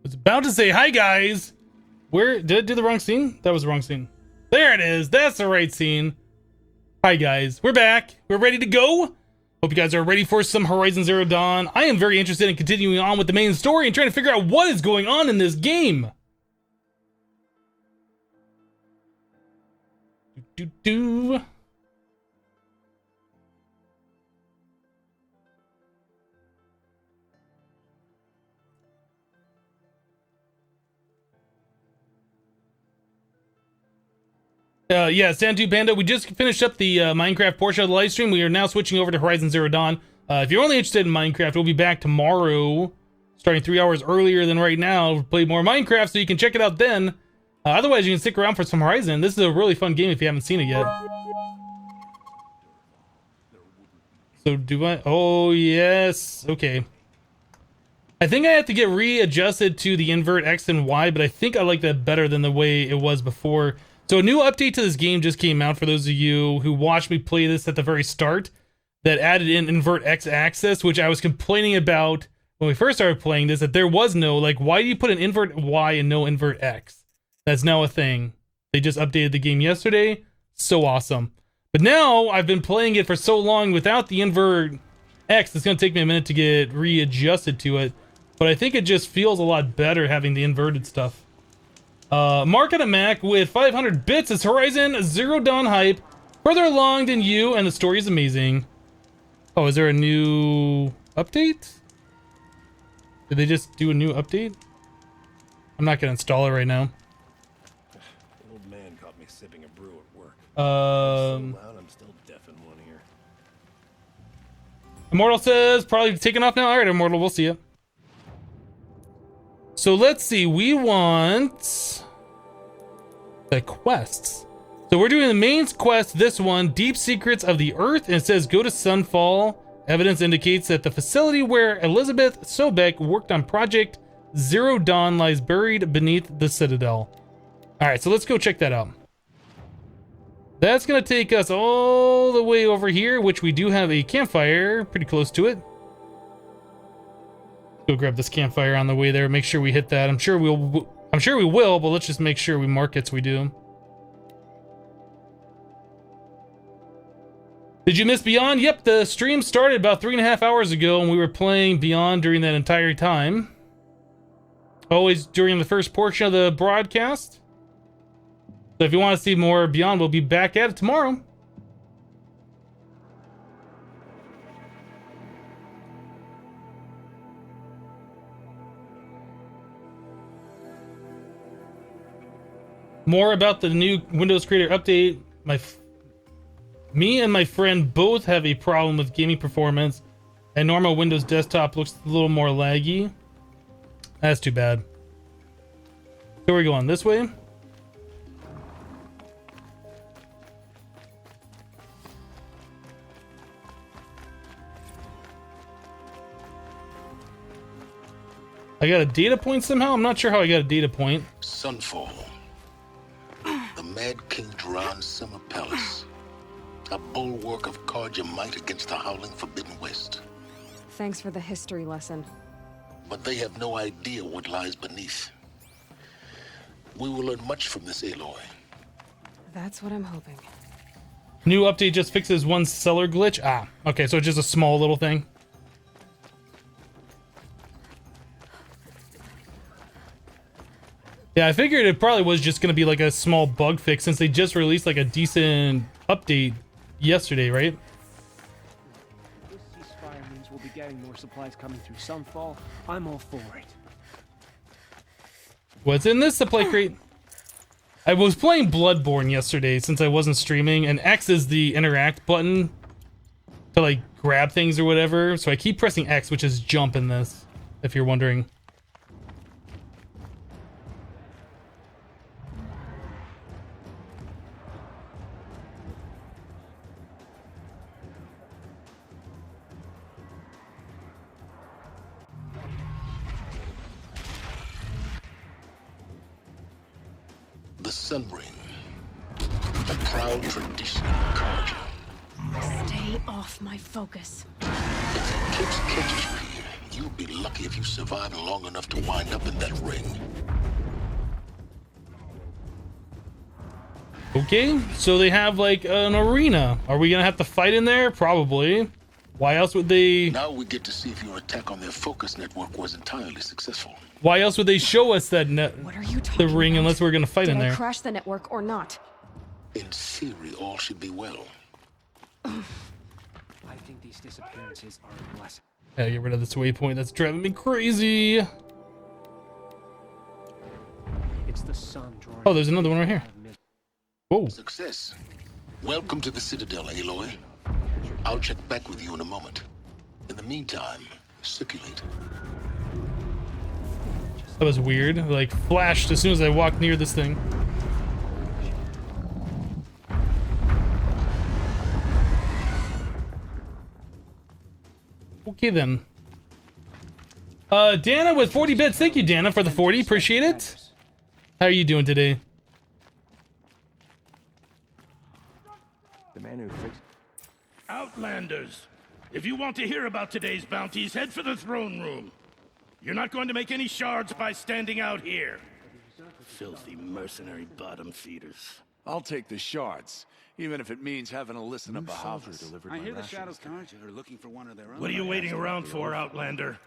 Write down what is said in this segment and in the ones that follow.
Was about to say hi, guys. Where did I do the wrong scene? That was the wrong scene. There it is. That's the right scene. Hi, guys. We're back. We're ready to go. Hope you guys are ready for some Horizon Zero Dawn. I am very interested in continuing on with the main story and trying to figure out what is going on in this game. Do. Yeah, Santu Panda, we just finished up the Minecraft portion of the live stream. We are now switching over to Horizon Zero Dawn. If you're only interested in Minecraft, we'll be back tomorrow, starting 3 hours earlier than right now, to play more Minecraft, so you can check it out then. Otherwise, you can stick around for some Horizon. This is a really fun game if you haven't seen it yet. So do I? Oh, yes. Okay. I think I have to get readjusted to the invert X and Y, but I think I like that better than the way it was before. So a new update to this game just came out for those of you who watched me play this at the very start that added in invert X axis, which I was complaining about when we first started playing this, that there was no, like, why do you put an invert Y and no invert X? That's now a thing. They just updated the game yesterday. So awesome. But now I've been playing it for so long without the invert X, it's going to take me a minute to get readjusted to it. But I think it just feels a lot better having the inverted stuff. Mark on a Mac with 500 bits is Horizon Zero Dawn hype. Further along than you, and the story is amazing. Oh, is there a new update? Did they just do a new update? I'm not gonna install it right now. Old man caught me sipping a brew at work. So loud, I'm still deaf in one ear. Immortal says probably taking off now. All right, Immortal, we'll see you. So let's see, we want the quests. So we're doing the main quest, this one, Deep Secrets of the Earth, and it says go to Sunfall. Evidence indicates that the facility where Elizabeth Sobek worked on Project Zero Dawn lies buried beneath the Citadel. All right, so let's go check that out. That's gonna take us all the way over here, which we do have a campfire pretty close to it. Go grab this campfire on the way there. Make sure we hit that. I'm sure we will, but let's just make sure we mark it so we do. Did you miss Beyond? Yep, the stream started about 3.5 hours ago, and we were playing Beyond during that entire time. Always during the first portion of the broadcast. So if you want to see more Beyond, we'll be back at it tomorrow. More about the new Windows Creator Update. Me and my friend both have a problem with gaming performance, and normal Windows desktop looks a little more laggy. That's too bad. So we're going this way. I got a data point somehow? I'm not sure how I got a data point. Sunfall. The Mad King Duran's summer palace. A bulwark of Carja might against the howling Forbidden West. Thanks for the history lesson. But they have no idea what lies beneath. We will learn much from this Aloy. That's what I'm hoping. New update just fixes one cellar glitch. Ah, okay, so it's just a small little thing. Yeah, I figured it probably was just going to be like a small bug fix since they just released like a decent update yesterday, right? This ceasefire means we'll be getting more supplies coming through Sunfall. I'm all for it. What's in this supply crate? I was playing Bloodborne yesterday since I wasn't streaming, and X is the interact button to like grab things or whatever. So I keep pressing X, which is jump in this, if you're wondering. The Sunring. A proud tradition of Carja. Stay off my focus. If the kids catches you here, You'll be lucky if you survive long enough to wind up in that ring. Okay, so they have like an arena. Are we gonna have to fight in there? Probably. Why else would they? Now we get to see if your attack on their focus network was entirely successful. Why else would they show us that What are you the talking ring about? unless we're gonna fight Did in I there? crash the network or not? In theory, all should be well. I think these disappearances are a blessing. Yeah, get rid of this waypoint. That's driving me crazy. It's the sun drawing. Oh, there's another one right here. Whoa. Success. Welcome to the Citadel, Aloy. I'll check back with you in a moment. In the meantime, circulate. That was weird. Like flashed as soon as I walked near this thing. Okay then. Dana with 40 bits. Thank you, Dana, for the 40. Appreciate it. How are you doing today? The man who fixed... Outlanders, if you want to hear about today's bounties, head for the throne room. You're not going to make any shards by standing out here. Filthy mercenary bottom feeders. I'll take the shards, even if it means having to listen to Bahavas. I hear the Shadow Cards are looking for one of their own. What are you waiting around for, Outlander?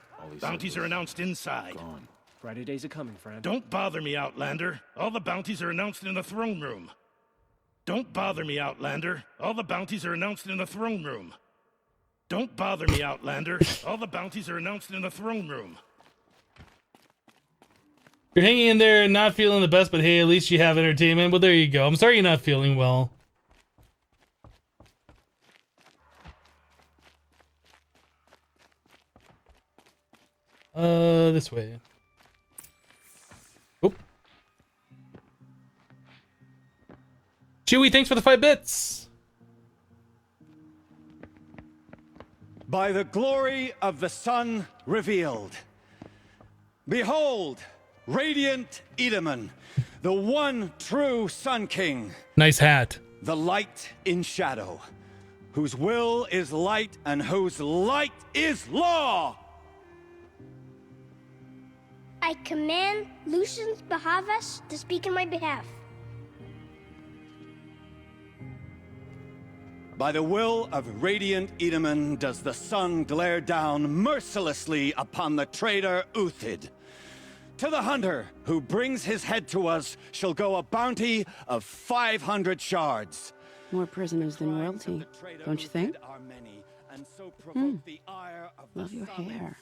Bounties are announced inside. Brighter days are coming, friend. Don't bother me, Outlander. All the bounties are announced in the throne room. Don't bother me, Outlander. All the bounties are announced in the throne room. Don't bother me, Outlander. All the bounties are announced in the throne room. You're hanging in there and not feeling the best, but hey, at least you have entertainment. Well, there you go. I'm sorry you're not feeling well. This way. Oop. Chewy, thanks for the 5 bits. By the glory of the sun revealed. Behold, radiant Edaman, the one true Sun King. Nice hat. The light in shadow, whose will is light and whose light is law. I command Lucius Bahavas to speak in my behalf. By the will of radiant Edaman does the sun glare down mercilessly upon the traitor Uthid. To the hunter who brings his head to us shall go a bounty of 500 shards. More prisoners than royalty, don't you think? Love your hair.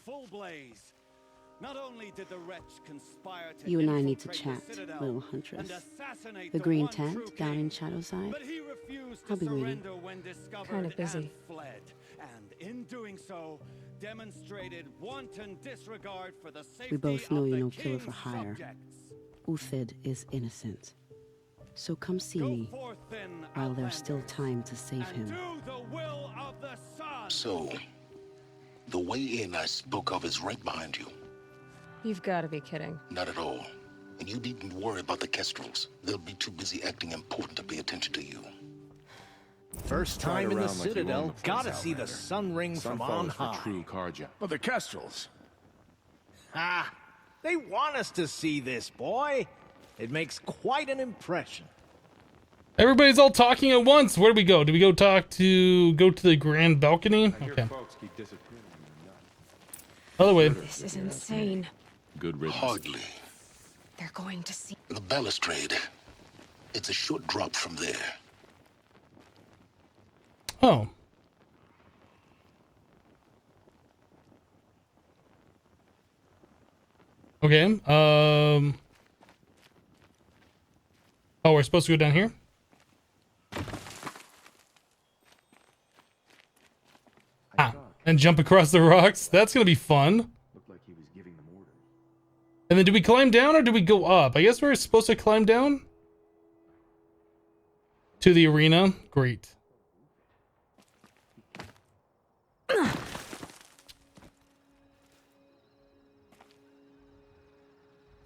Not only did the wretch conspire to You and I need to infiltrate chat, the Citadel little huntress. and assassinate The green one true tent down king, in Shadowside. but he refused to I'll be waiting. surrender when discovered Kinda busy. and fled. And in doing so, demonstrated wanton disregard for the safety We both know of you're the no killer for king's hire. subjects. Uthid is innocent. So come see Go me forth then, while there's still time to save and him. do the will of the sun. So, the way in I spoke of is right behind you. You've got to be kidding. Not at all. And you needn't worry about the Kestrels. They'll be too busy acting important to pay attention to you. First Ride time in the around like you own Citadel, the place, gotta see the Outlander. sun ring from on Sunfall is for high. true Karja. Well, the Kestrels. Ah, they want us to see this, boy. It makes quite an impression. Everybody's all talking at once. Where do we go? Do we go go to the grand balcony? Okay. Folks keep disappearing when they're not. Other way. This is insane. Good riddance. Hardly. They're going to see. The balustrade. It's a short drop from there. Oh. Okay. Oh, we're supposed to go down here? Ah, and jump across the rocks. That's gonna be fun. Looked like he was giving them orders. And then do we climb down or do we go up? I guess we're supposed to climb down to the arena. Great.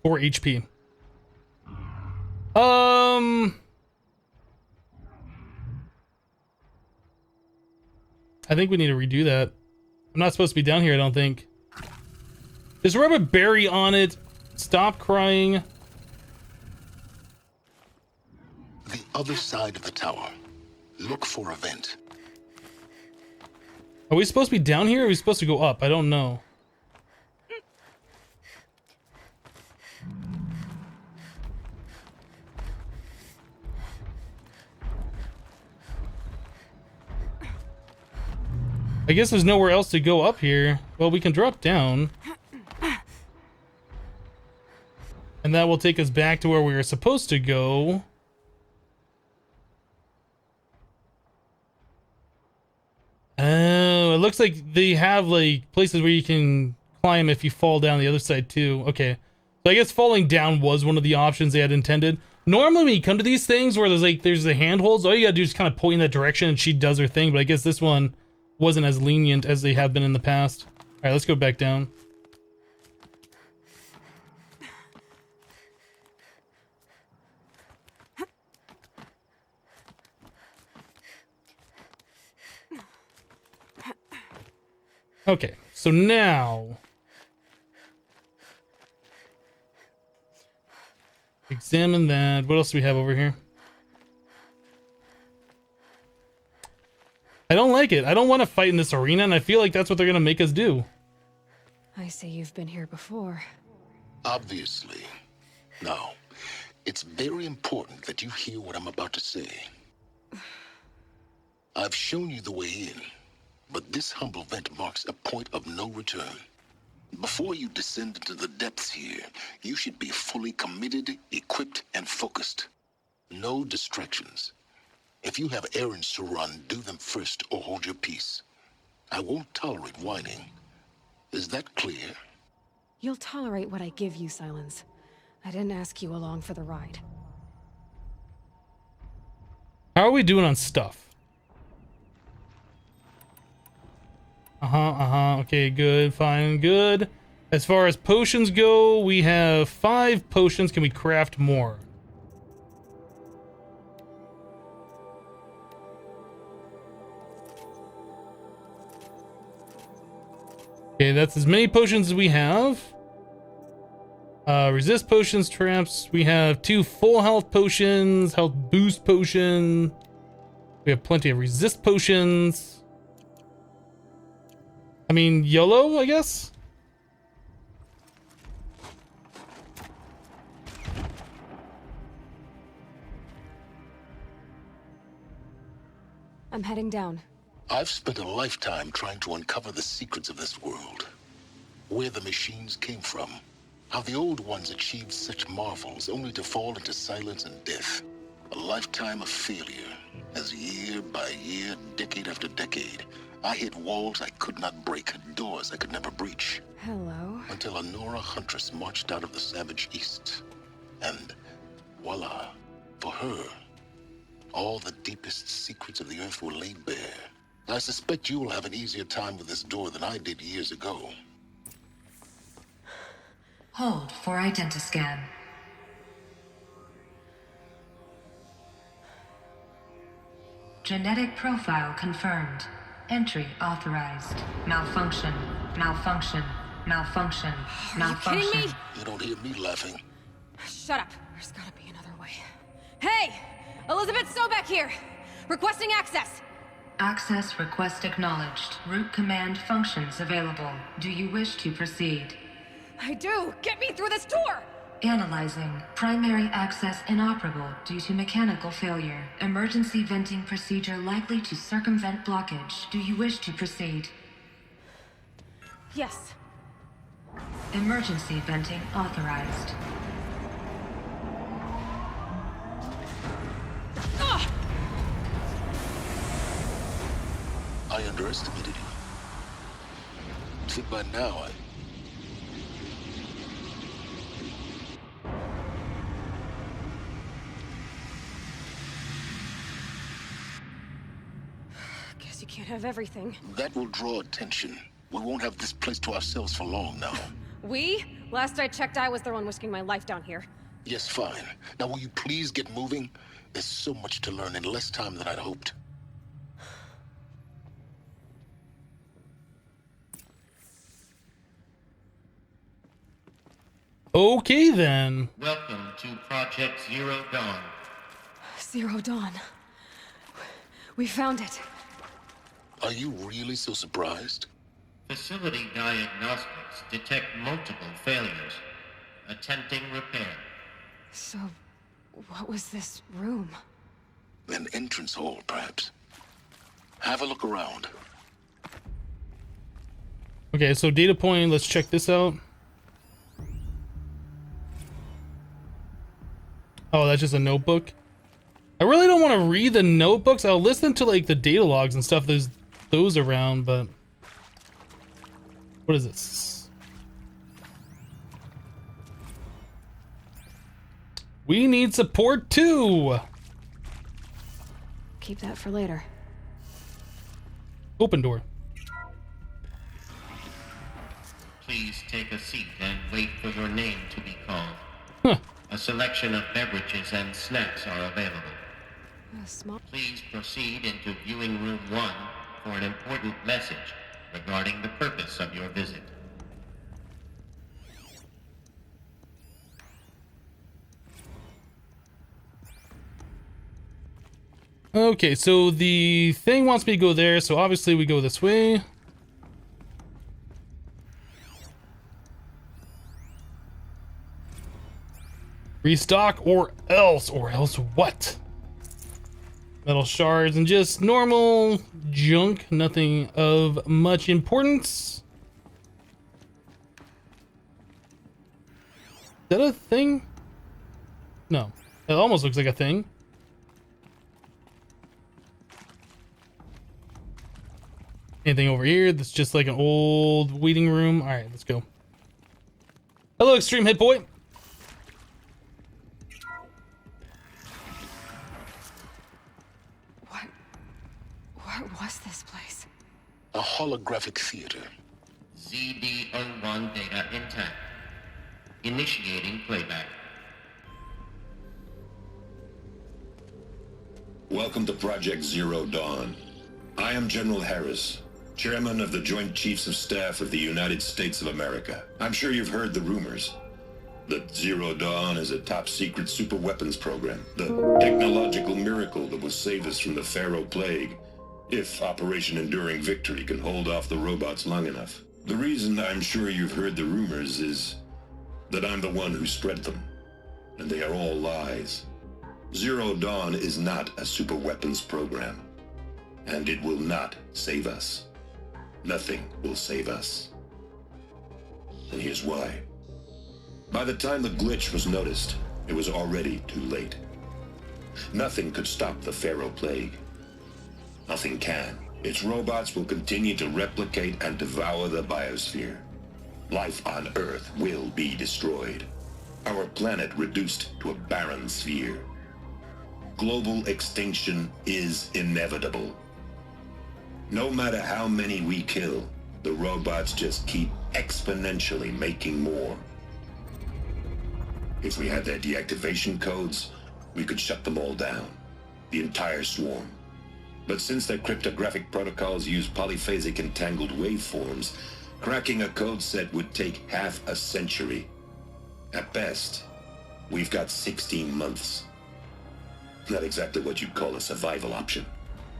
Four HP. I think we need to redo that. I'm not supposed to be down here, I don't think. Just rub a berry on it. Stop crying. The other side of the tower. Look for a vent. Are we supposed to be down here or are we supposed to go up? I don't know. I guess there's nowhere else to go up here. Well, we can drop down. And that will take us back to where we were supposed to go. Oh, it looks like they have like places where you can climb if you fall down the other side too. Okay. So I guess falling down was one of the options they had intended. Normally when you come to these things where there's the handholds, all you gotta do is kind of point in that direction and she does her thing, but I guess this one wasn't as lenient as they have been in the past. Alright, let's go back down. Okay, so now examine that. What else do we have over here? I don't like it. I don't want to fight in this arena, and I feel like that's what they're gonna make us do. I see you've been here before. Obviously. Now, it's very important that you hear what I'm about to say. I've shown you the way in, but this humble vent marks a point of no return. Before you descend into the depths here, you should be fully committed, equipped, and focused. No distractions. If you have errands to run, do them first or hold your peace. I won't tolerate whining. Is that clear? You'll tolerate what I give you, Silence. I didn't ask you along for the ride. How are we doing on stuff? Okay, good, fine, good. As far as potions go, we have 5 potions. Can we craft more? Okay, that's as many potions as we have. Resist potions, traps. We have 2 full health potions, health boost potion. We have plenty of resist potions. I mean, YOLO, I guess? I'm heading down. I've spent a lifetime trying to uncover the secrets of this world. Where the machines came from. How the old ones achieved such marvels only to fall into silence and death. A lifetime of failure, as year by year, decade after decade, I hit walls I could not break, doors I could never breach. Hello. Until a Nora huntress marched out of the savage east. And voila, for her, all the deepest secrets of the earth were laid bare. I suspect you will have an easier time with this door than I did years ago. Hold for identiscan. Genetic profile confirmed. Entry authorized. Malfunction. Malfunction. Malfunction. Malfunction. Are you kidding me? You don't hear me laughing. Shut up. There's gotta be another way. Hey! Elizabeth Sobeck here! Requesting access! Access request acknowledged. Root command functions available. Do you wish to proceed? I do! Get me through this door! Analyzing. Primary access inoperable due to mechanical failure. Emergency venting procedure likely to circumvent blockage. Do you wish to proceed? Yes. Emergency venting authorized. I underestimated you. I think by now Guess you can't have everything. that will draw attention. We won't have this place to ourselves for long now. We? Last I checked, I was the one risking my life down here. Yes, fine. Now will you please get moving? There's so much to learn in less time than I'd hoped. Okay then. Welcome to Project Zero Dawn. Zero Dawn. We found it. Are you really so surprised? Facility diagnostics detect multiple failures. Attempting repair. So, what was this room? An entrance hall, perhaps. Have a look around. Okay, so data point, let's check this out. Oh, that's just a notebook. I really don't want to read the notebooks. I'll listen to like the data logs and stuff. There's those around, but what is this? We need support too. Keep that for later. Open door. Please take a seat and wait for your name to be called. Huh. A selection of beverages and snacks are available. Small. Please proceed into viewing room 1 for an important message regarding the purpose of your visit. Okay, so the thing wants me to go there, so obviously we go this way. Restock or else what? Metal shards and just normal junk, nothing of much importance. Is that a thing? No, it almost looks like a thing. Anything over here that's just like an old waiting room? All right, let's go. Hello, Extreme Hit Boy. What was this place? A holographic theater. ZD-01 data intact. Initiating playback. Welcome to Project Zero Dawn. I am General Harris, Chairman of the Joint Chiefs of Staff of the United States of America. I'm sure you've heard the rumors that Zero Dawn is a top-secret super-weapons program, the technological miracle that will save us from the Pharaoh Plague, if Operation Enduring Victory can hold off the robots long enough. The reason I'm sure you've heard the rumors is that I'm the one who spread them, and they are all lies. Zero Dawn is not a super-weapons program, and it will not save us. Nothing will save us. And here's why. By the time the glitch was noticed, it was already too late. Nothing could stop the Pharaoh Plague. Nothing can. Its robots will continue to replicate and devour the biosphere. Life on Earth will be destroyed. Our planet reduced to a barren sphere. Global extinction is inevitable. No matter how many we kill, the robots just keep exponentially making more. If we had their deactivation codes, we could shut them all down. The entire swarm. But since their cryptographic protocols use polyphasic entangled waveforms, cracking a code set would take half a century. At best, we've got 16 months. Not exactly what you'd call a survival option.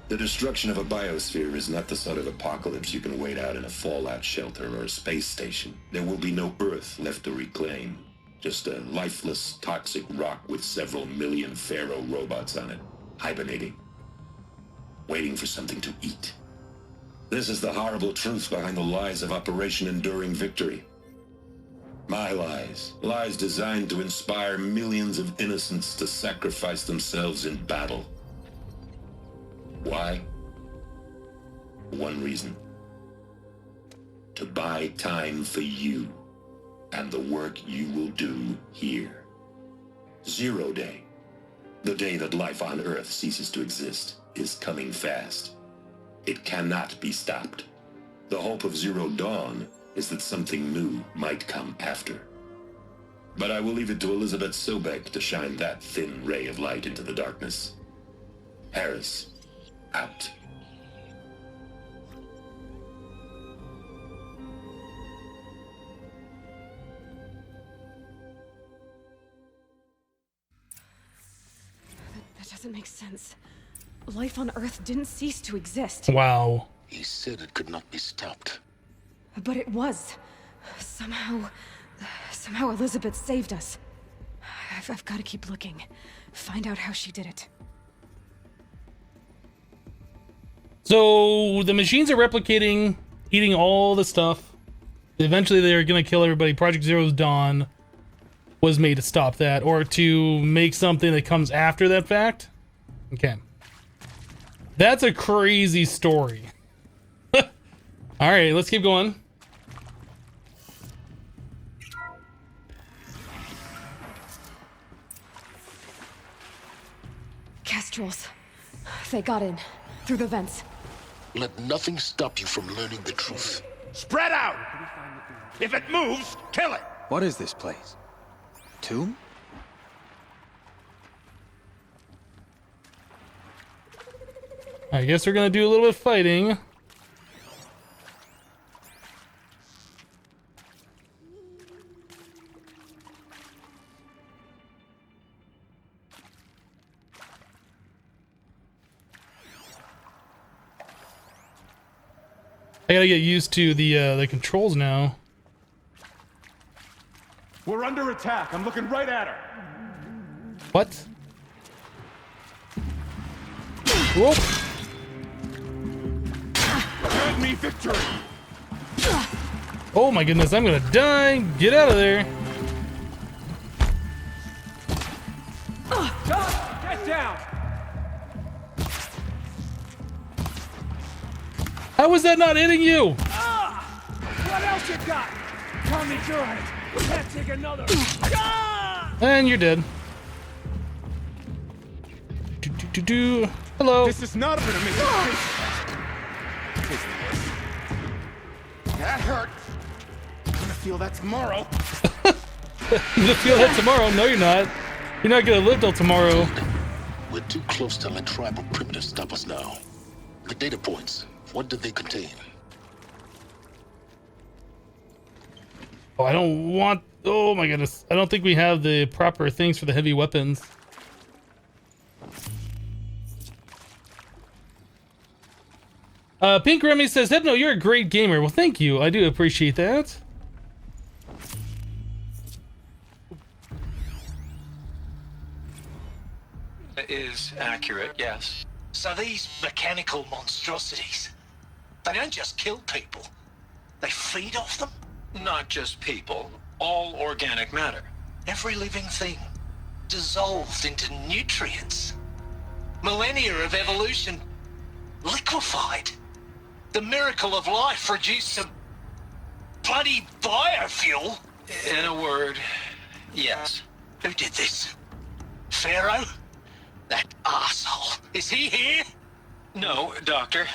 The destruction of a biosphere is not the sort of apocalypse you can wait out in a fallout shelter or a space station. There will be no Earth left to reclaim. Just a lifeless, toxic rock with several million Pharaoh robots on it, hibernating, waiting for something to eat. This is the horrible truth behind the lies of Operation Enduring Victory. My lies. Lies designed to inspire millions of innocents to sacrifice themselves in battle. Why? One reason. To buy time for you and the work you will do here. Zero Day, the day that life on Earth ceases to exist, is coming fast. It cannot be stopped. The hope of Zero Dawn is that something new might come after. But I will leave it to Elizabeth Sobek to shine that thin ray of light into the darkness. Harris, out. doesn't make sense. Life on Earth didn't cease to exist. Wow. He said it could not be stopped. But it was. Somehow Elizabeth saved us. I've got to keep looking. Find out how she did it. So the machines are replicating, eating all the stuff. Eventually they're going to kill everybody. Project Zero's Dawn was made to stop that, or to make something that comes after that fact. Okay. That's a crazy story. All right, let's keep going. Kestrels. They got in. Through the vents. Let nothing stop you from learning the truth. Spread out! If it moves, kill it! What is this place? Tomb? I guess we're gonna do a little bit of fighting. I gotta get used to the controls now. We're under attack. I'm looking right at her. What? Whoa! Grant me victory. Oh my goodness, I'm gonna die! Get out of there! Get down! How was that not hitting you? What else you got? Tell me good. Can't take another. And you're dead. Hello. This is not gonna make it. That hurt. I'm gonna feel that tomorrow. You're gonna feel that tomorrow. No, you're not. You're not gonna live till tomorrow. We're too close to let tribal primitives stop us now. The data points, what do they contain? Oh, I don't want... Oh my goodness. I don't think we have the proper things for the heavy weapons. Pink Remy says, Hypno, you're a great gamer. Well, thank you. I do appreciate that. It is accurate, yes. So these mechanical monstrosities, they don't just kill people. They feed off them? Not just people. All organic matter. Every living thing. Dissolved into nutrients. Millennia of evolution. Liquefied. The miracle of life reduced some bloody biofuel. In a word, yes. Who did this? Pharaoh? That arsehole. Is he here? No, Doctor.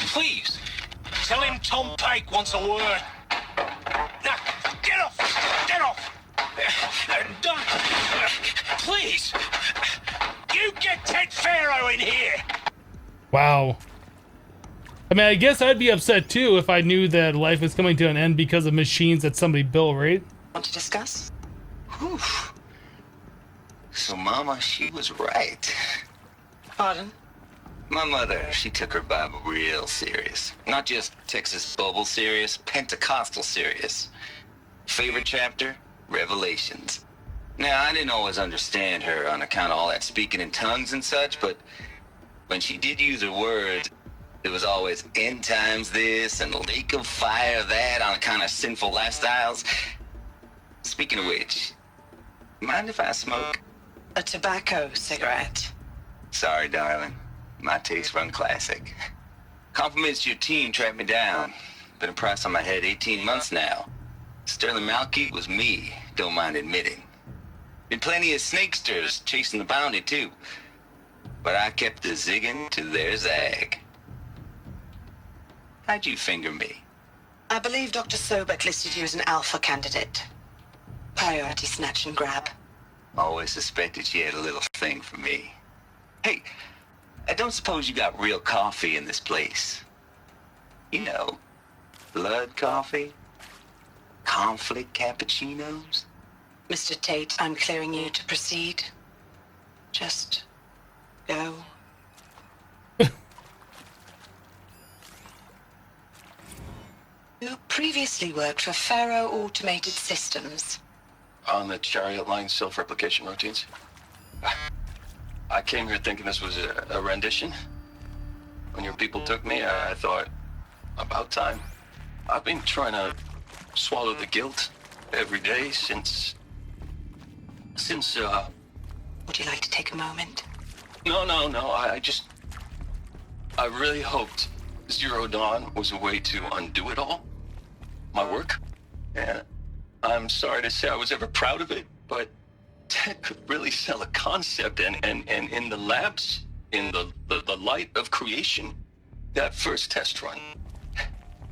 Please. Tell him Tom Pake wants a word. Now, get off! Get off! Doctor, please. You get Ted Pharaoh in here. Wow. I mean, I guess I'd be upset too if I knew that life was coming to an end because of machines that somebody built, right? Want to discuss? Whew. So Mama, she was right. Pardon? My mother, she took her Bible real serious. Not just Texas Bible serious, Pentecostal serious. Favorite chapter? Revelations. Now, I didn't always understand her on account of all that speaking in tongues and such, but when she did use her words, it was always end times this and lake of fire that on account of sinful lifestyles. Speaking of which, mind if I smoke? A tobacco cigarette. Sorry, darling. My taste run classic. Compliments to your team tracked me down. Been a price on my head 18 months now. Sterling Malky was me, don't mind admitting. Been plenty of snakesters chasing the bounty too. But I kept the zigging to their zag. How'd you finger me? I believe Dr. Sobek listed you as an alpha candidate. Priority snatch and grab. Always suspected she had a little thing for me. Hey, I don't suppose you got real coffee in this place. You know, blood coffee? Conflict cappuccinos? Mr. Tate, I'm clearing you to proceed. Just No. You previously worked for Faro Automated Systems. On the Chariot Line self-replication routines. I came here thinking this was a rendition. When your people took me, I thought, about time. I've been trying to swallow the guilt every day since... Would you like to take a moment? No, I really hoped Zero Dawn was a way to undo it all. My work. And I'm sorry to say I was ever proud of it, but Ted could really sell a concept, and in the labs, in the light of creation, that first test run,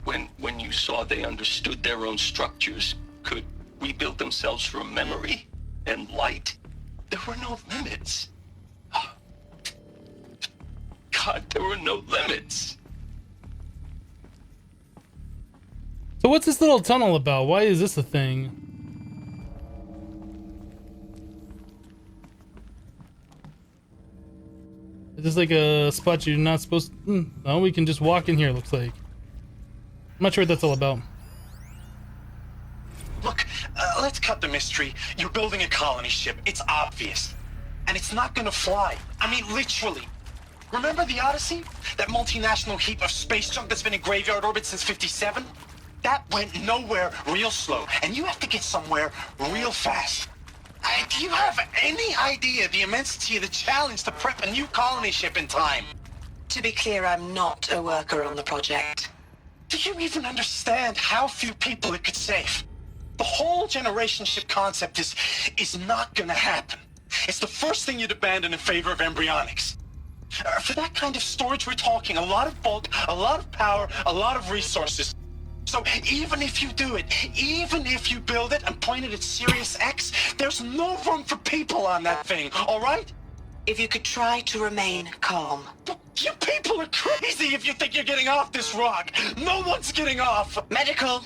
when you saw they understood their own structures, could rebuild themselves from memory and light, there were no limits. God, there were no limits. So what's this little tunnel about? Why is this a thing? Is this like a spot you're not supposed to... No, we can just walk in here, looks like. I'm not sure what that's all about. Look, let's cut the mystery. You're building a colony ship. It's obvious. And it's not gonna fly. I mean, literally. Remember the Odyssey? That multinational heap of space junk that's been in graveyard orbit since 57? That went nowhere real slow. And you have to get somewhere real fast. Do you have any idea the immensity of the challenge to prep a new colony ship in time? To be clear, I'm not a worker on the project. Do you even understand how few people it could save? The whole generation ship concept is not gonna happen. It's the first thing you'd abandon in favor of embryonics. For that kind of storage, we're talking a lot of bulk, a lot of power, a lot of resources. So even if you do it, even if you build it and point it at Sirius X, there's no room for people on that thing, all right? If you could try to remain calm. You people are crazy if you think you're getting off this rock. No one's getting off. Medical.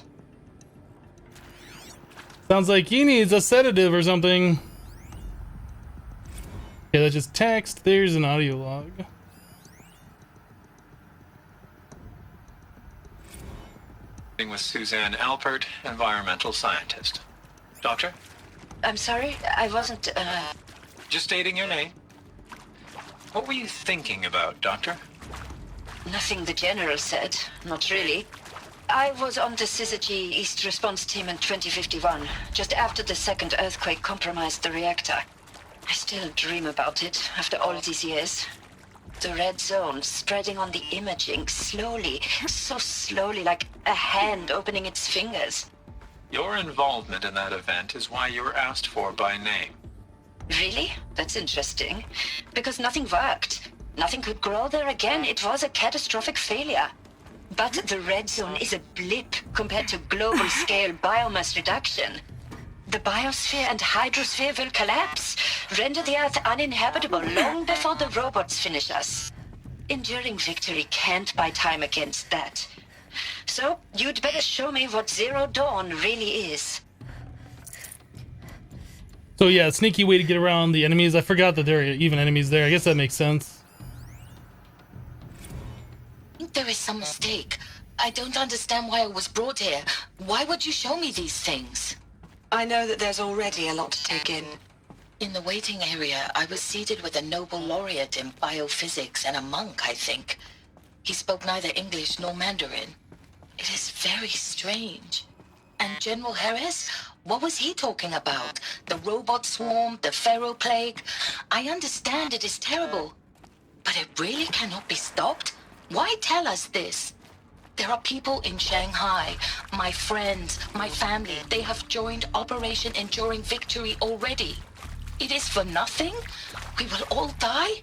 Sounds like he needs a sedative or something. Okay, that's just text. There's an audio log. With Suzanne Alpert, environmental scientist. Doctor? I'm sorry, I wasn't, Just stating your name. What were you thinking about, Doctor? Nothing the General said. Not really. I was on the Syzygy East Response Team in 2051, just after the second earthquake compromised the reactor. I still dream about it, after all these years. The red zone spreading on the imaging, slowly, so slowly, like a hand opening its fingers. Your involvement in that event is why you were asked for by name. Really? That's interesting. Because nothing worked. Nothing could grow there again. It was a catastrophic failure. But the red zone is a blip compared to global-scale biomass reduction. The biosphere and hydrosphere will collapse, render the Earth uninhabitable long before the robots finish us. Enduring victory can't buy time against that. So, you'd better show me what Zero Dawn really is. So yeah, sneaky way to get around the enemies. I forgot that there are even enemies there. I guess that makes sense. There is some mistake. I don't understand why I was brought here. Why would you show me these things? I know that there's already a lot to take in. In the waiting area, I was seated with a Nobel laureate in biophysics and a monk, I think. He spoke neither English nor Mandarin. It is very strange. And General Harris? What was he talking about? The robot swarm, the Pharaoh plague? I understand it is terrible. But it really cannot be stopped? Why tell us this? There are people in Shanghai, my friends, my family. They have joined Operation Enduring Victory already. It is for nothing? We will all die?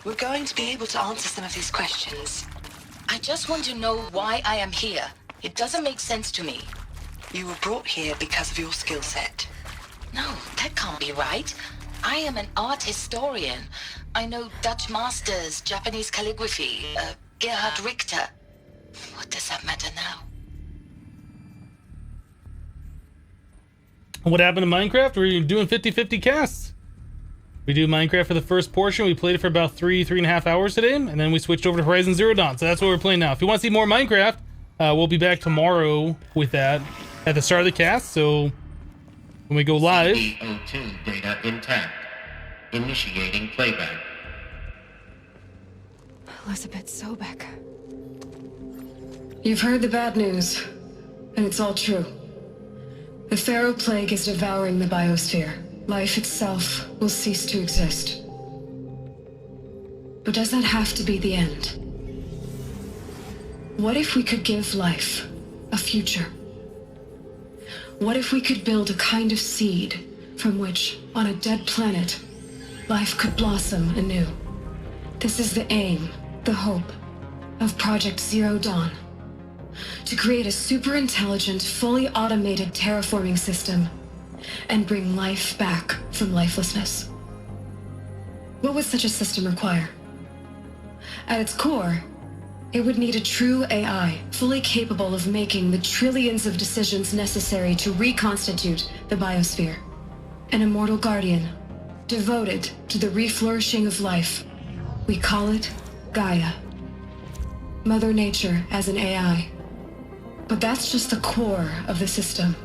We're going to be able to answer some of these questions. I just want to know why I am here. It doesn't make sense to me. You were brought here because of your skill set. No, that can't be right. I am an art historian. I know Dutch masters, Japanese calligraphy, Gerhard Richter. What does that matter now? What happened to Minecraft? We're doing 50-50 casts. We do Minecraft for the first portion. We played it for about 3.5 hours today, and then we switched over to Horizon Zero Dawn. So that's what we're playing now. If you want to see more Minecraft, we'll be back tomorrow with that at the start of the cast. So when we go live, CO2 data intact. Initiating playback. Elizabeth Sobek. You've heard the bad news, and it's all true. The Pharaoh Plague is devouring the biosphere. Life itself will cease to exist. But does that have to be the end? What if we could give life a future? What if we could build a kind of seed from which, on a dead planet, life could blossom anew? This is the aim, the hope, of Project Zero Dawn. To create a super-intelligent, fully automated terraforming system and bring life back from lifelessness. What would such a system require? At its core, it would need a true AI, fully capable of making the trillions of decisions necessary to reconstitute the biosphere. An immortal guardian, devoted to the reflourishing of life. We call it Gaia. Mother Nature as an AI. But that's just the core of the system.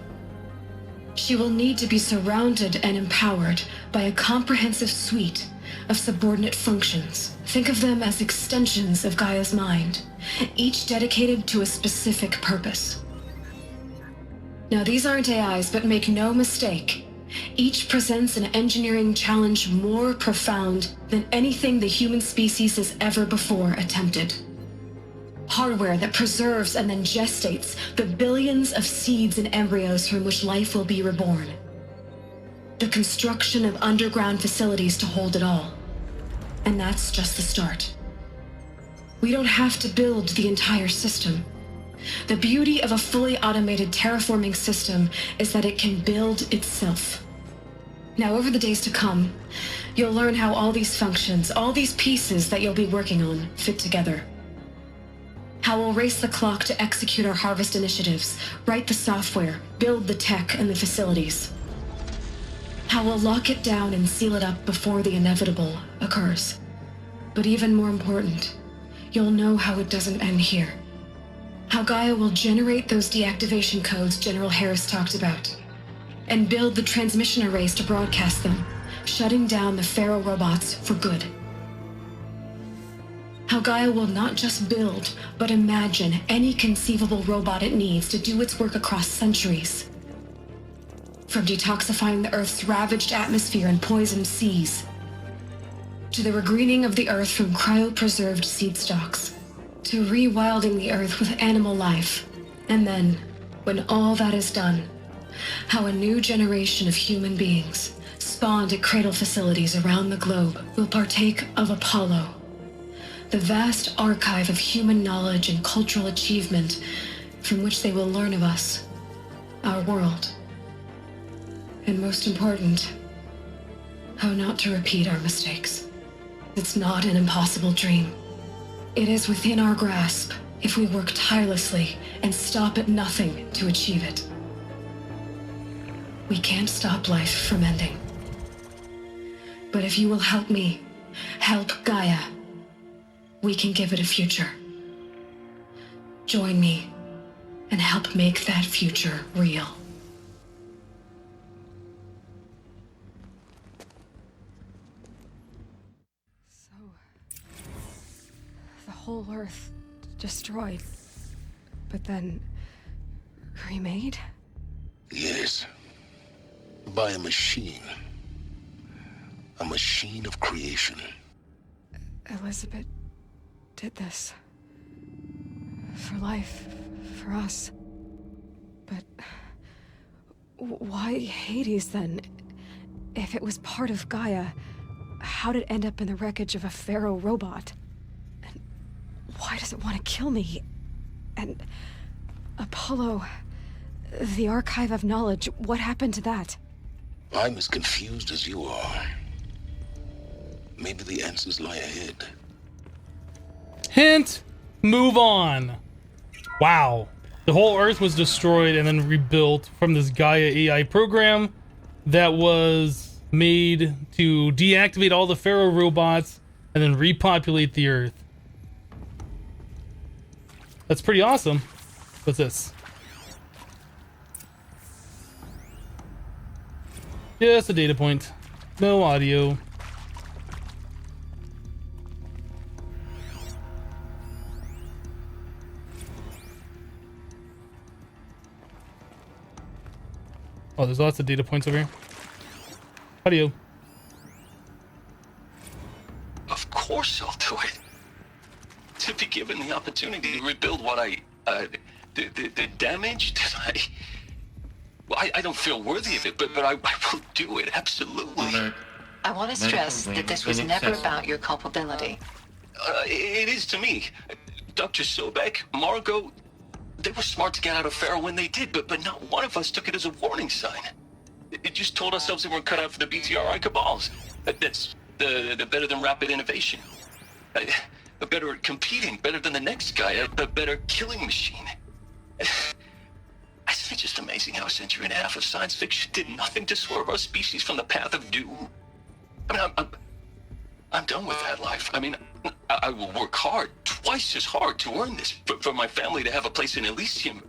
She will need to be surrounded and empowered by a comprehensive suite of subordinate functions. Think of them as extensions of Gaia's mind, each dedicated to a specific purpose. Now, these aren't AIs, but make no mistake, each presents an engineering challenge more profound than anything the human species has ever before attempted. Hardware that preserves and then gestates the billions of seeds and embryos from which life will be reborn. The construction of underground facilities to hold it all. And that's just the start. We don't have to build the entire system. The beauty of a fully automated terraforming system is that it can build itself. Now, over the days to come, you'll learn how all these functions, all these pieces that you'll be working on, fit together. How we'll race the clock to execute our harvest initiatives, write the software, build the tech and the facilities. How we'll lock it down and seal it up before the inevitable occurs. But even more important, you'll know how it doesn't end here. How Gaia will generate those deactivation codes General Harris talked about, and build the transmission arrays to broadcast them, shutting down the Pharaoh robots for good. How Gaia will not just build, but imagine any conceivable robot it needs to do its work across centuries. From detoxifying the Earth's ravaged atmosphere and poisoned seas, to the regreening of the Earth from cryopreserved seed stalks, to rewilding the Earth with animal life. And then, when all that is done, how a new generation of human beings, spawned at cradle facilities around the globe, will partake of Apollo, the vast archive of human knowledge and cultural achievement from which they will learn of us, our world. And most important, how not to repeat our mistakes. It's not an impossible dream. It is within our grasp if we work tirelessly and stop at nothing to achieve it. We can't stop life from ending. But if you will help me, help Gaia, we can give it a future. Join me and help make that future real. So, the whole Earth destroyed, but then remade? Yes. By a machine. A machine of creation. Elizabeth did this. For life, for us. But why Hades then? If it was part of Gaia, how'd it end up in the wreckage of a Pharaoh robot? And why does it want to kill me? And Apollo, the archive of knowledge, what happened to that? I'm as confused as you are. Maybe the answers lie ahead. Hint, move on. Wow. The whole Earth was destroyed and then rebuilt from this Gaia AI program that was made to deactivate all the Pharaoh robots and then repopulate the Earth. That's pretty awesome. What's this? Just a data point. No audio. Oh, there's lots of data points over here. Audio. Of course I'll do it. To be given the opportunity to rebuild what the damage that I don't feel worthy of it, but I will do it, absolutely. I want to stress that this was never about your culpability. It is to me. Dr. Sobek, Margot, they were smart to get out of Pharaoh when they did, but not one of us took it as a warning sign. It just told ourselves that we're cut out for the BTRI cabals. That's the better than rapid innovation. A better at competing, better than the next guy, a better killing machine. It's just amazing how a century and a half of science fiction did nothing to swerve our species from the path of doom. I mean, I'm done with that life. I mean, I will work hard, twice as hard, to earn this, for my family to have a place in Elysium.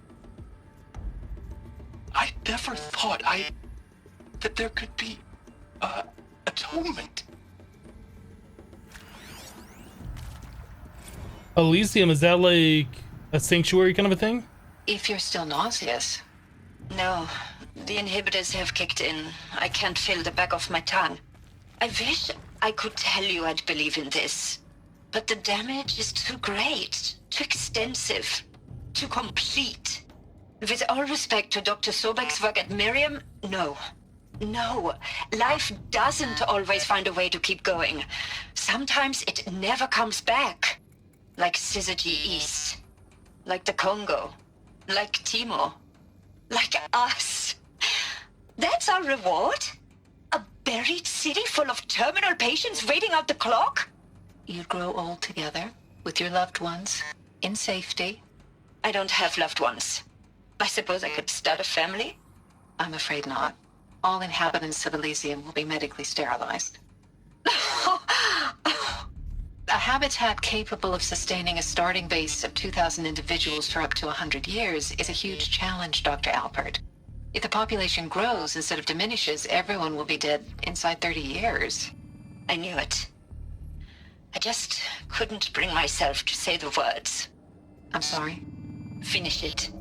I never thought that there could be atonement. Elysium, is that like a sanctuary kind of a thing? If you're still nauseous. No, the inhibitors have kicked in. I can't feel the back of my tongue. I wish I could tell you I'd believe in this, but the damage is too great, too extensive, too complete. With all respect to Dr. Sobek's work at Miriam, no. No, life doesn't always find a way to keep going. Sometimes it never comes back. Like Syzygy East. Like the Congo. Like Timo. Like us. That's our reward? A buried city full of terminal patients waiting out the clock? You'd grow old together, with your loved ones, in safety. I don't have loved ones. I suppose I could start a family? I'm afraid not. All inhabitants of Elysium will be medically sterilized. A habitat capable of sustaining a starting base of 2,000 individuals for up to 100 years is a huge challenge, Dr. Alpert. If the population grows instead of diminishes, everyone will be dead inside 30 years. I knew it. I just couldn't bring myself to say the words. I'm sorry? Finish it.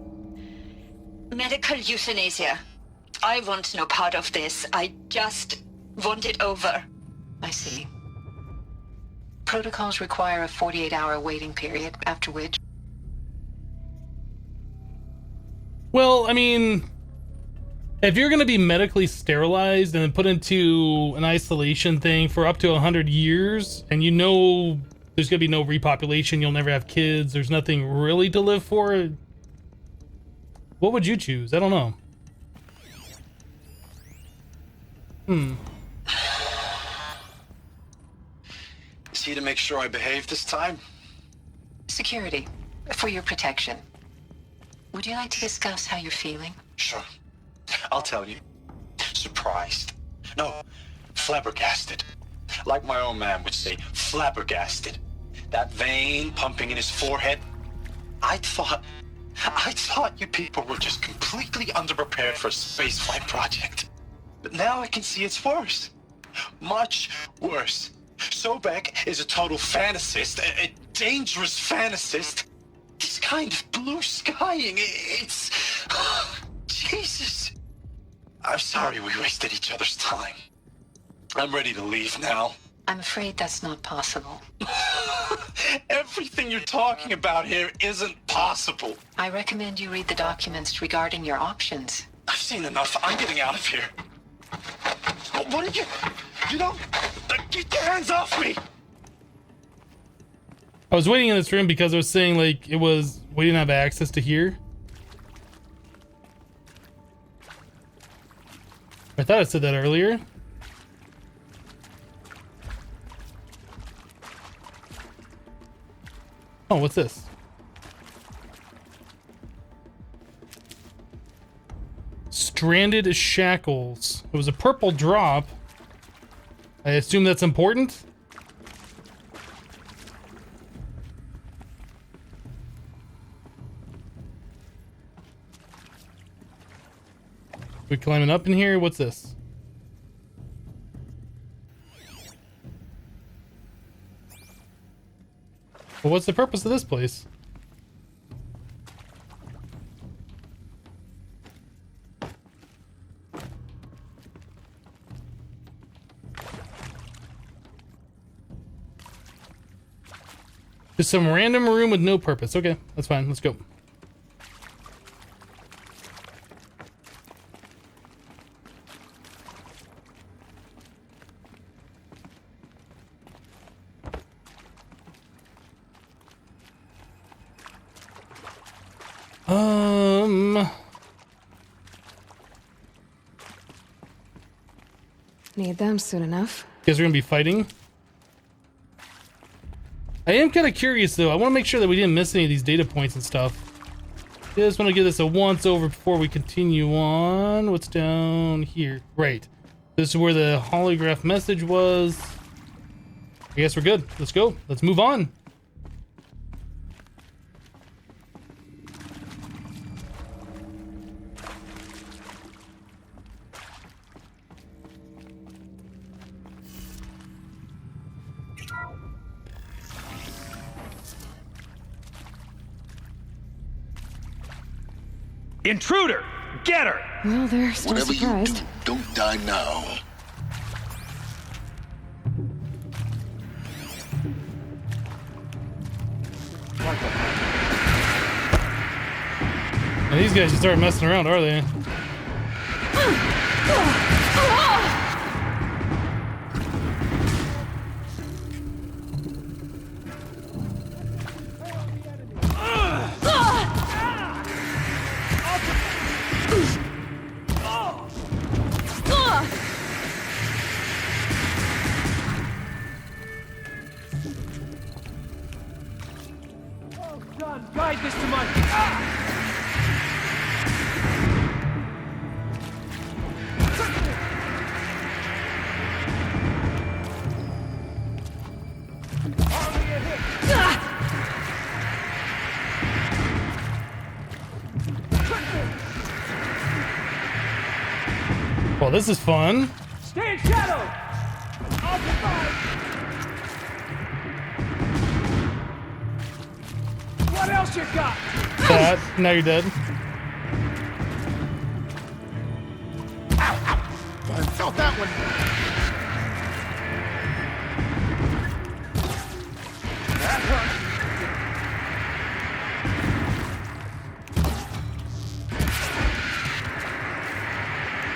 Medical euthanasia. I want no part of this. I just want it over. I see. Protocols require a 48-hour waiting period, after which... Well, I mean, if you're going to be medically sterilized and then put into an isolation thing for up to 100 years, and you know there's going to be no repopulation, you'll never have kids, there's nothing really to live for, what would you choose? I don't know. Is he to make sure I behave this time? Security, for your protection. Would you like to discuss how you're feeling? Sure. I'll tell you. Surprised. No, flabbergasted. Like my own man would say, flabbergasted. That vein pumping in his forehead. I thought you people were just completely underprepared for a spaceflight project. But now I can see it's worse. Much worse. Sobek is a total fantasist, a dangerous fantasist. This kind of blue skying, it's... Jesus. I'm sorry we wasted each other's time. I'm ready to leave now. I'm afraid that's not possible. Everything you're talking about here isn't possible. I recommend you read the documents regarding your options. I've seen enough. I'm getting out of here. What are you... You don't... Get your hands off me! I was waiting in this room because I was saying, like, we didn't have access to here. I thought I said that earlier. Oh, what's this? Stranded shackles. It was a purple drop. I assume that's important. We climbing up in here? What's this? Well, what's the purpose of this place? Just some random room with no purpose. Okay, that's fine. Let's go. Need them soon enough. Guess we're gonna be fighting. I am kind of curious though. I want to make sure that we didn't miss any of these data points and stuff. Just want to give this a once over before we continue on. What's down here? Right. This is where the holograph message was. I guess we're good. Let's go. Let's move on. Intruder! Get her! Well, they're still Whatever surprised. you do, don't die now. And these guys just start messing around, are they? Guide this to my... Well, this is fun. Stay in shadow! What else you got? That. Now you're dead. I felt that one. That hurt.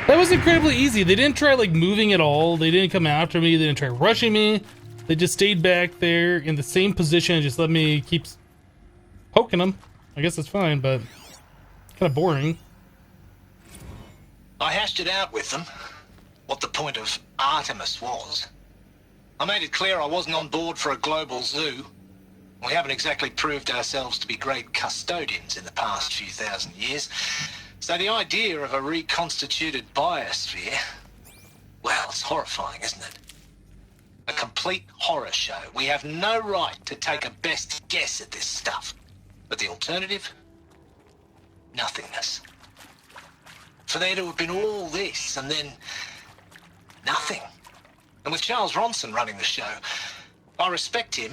That was incredibly easy. They didn't try like moving at all. They didn't come after me. They didn't try rushing me. They just stayed back there in the same position and just let me keep poking them. I guess that's fine, but kind of boring. I hashed it out with them, what the point of Artemis was. I made it clear I wasn't on board for a global zoo. We haven't exactly proved ourselves to be great custodians in the past few thousand years. So the idea of a reconstituted biosphere, well, it's horrifying, isn't it? A complete horror show. We have no right to take a best guess at this stuff. But the alternative? Nothingness. For there to have been all this and then nothing. And with Charles Ronson running the show, I respect him.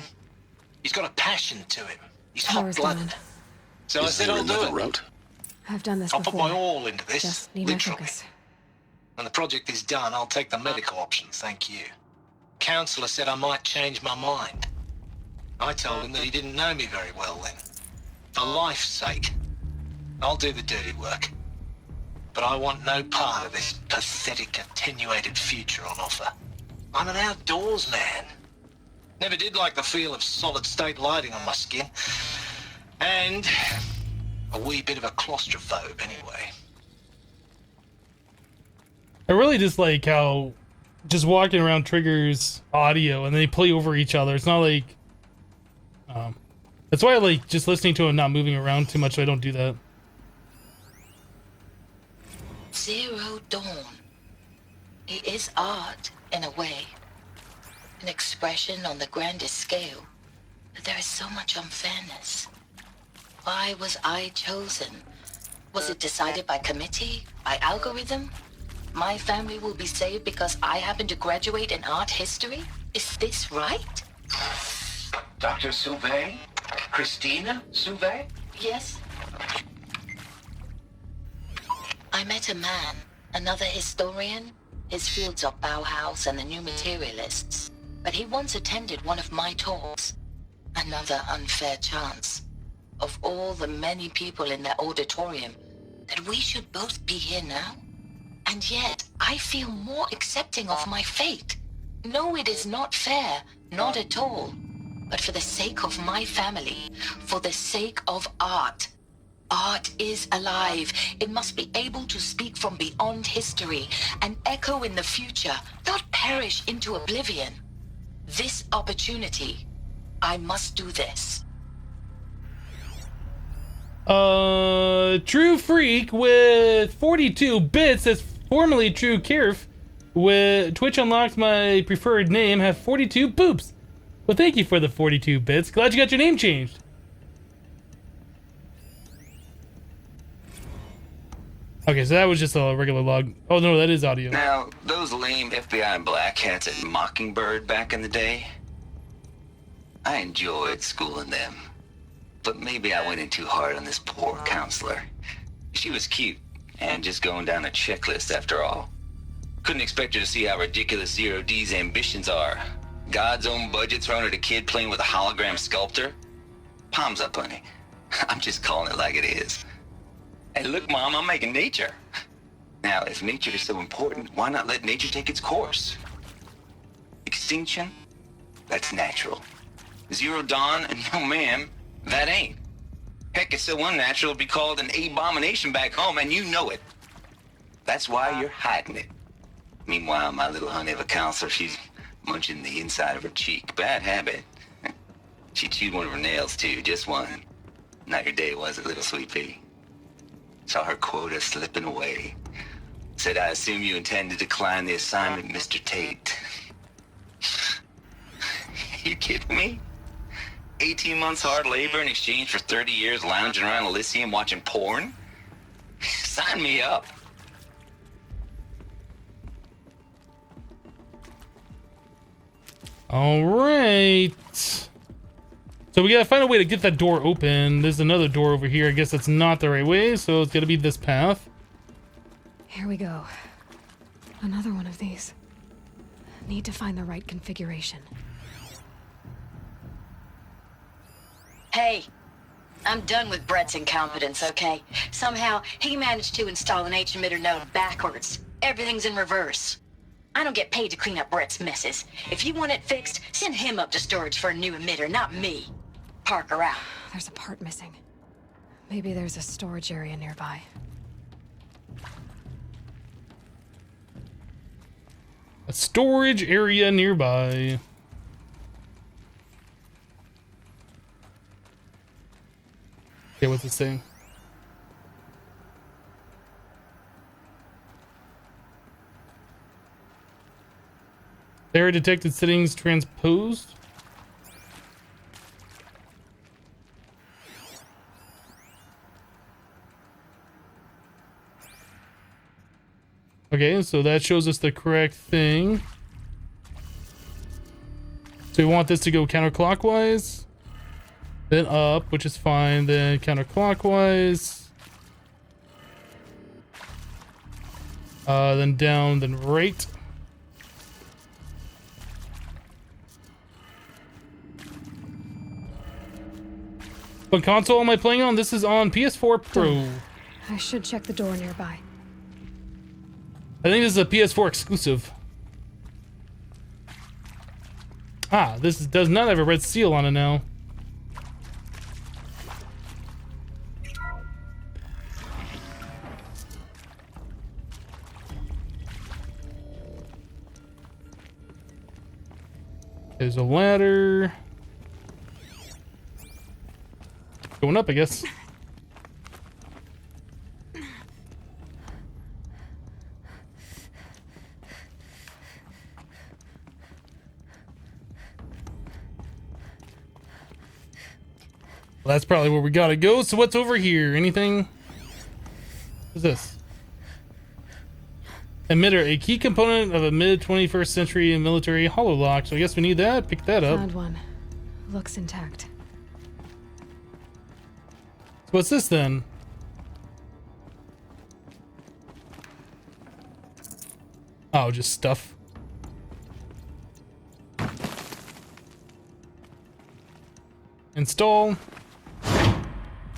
He's got a passion to him. He's hot-blooded. So I said I'll do it. Route? I've done this I'll before. put my all into this, Just need my literally. focus. When the project is done, I'll take the medical option, thank you. Counselor said I might change my mind. I told him that he didn't know me very well then. For life's sake, I'll do the dirty work. But I want no part of this pathetic, attenuated future on offer. I'm an outdoors man. Never did like the feel of solid-state lighting on my skin. And a wee bit of a claustrophobe anyway. I really just like how just walking around triggers audio and they play over each other. It's not like that's why I like just listening to him not moving around too much so I don't do that. Zero Dawn. It is art, in a way. an expression on the grandest scale, but there is so much unfairness. Why was I chosen? Was it decided by committee? By algorithm? My family will be saved because I happen to graduate in art history? Is this right? Dr. Sauvé? Christina Sauvé? Yes. I met a man, another historian. His fields are Bauhaus and the New Materialists. But he once attended one of my talks. Another unfair chance. Of all the many people in that auditorium, that we should both be here now? And yet, I feel more accepting of my fate. No, it is not fair, not at all. But for the sake of my family, for the sake of art. Art is alive. It must be able to speak from beyond history and echo in the future, not perish into oblivion. This opportunity, I must do this. True Freak with 42 bits says formerly True Kirf with Twitch unlocks my preferred name have 42 poops. Well, thank you for the 42 bits. Glad you got your name changed. Okay, so that was just a regular log. Oh no, that is audio. Now, those lame FBI black hats at Mockingbird back in the day, I enjoyed schooling them. But maybe I went in too hard on this poor counselor. She was cute, and just going down a checklist after all. Couldn't expect her to see how ridiculous Zero D's ambitions are. God's own budget thrown at a kid playing with a hologram sculptor? Palms up, honey. I'm just calling it like it is. Hey, look, Mom, I'm making nature. Now, if nature is so important, why not let nature take its course? Extinction? That's natural. Zero Dawn? No, ma'am, that ain't. Heck, it's so unnatural it'd be called an abomination back home, and you know it. That's why you're hiding it. Meanwhile, my little honey of a counselor, she's munching the inside of her cheek. Bad habit. She chewed one of her nails, too, just one. Not your day, was it, little sweet pea? Saw her quota slipping away. Said, I assume you intend to decline the assignment, Mr. Tate. You kidding me? 18 months hard labor in exchange for 30 years lounging around Elysium watching porn? Sign me up. All right. So we gotta find a way to get that door open. There's another door over here. I guess that's not the right way, so it's gotta be this path. Here we go. Another one of these. Need to find the right configuration. Hey, I'm done with Brett's incompetence, okay? Somehow, he managed to install an H-emitter node backwards. Everything's in reverse. I don't get paid to clean up Brett's messes. If you want it fixed, send him up to storage for a new emitter, not me. Parker out. There's a part missing. Maybe there's a storage area nearby. A storage area nearby. Okay, what's it saying? Error detected, settings transposed. Okay, so that shows us the correct thing. So we want this to go counterclockwise, then up, which is fine, then counterclockwise, then down, then right. What console am I playing on? This is on PS4 Pro. I should check the door nearby. I think this is a PS4 exclusive. Ah, this does not have a red seal on it now. There's a ladder. Going up, I guess. Well, that's probably where we gotta go. So what's over here? Anything? What's this? Emitter, a key component of a mid-21st century military hololock. So I guess we need that. Pick that up. Found one. Looks intact. So what's this then? Oh, just stuff. Install.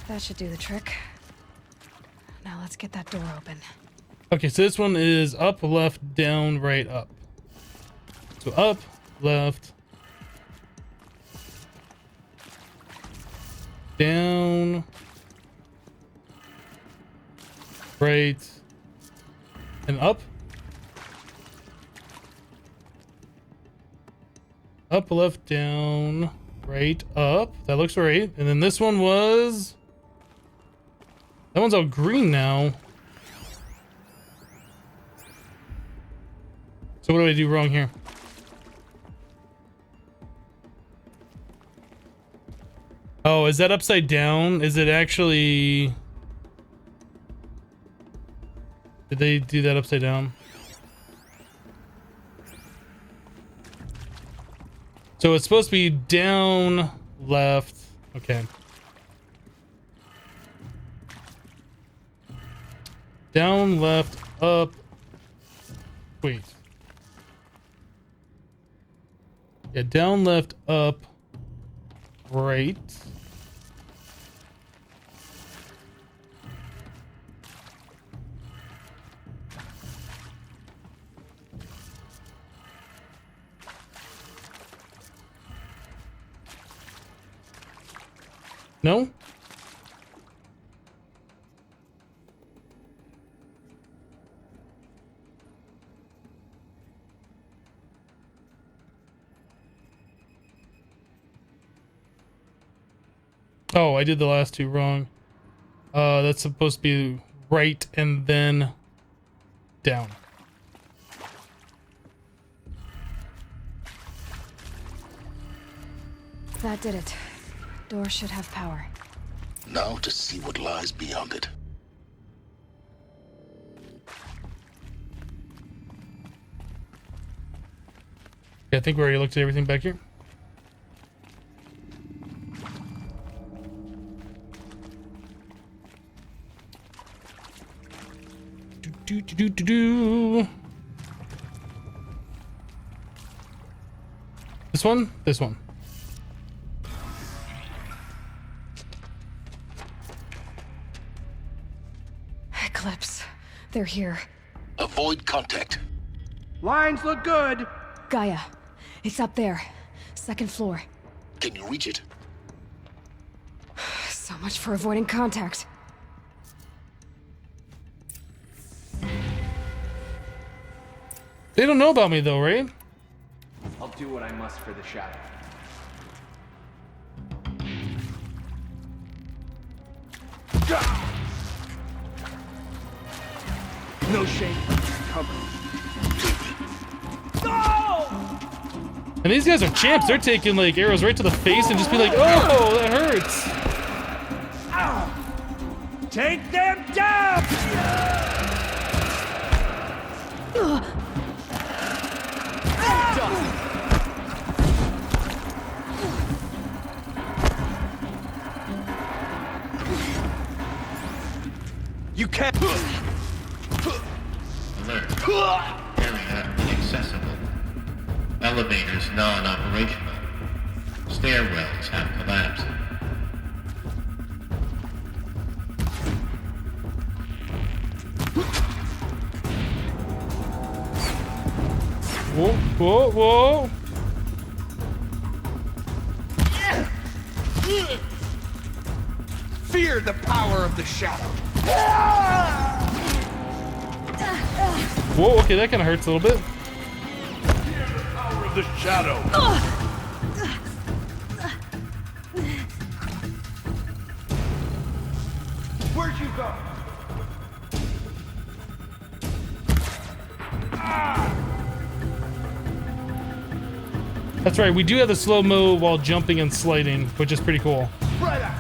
That should do the trick. Now let's get that door open. Okay, so this one is up, left, down, right, up. So up, left, down, right, and up. Up, left, down, right, up. That looks right. And then this one was... That one's all green now. So what do I do wrong here? Oh, is that upside down? Is it actually... Did they do that upside down? So it's supposed to be down, left. Okay. Down, left, up. Wait. Yeah, down, left, up, right. No? Oh, I did the last two wrong. That's supposed to be right and then down. That did it. Door should have power. Now to see what lies beyond it. Yeah, I think we already looked at everything back here. Do. This one? This one. Eclipse. They're here. Avoid contact. Lines look good. Gaia. It's up there. Second floor. Can you reach it? So much for avoiding contact. They don't know about me though, right? I'll do what I must for the shadow. No shame. Cover. No! And these guys are champs. They're taking like arrows right to the face and just be like, oh, that hurts. Ow! Take them down! You can't. Alert. Area inaccessible. Elevators non-operational. Stairwells have collapsed. Whoa, whoa, whoa. Fear the power of the shadow. Whoa, okay, that kind of hurts a little bit. Fear the power of the shadow. Where'd you go? That's right, we do have the slow-mo while jumping and sliding, which is pretty cool. Right out.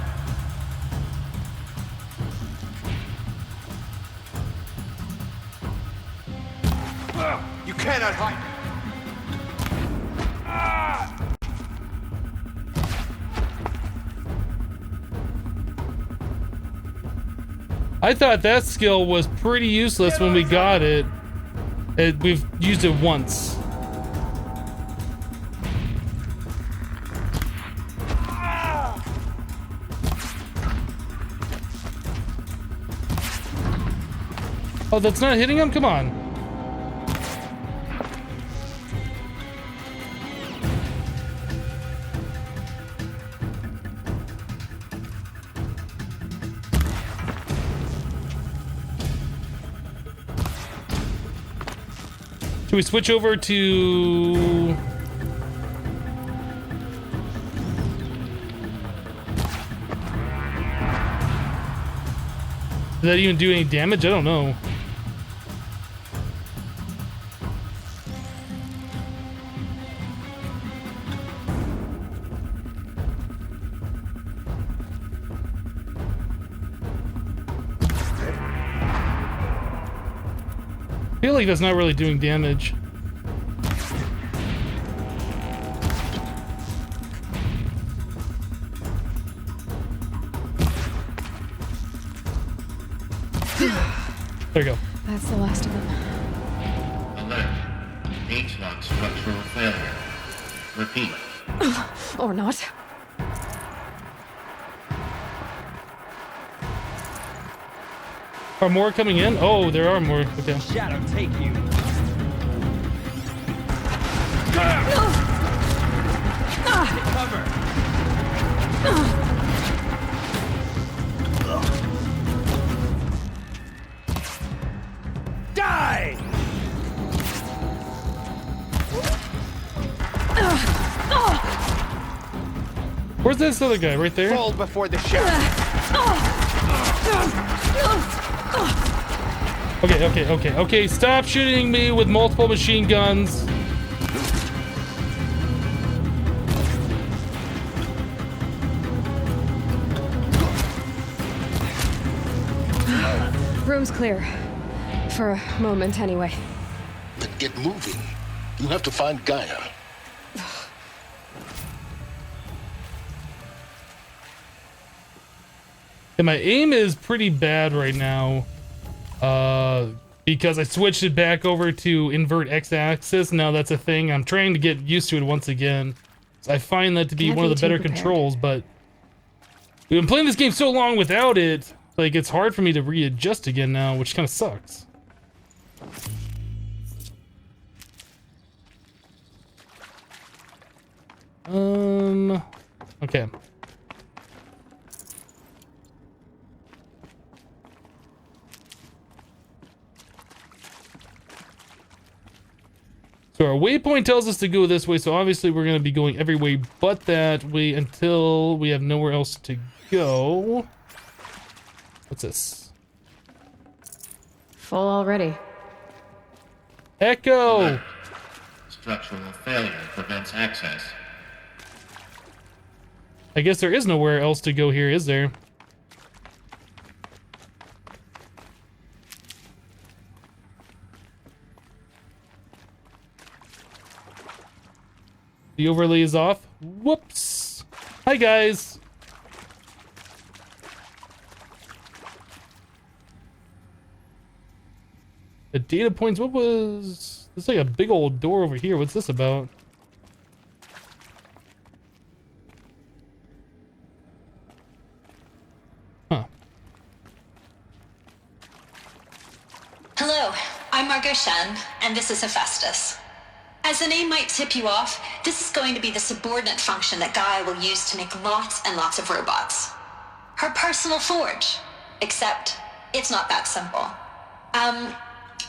I thought that skill was pretty useless when we got it. We've used it once. Oh, that's not hitting him? Come on. Should we switch over to... Did that even do any damage? I don't know. I feel like that's not really doing damage. There you go. That's the last of them. Alert. H-lock structural failure. Repeat. Or not. Are more coming in? Oh, there are more. Okay. Shadow, take you. Take cover. Die! Where's this other guy? Right there? Fall before the shadow. Okay. Stop shooting me with multiple machine guns. Room's clear. For a moment, anyway. Then get moving. You have to find Gaia. And my aim is pretty bad right now. Because I switched it back over to invert x-axis. Now that's a thing. I'm trying to get used to it once again. So I find that to be one of the better controls, but we've been playing this game so long without it, like it's hard for me to readjust again now, which kind of sucks. Okay. So our waypoint tells us to go this way, so obviously we're going to be going every way but that way until we have nowhere else to go. What's this? Full already. Echo! Alert. Structural failure prevents access. I guess there is nowhere else to go here, is there? The overlay is off. Whoops. Hi, guys. The data points, what was... There's like a big old door over here. What's this about? Huh. Hello, I'm Margot Shen, and this is Hephaestus. As the name might tip you off, this is going to be the subordinate function that Gaia will use to make lots and lots of robots. Her personal forge. Except, it's not that simple.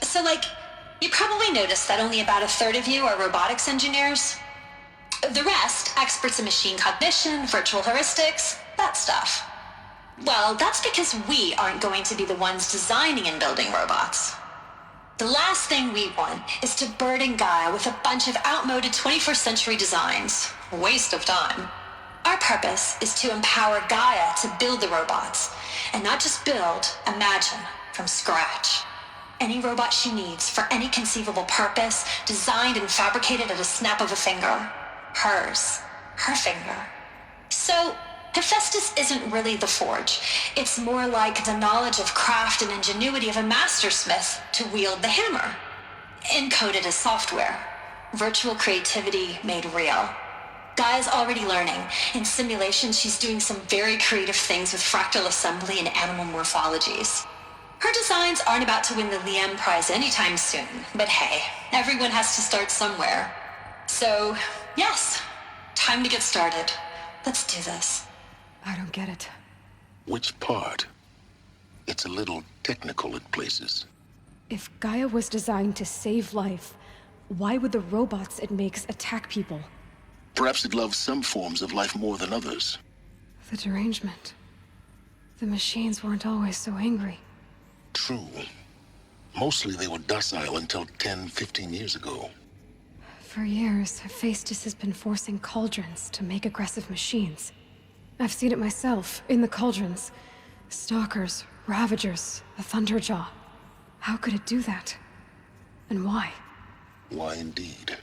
So you probably noticed that only about a third of you are robotics engineers. The rest, experts in machine cognition, virtual heuristics, that stuff. Well, that's because we aren't going to be the ones designing and building robots. The last thing we want is to burden Gaia with a bunch of outmoded 21st century designs. Waste of time. Our purpose is to empower Gaia to build the robots, and not just build, imagine, from scratch. Any robot she needs for any conceivable purpose, designed and fabricated at a snap of a finger. Hers. Her finger. So, Hephaestus isn't really the forge. It's more like the knowledge of craft and ingenuity of a mastersmith to wield the hammer. Encoded as software. Virtual creativity made real. Gaia's already learning. In simulations, she's doing some very creative things with fractal assembly and animal morphologies. Her designs aren't about to win the Liam Prize anytime soon, but hey, everyone has to start somewhere. So, yes, time to get started. Let's do this. I don't get it. Which part? It's a little technical at places. If Gaia was designed to save life, why would the robots it makes attack people? Perhaps it loves some forms of life more than others. The derangement. The machines weren't always so angry. True. Mostly they were docile until 10, 15 years ago. For years, Hephaestus has been forcing cauldrons to make aggressive machines. I've seen it myself, in the cauldrons. Stalkers, Ravagers, a Thunderjaw. How could it do that? And why? Why indeed?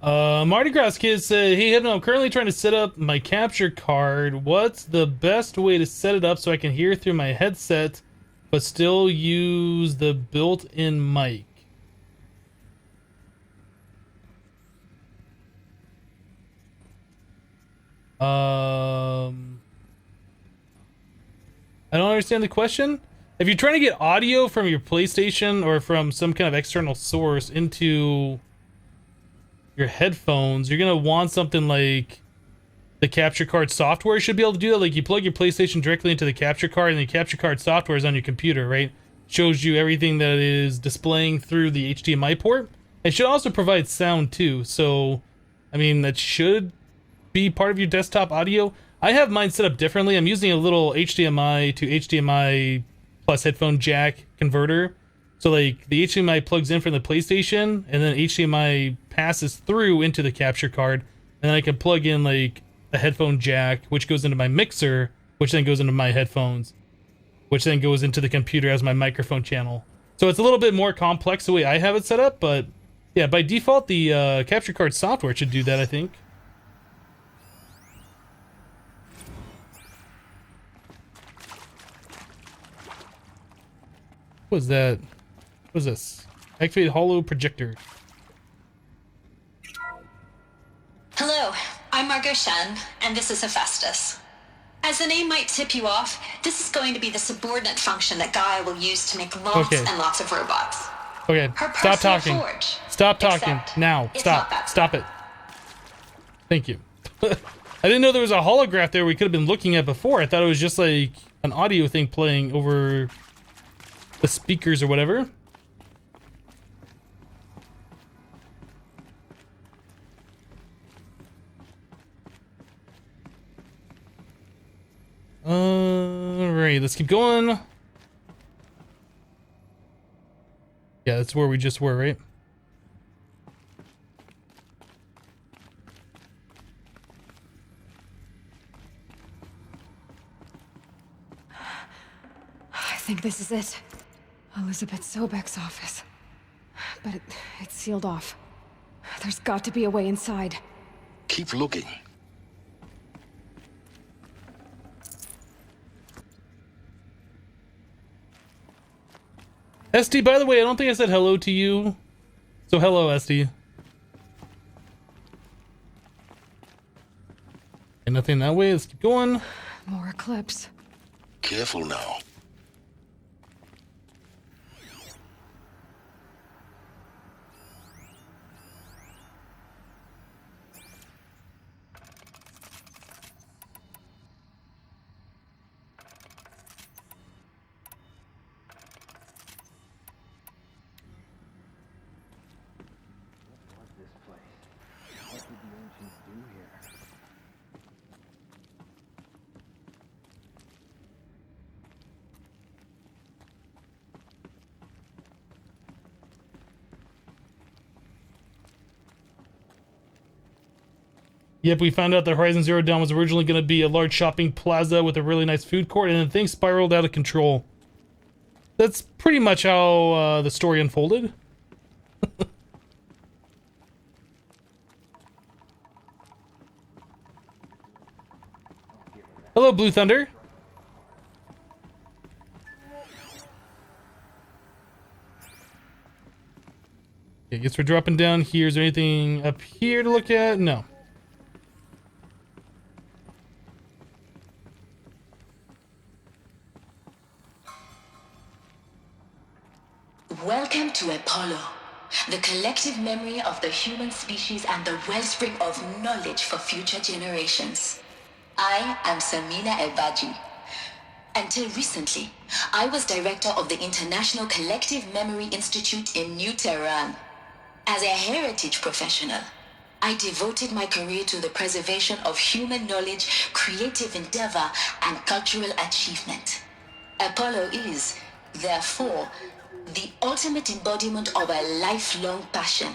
Mardi Gras Kids said, hey, I'm currently trying to set up my capture card. What's the best way to set it up so I can hear through my headset, but still use the built-in mic? I don't understand the question. If you're trying to get audio from your PlayStation or from some kind of external source into your headphones, you're gonna want something like the capture card software should be able to do that. Like you plug your PlayStation directly into the capture card, and the capture card software is on your computer, right? Shows you everything that is displaying through the HDMI port. It should also provide sound too. So, I mean, that should be part of your desktop audio. I have mine set up differently. I'm using a little HDMI to HDMI plus headphone jack converter. So like the HDMI plugs in from the PlayStation, and then HDMI passes through into the capture card, and then I can plug in like a headphone jack, which goes into my mixer, which then goes into my headphones, which then goes into the computer as my microphone channel. So it's a little bit more complex the way I have it set up, but yeah, by default the capture card software should do that, I think. What was that? What is this? Activate holo projector. Hello, I'm Margot Shen, and this is Hephaestus. As the name might tip you off, this is going to be the subordinate function that Gaia will use to make lots and lots of robots. Okay, stop talking. Forge. Stop talking. Now. Stop. Stop it. Thank you. I didn't know there was a holograph there we could have been looking at before. I thought it was just like an audio thing playing over the speakers or whatever. Alright, let's keep going. Yeah, that's where we just were, right? I think this is it. Elizabeth Sobek's office. But it's sealed off. There's got to be a way inside. Keep looking. Esty, by the way, I don't think I said hello to you. So hello, Esty. And nothing that way. Let's keep going. More eclipse. Careful now. Yep, we found out that Horizon Zero Dawn was originally going to be a large shopping plaza with a really nice food court, and then things spiraled out of control. That's pretty much how the story unfolded. Hello, Blue Thunder. Okay, I guess we're dropping down here. Is there anything up here to look at? No. Welcome to Apollo, the collective memory of the human species and the wellspring of knowledge for future generations. I am Samina Ebaji. Until recently, I was director of the International Collective Memory Institute in New Tehran. As a heritage professional, I devoted my career to the preservation of human knowledge, creative endeavor, and cultural achievement. Apollo is, therefore, the ultimate embodiment of a lifelong passion,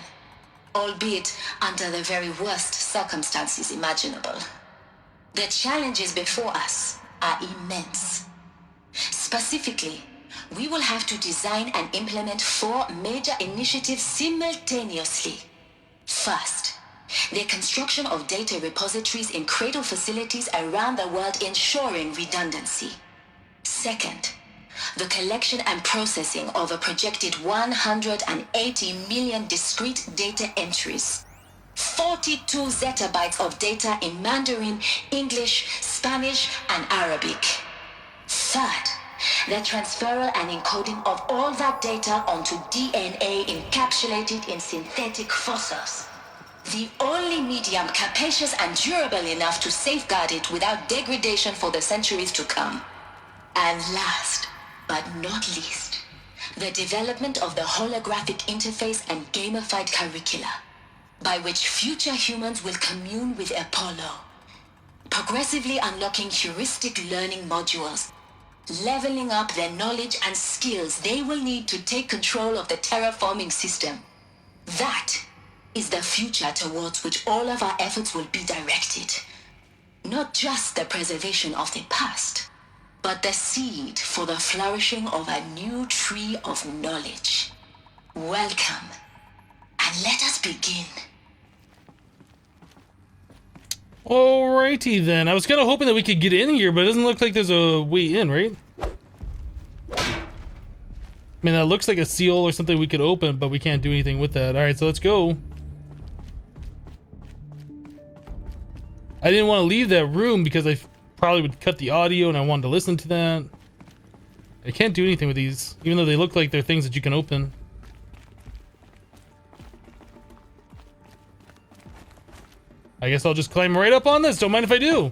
albeit under the very worst circumstances imaginable. The challenges before us are immense. Specifically, we will have to design and implement 4 major initiatives simultaneously. First, the construction of data repositories in cradle facilities around the world ensuring redundancy. Second, the collection and processing of a projected 180 million discrete data entries. 42 zettabytes of data in Mandarin, English, Spanish, and Arabic. Third, the transferal and encoding of all that data onto DNA encapsulated in synthetic fossils. The only medium capacious and durable enough to safeguard it without degradation for the centuries to come. And last, but not least, the development of the holographic interface and gamified curricula, by which future humans will commune with Apollo, progressively unlocking heuristic learning modules, leveling up their knowledge and skills they will need to take control of the terraforming system. That is the future towards which all of our efforts will be directed. Not just the preservation of the past, but the seed for the flourishing of a new tree of knowledge. Welcome, and let us begin. Alrighty then. I was kind of hoping that we could get in here, but it doesn't look like there's a way in, right? I mean, that looks like a seal or something we could open, but we can't do anything with that. Alright, so let's go. I didn't want to leave that room because I probably would cut the audio and I wanted to listen to that. I can't do anything with these, even though they look like they're things that you can open. I guess I'll just climb right up on this. Don't mind if I do.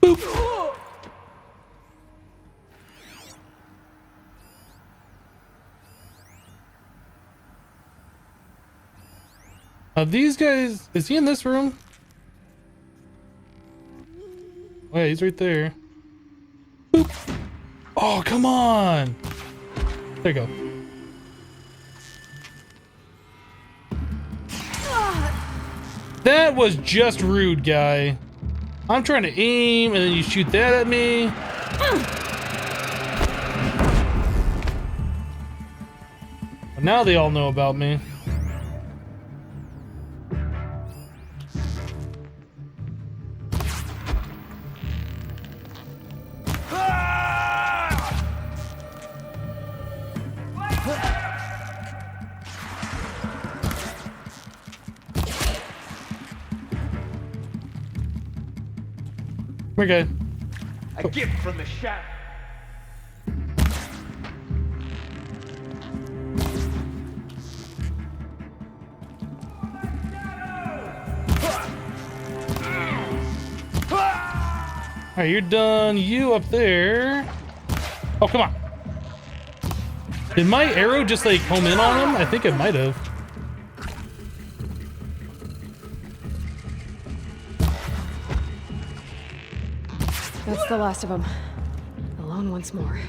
Boop. These guys, is he in this room? Oh yeah, he's right there. Boop. Oh, come on. There you go. That was just rude, guy. I'm trying to aim and then you shoot that at me. But now they all know about me. We're good. A gift from the shadow. Alright, you're done. You up there. Oh, come on. Did my arrow just like home in on him? I think it might have. That's the last of them. Alone once more.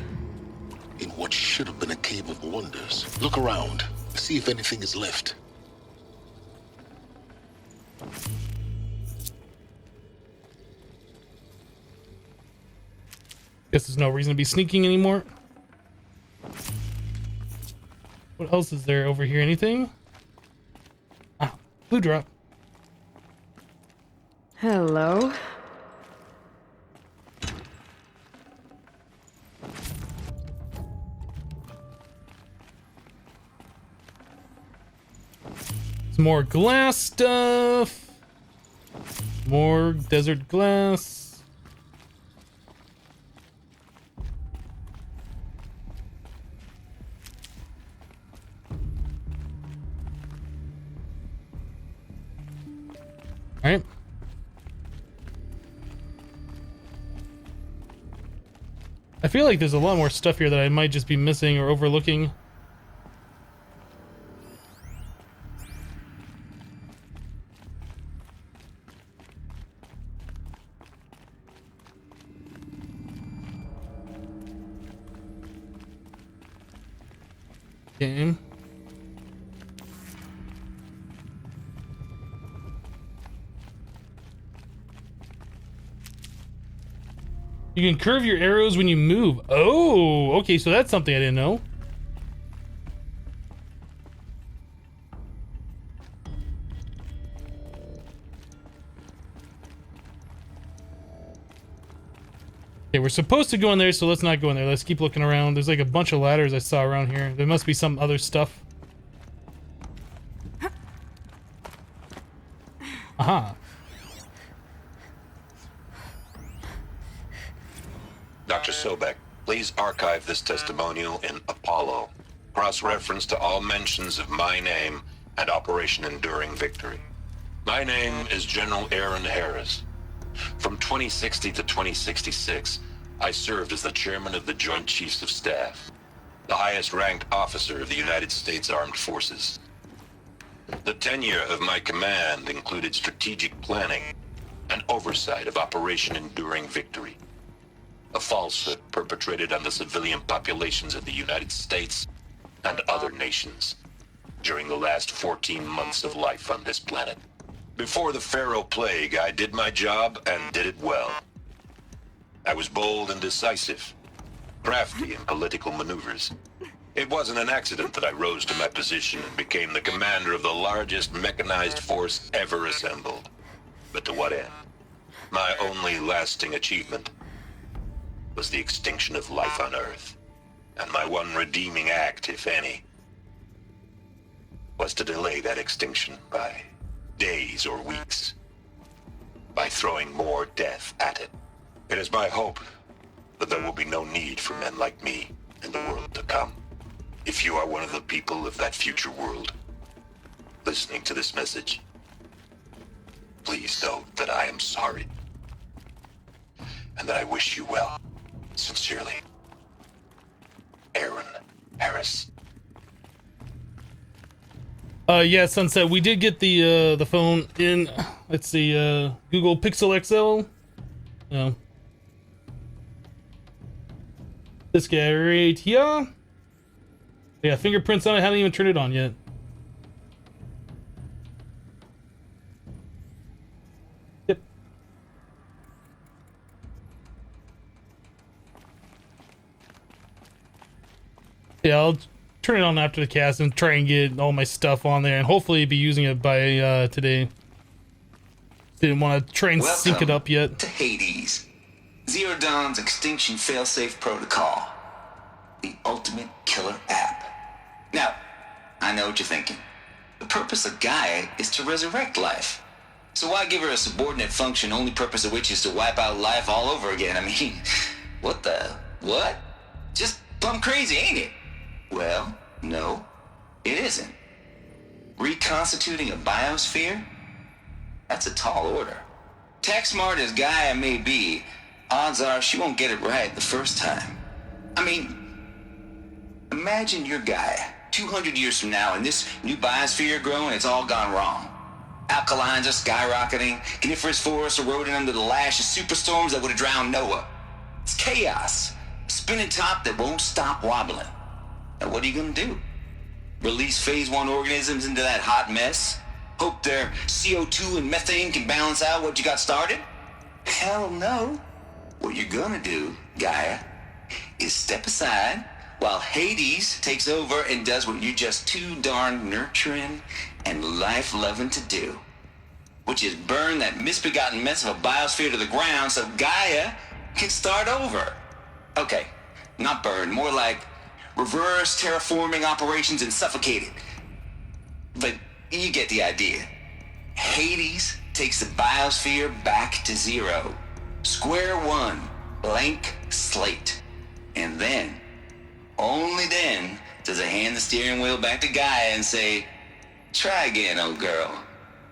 In what should have been a cave of wonders. Look around. See if anything is left. Guess there's no reason to be sneaking anymore. What else is there over here? Anything? Ah, blue drop. Hello. Some more glass stuff. More desert glass. All right. I feel like there's a lot more stuff here that I might just be missing or overlooking. Game. You can curve your arrows when you move. Oh, okay, so that's something I didn't know. Okay, we're supposed to go in there, so let's not go in there. Let's keep looking around. There's like a bunch of ladders I saw around here. There must be some other stuff. Aha. Dr. Sobek, please archive this testimonial in Apollo. Cross-reference to all mentions of my name and Operation Enduring Victory. My name is General Aaron Harris. From 2060 to 2066, I served as the chairman of the Joint Chiefs of Staff, the highest-ranked officer of the United States Armed Forces. The tenure of my command included strategic planning and oversight of Operation Enduring Victory, a falsehood perpetrated on the civilian populations of the United States and other nations during the last 14 months of life on this planet. Before the Pharaoh Plague, I did my job and did it well. I was bold and decisive, crafty in political maneuvers. It wasn't an accident that I rose to my position and became the commander of the largest mechanized force ever assembled. But to what end? My only lasting achievement was the extinction of life on Earth. And my one redeeming act, if any, was to delay that extinction by days or weeks, by throwing more death at it. It is my hope that there will be no need for men like me in the world to come. If you are one of the people of that future world listening to this message, please know that I am sorry and that I wish you well. Sincerely, Aaron Harris. Yeah, Sunset, we did get the phone in, let's see, Google Pixel XL. No. This guy right here. Yeah, fingerprints on it, haven't even turned it on yet. Yep. Yeah, I'll turn it on after the cast and try and get all my stuff on there and hopefully be using it by today. Didn't want to try and sync it up yet. To Hades. Zero Dawn's Extinction Failsafe Protocol. The ultimate killer app. Now, I know what you're thinking. The purpose of Gaia is to resurrect life. So why give her a subordinate function, only purpose of which is to wipe out life all over again? I mean, what? Just plumb crazy, ain't it? Well, no, it isn't. Reconstituting a biosphere? That's a tall order. Tech smart as Gaia may be, odds are she won't get it right the first time. I mean, imagine you're Gaia, 200 years from now, and this new biosphere you're growing, it's all gone wrong. Alkalines are skyrocketing, coniferous forests eroding under the lash of superstorms that would have drowned Noah. It's chaos, a spinning top that won't stop wobbling. Now what are you gonna do? Release phase 1 organisms into that hot mess? Hope their CO2 and methane can balance out what you got started? Hell no. What you're gonna do, Gaia, is step aside while Hades takes over and does what you're just too darn nurturing and life-loving to do, which is burn that misbegotten mess of a biosphere to the ground so Gaia can start over. Okay, not burn, more like reverse terraforming operations and suffocate it. But you get the idea. Hades takes the biosphere back to zero. Square one, blank slate. And then, only then, does it hand the steering wheel back to Gaia and say, try again, old girl.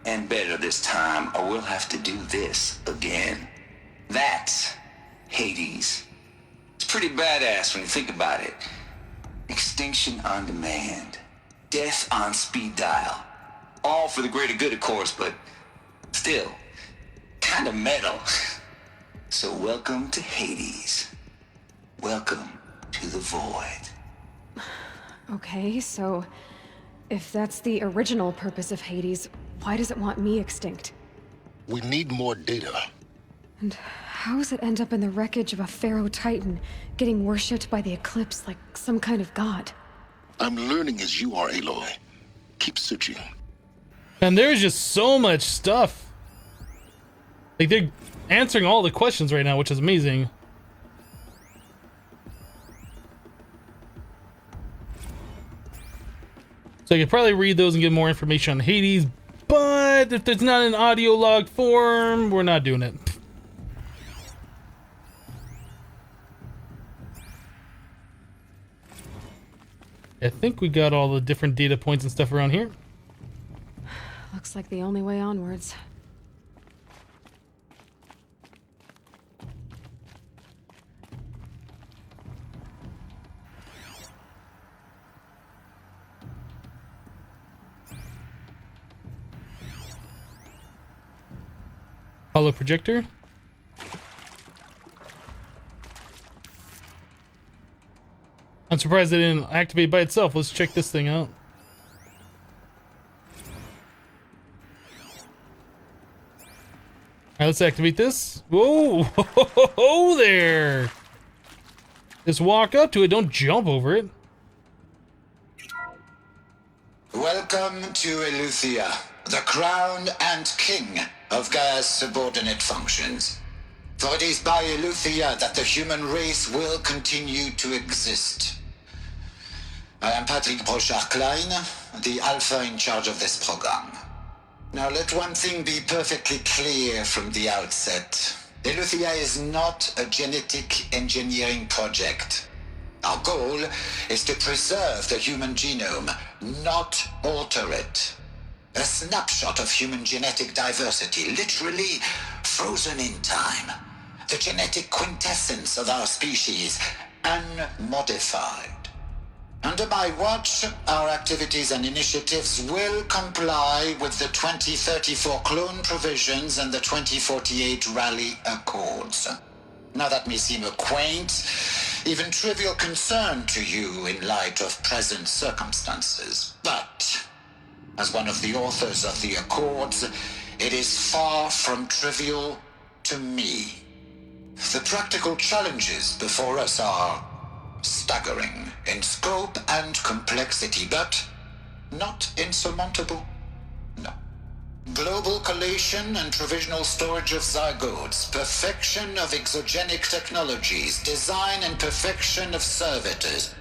And better this time, or we'll have to do this again. That's Hades. It's pretty badass when you think about it. Extinction on demand. Death on speed dial. All for the greater good, of course, but still, kind of metal. So welcome to Hades. Welcome to the void. Okay, so if that's the original purpose of Hades, why does it want me extinct? We need more data. And how does it end up in the wreckage of a pharaoh titan, getting worshipped by the Eclipse like some kind of god? I'm learning as you are, Aloy. Keep searching. And there's just so much stuff. Like, they're answering all the questions right now, which is amazing. So I could probably read those and get more information on Hades, but if there's not an audio log form, we're not doing it. I think we got all the different data points and stuff around here. Looks like the only way onwards. Hollow projector. I'm surprised it didn't activate by itself. Let's check this thing out. Alright, let's activate this. Whoa! Whoa there! Just walk up to it, don't jump over it. Welcome to Eleuthia, the crown and king of Gaia's subordinate functions. For it is by Eleuthia that the human race will continue to exist. I am Patrick Brochard-Klein, the Alpha in charge of this program. Now let one thing be perfectly clear from the outset. Eleuthia is not a genetic engineering project. Our goal is to preserve the human genome, not alter it. A snapshot of human genetic diversity, literally frozen in time. The genetic quintessence of our species, unmodified. Under my watch, our activities and initiatives will comply with the 2034 clone provisions and the 2048 Rally Accords. Now that may seem a quaint, even trivial concern to you in light of present circumstances, but as one of the authors of the Accords, it is far from trivial to me. The practical challenges before us are staggering in scope and complexity, but not insurmountable. No. Global collation and provisional storage of zygotes, perfection of exogenic technologies, design and perfection of servitors,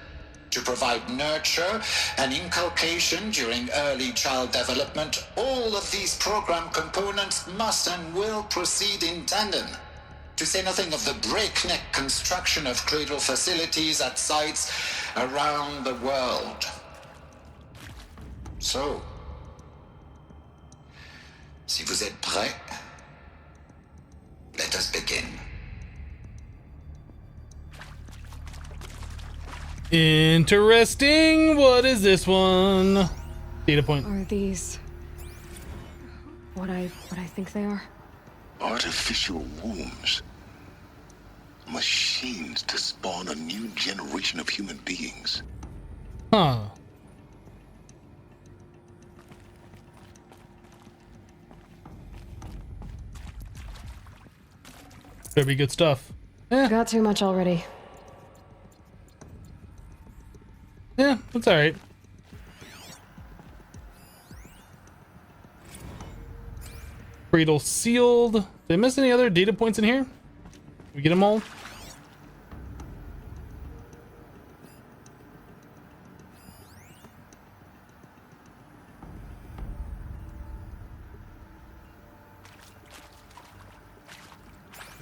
to provide nurture and inculcation during early child development. All of these program components must and will proceed in tandem. To say nothing of the breakneck construction of cradle facilities at sites around the world. So, si vous êtes prêts, let us begin. Interesting. What is this one? Data point. Are these what I think they are? Artificial wombs. Machines to spawn a new generation of human beings. Huh. Better be good stuff. Got too much already. Yeah, that's alright. Cradle sealed. Did I miss any other data points in here? Did we get them all?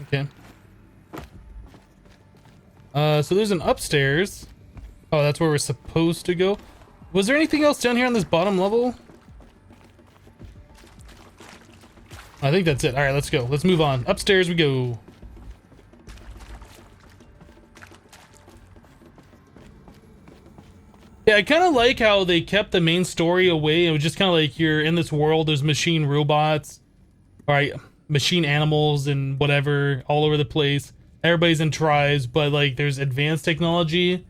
Okay. So there's an upstairs. Oh, that's where we're supposed to go. Was there anything else down here on this bottom level? I think that's it. All right, let's go. Let's move on. Upstairs we go. Yeah, I kind of like how they kept the main story away. It was just kind of like you're in this world. There's machine robots, all right, machine animals and whatever all over the place. Everybody's in tribes, but like there's advanced technology.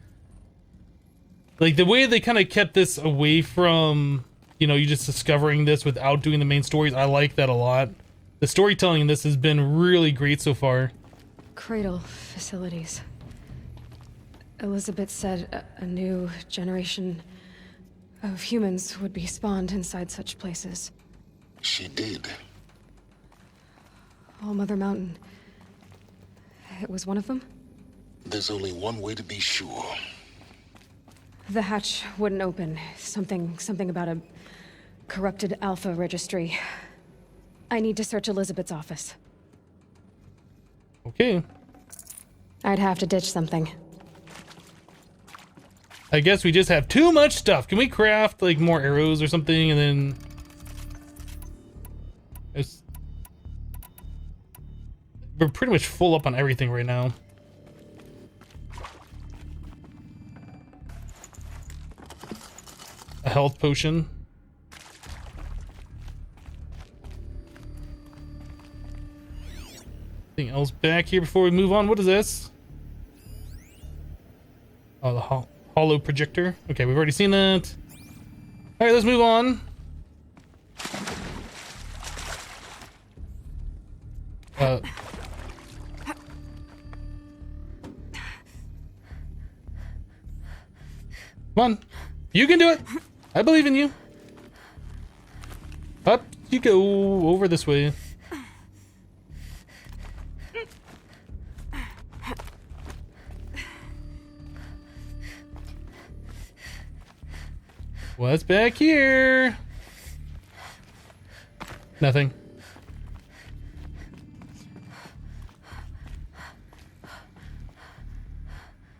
Like the way they kind of kept this away from, you know, you just discovering this without doing the main stories. I like that a lot. The storytelling in this has been really great so far. Cradle facilities. Elizabeth said a new generation of humans would be spawned inside such places. She did. All Mother Mountain. It was one of them? There's only one way to be sure. The hatch wouldn't open. Something about a corrupted Alpha registry. I need to search Elizabeth's office. Okay. I'd have to ditch something. I guess we just have too much stuff. Can we craft like more arrows or something and then... We're pretty much full up on everything right now. A health potion. Anything else back here before we move on? What is this? Oh, the hollow projector. Okay, we've already seen that. All right, let's move on. Come on. You can do it. I believe in you. Up you go, over this way. What's back here? Nothing.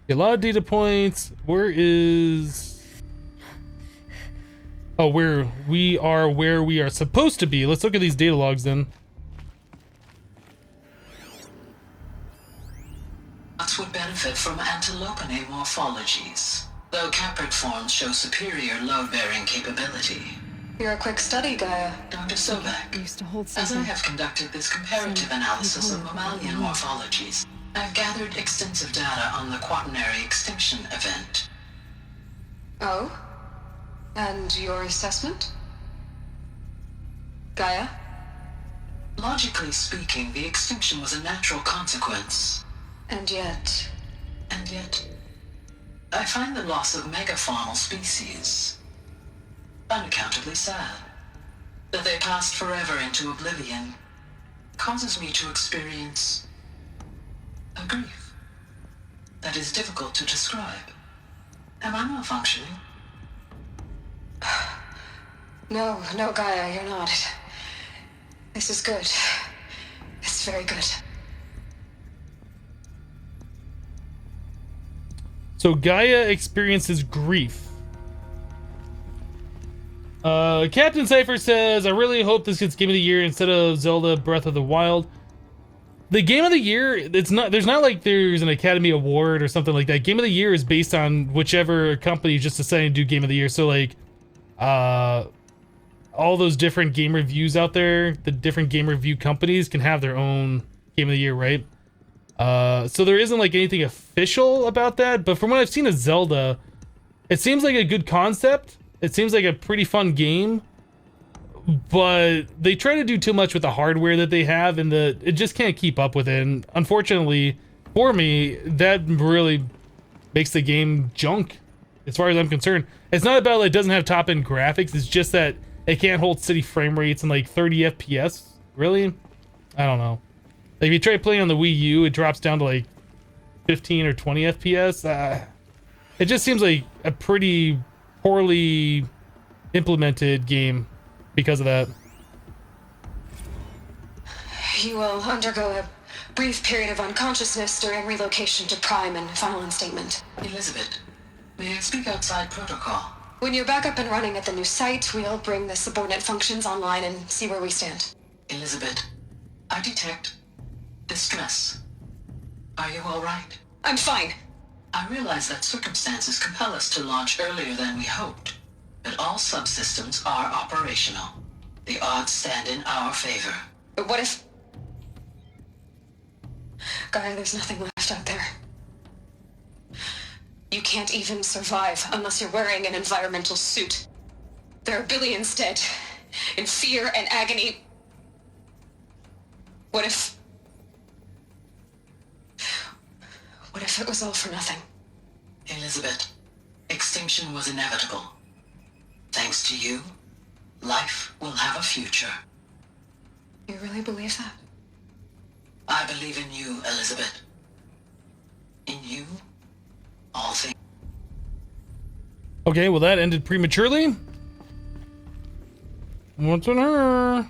A lot of data points. Where is... Oh, where we are supposed to be. Let's look at these data logs then. Nuts would benefit from antilopinae morphologies, though caprid forms show superior load-bearing capability. You're a quick study, Gaia. Dr. Sobek, Used to hold as I something. have conducted this comparative analysis of mammalian morphologies, I've gathered extensive data on the quaternary extinction event. Oh? And your assessment? Gaia? Logically speaking, the extinction was a natural consequence. And yet, I find the loss of megafaunal species unaccountably sad. That they passed forever into oblivion causes me to experience a grief that is difficult to describe. Am I malfunctioning? No, Gaia, you're not. This is good. It's very good. So Gaia experiences grief. Captain Cypher says, I really hope this gets Game of the Year instead of Zelda Breath of the Wild. The Game of the Year, there's not like there's an Academy Award or something like that. Game of the Year is based on whichever company just decided to do Game of the Year. So like, all those different game reviews out there, the different game review companies can have their own Game of the Year, right? So there isn't like anything official about that, but from what I've seen of Zelda, it seems like a good concept. It seems like a pretty fun game, but they try to do too much with the hardware that they have, and it just can't keep up with it. And unfortunately, for me, that really makes the game junk, as far as I'm concerned. It's not about like, it doesn't have top-end graphics, it's just that it can't hold steady frame rates and like 30 FPS. Really? I don't know. Like, if you try playing on the Wii U, it drops down to like 15 or 20 FPS. It just seems like a pretty poorly implemented game because of that. You will undergo a brief period of unconsciousness during relocation to Prime and final instatement. Elizabeth, may I speak outside protocol? When you're back up and running at the new site, we'll bring the subordinate functions online and see where we stand. Elizabeth, I detect distress. Are you all right? I'm fine. I realize that circumstances compel us to launch earlier than we hoped, but all subsystems are operational. The odds stand in our favor. But what if... Gaia, there's nothing left out there. You can't even survive unless you're wearing an environmental suit. There are billions dead, in fear and agony. What if it was all for nothing? Elizabeth, extinction was inevitable. Thanks to you, life will have a future. You really believe that? I believe in you, Elizabeth. In you, all things. Okay, well that ended prematurely. What's in her?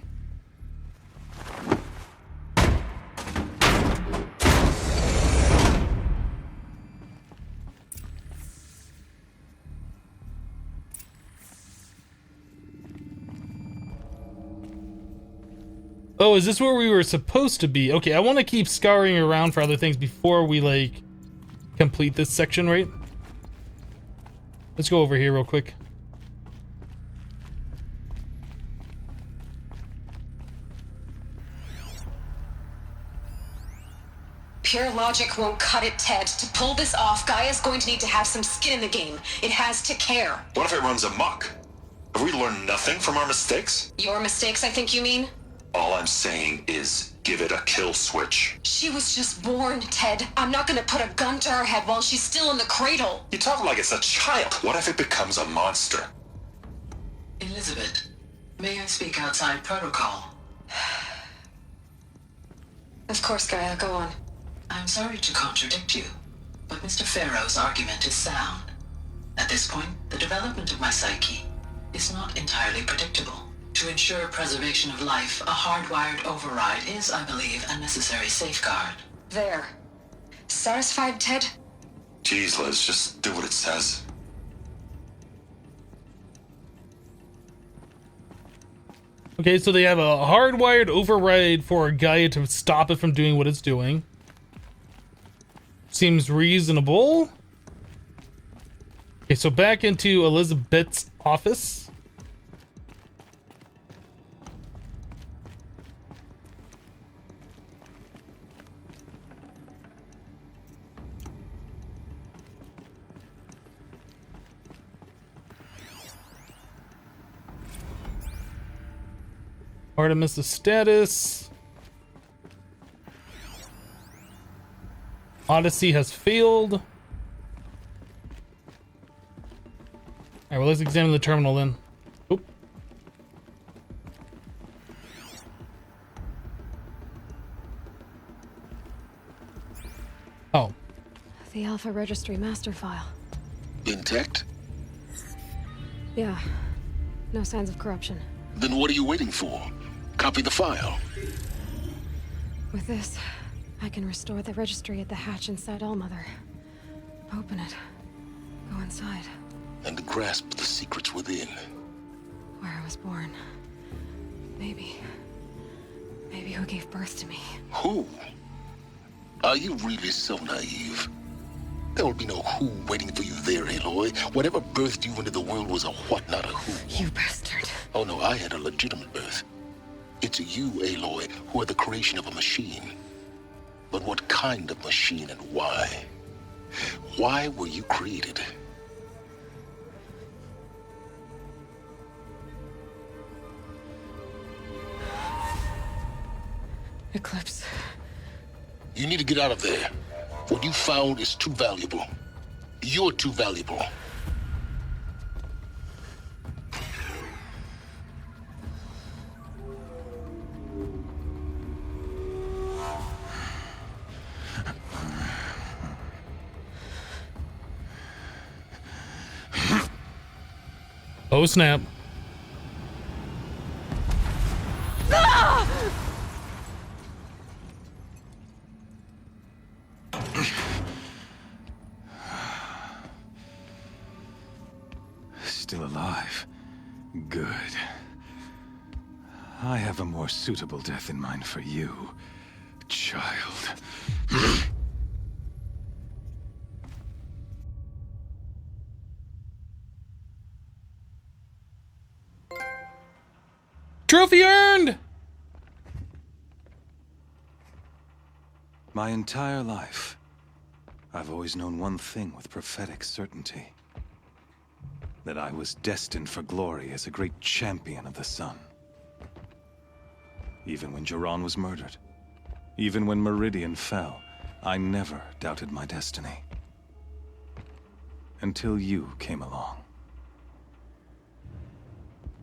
Oh, is this where we were supposed to be? Okay, I want to keep scouring around for other things before we, like, complete this section, right? Let's go over here real quick. Pure logic won't cut it, Ted. To pull this off, Gaia's going to need to have some skin in the game. It has to care. What if it runs amok? Have we learned nothing from our mistakes? Your mistakes, I think you mean? All I'm saying is give it a kill switch. She was just born, Ted. I'm not gonna put a gun to her head while she's still in the cradle. You talk like it's a child. What if it becomes a monster? Elizabeth, may I speak outside protocol? Of course, Gaia, go on. I'm sorry to contradict you, but Mr. Farrow's argument is sound. At this point, the development of my psyche is not entirely predictable. To ensure preservation of life, a hardwired override is, I believe, a necessary safeguard. There. Satisfied, Ted? Jeez, Liz, just do what it says. Okay, so they have a hardwired override for Gaia to stop it from doing what it's doing. Seems reasonable. Okay, so back into Elizabeth's office. Artemis' status. Odyssey has failed. Alright, well, let's examine the terminal then. Oop. Oh. The Alpha Registry master file. Intact? Yeah. No signs of corruption. Then what are you waiting for? Copy the file. With this, I can restore the registry at the hatch inside Allmother. Open it. Go inside. And grasp the secrets within. Where I was born. Maybe who gave birth to me. Who? Are you really so naive? There will be no who waiting for you there, Aloy. Whatever birthed you into the world was a what, not a who. You bastard. Oh no, I had a legitimate birth. It's you, Aloy, who are the creation of a machine. But what kind of machine and why? Why were you created? Eclipse. You need to get out of there. What you found is too valuable. You're too valuable. Oh, snap. Still alive. Good. I have a more suitable death in mind for you, child. Trophy earned! My entire life, I've always known one thing with prophetic certainty. That I was destined for glory as a great champion of the sun. Even when Jiran was murdered, even when Meridian fell, I never doubted my destiny. Until you came along.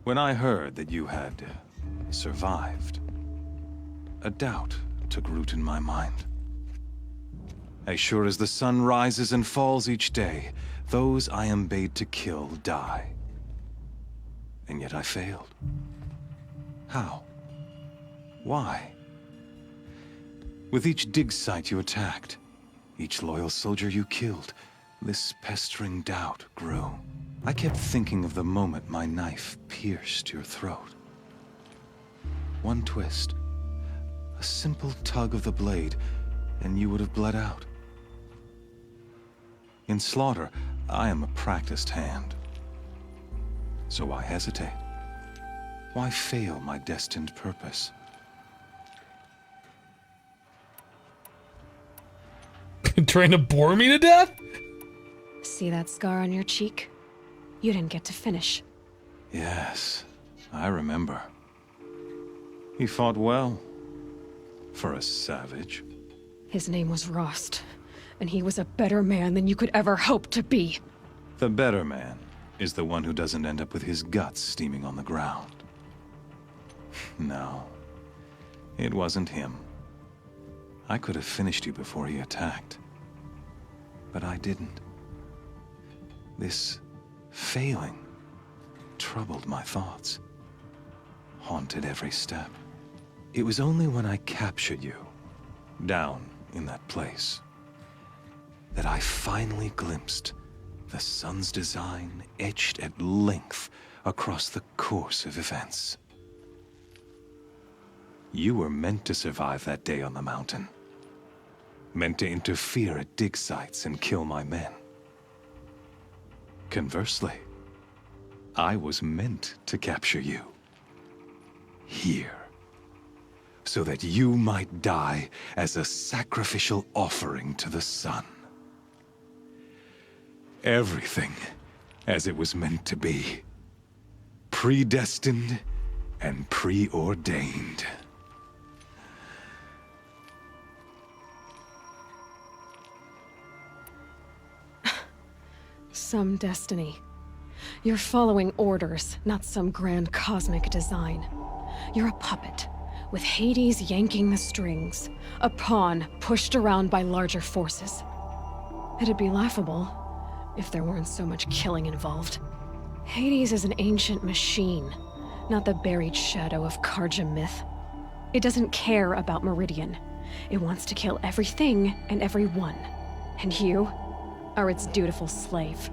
When I heard that you had survived, a doubt took root in my mind. As sure as the sun rises and falls each day, those I am bade to kill die. And yet I failed. How? Why? With each dig site you attacked, each loyal soldier you killed, this pestering doubt grew. I kept thinking of the moment my knife pierced your throat. One twist, a simple tug of the blade, and you would have bled out. In slaughter, I am a practiced hand. So why hesitate? Why fail my destined purpose? Trying to bore me to death? See that scar on your cheek? You didn't get to finish. Yes, I remember. He fought well. For a savage. His name was Rost, and he was a better man than you could ever hope to be. The better man is the one who doesn't end up with his guts steaming on the ground. No, it wasn't him. I could have finished you before he attacked. But I didn't. This failing troubled my thoughts, haunted every step. It was only when I captured you, down in that place, that I finally glimpsed the sun's design etched at length across the course of events. You were meant to survive that day on the mountain. Meant to interfere at dig sites and kill my men. Conversely, I was meant to capture you. Here. So that you might die as a sacrificial offering to the sun. Everything as it was meant to be. Predestined and preordained. Some destiny. You're following orders, not some grand cosmic design. You're a puppet, with Hades yanking the strings, a pawn pushed around by larger forces. It'd be laughable if there weren't so much killing involved. Hades is an ancient machine, not the buried shadow of Karja myth. It doesn't care about Meridian. It wants to kill everything and everyone. And you are its dutiful slave.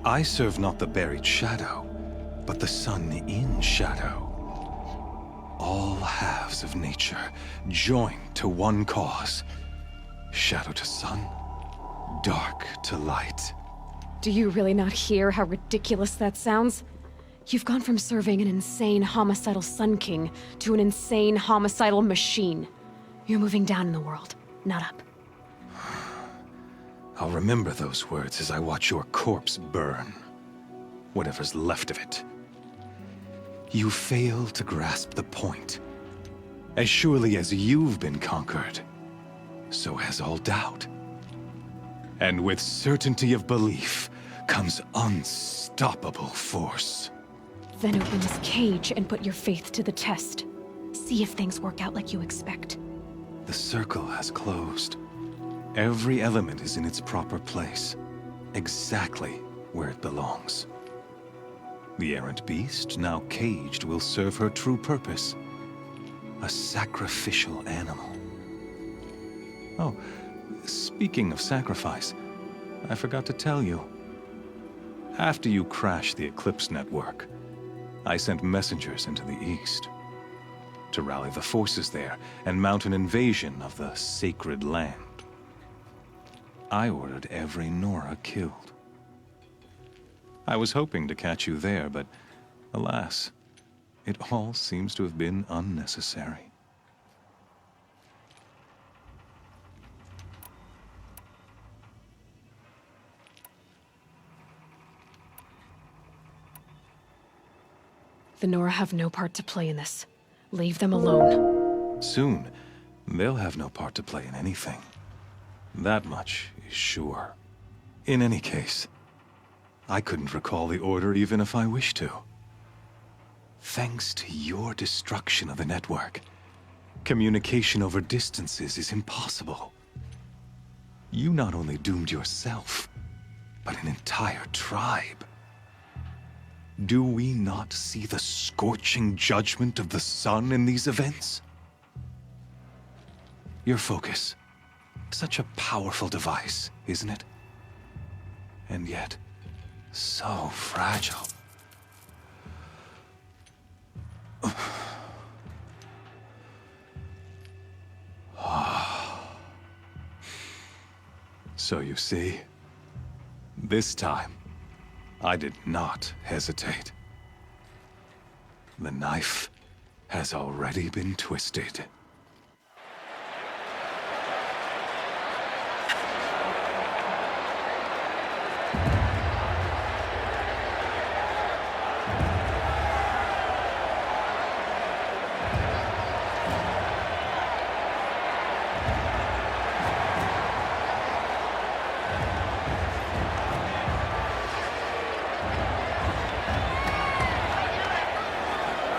I serve not the buried shadow, but the sun in shadow. All halves of nature joined to one cause. Shadow to sun, dark to light. Do you really not hear how ridiculous that sounds? You've gone from serving an insane homicidal Sun King to an insane homicidal machine. You're moving down in the world, not up. I'll remember those words as I watch your corpse burn. Whatever's left of it. You fail to grasp the point. As surely as you've been conquered, so has all doubt. And with certainty of belief comes unstoppable force. Then open this cage and put your faith to the test. See if things work out like you expect. The circle has closed. Every element is in its proper place, exactly where it belongs. The errant beast, now caged, will serve her true purpose. A sacrificial animal. Oh, speaking of sacrifice, I forgot to tell you. After you crashed the Eclipse network, I sent messengers into the east to rally the forces there and mount an invasion of the sacred land. I ordered every Nora killed. I was hoping to catch you there, but alas, it all seems to have been unnecessary. The Nora have no part to play in this. Leave them alone. Soon, they'll have no part to play in anything. That much is sure. In any case, I couldn't recall the order even if I wished to. Thanks to your destruction of the network, communication over distances is impossible. You not only doomed yourself, but an entire tribe. Do we not see the scorching judgment of the sun in these events? Your focus. Such a powerful device, isn't it? And yet, so fragile. So you see, this time, I did not hesitate. The knife has already been twisted.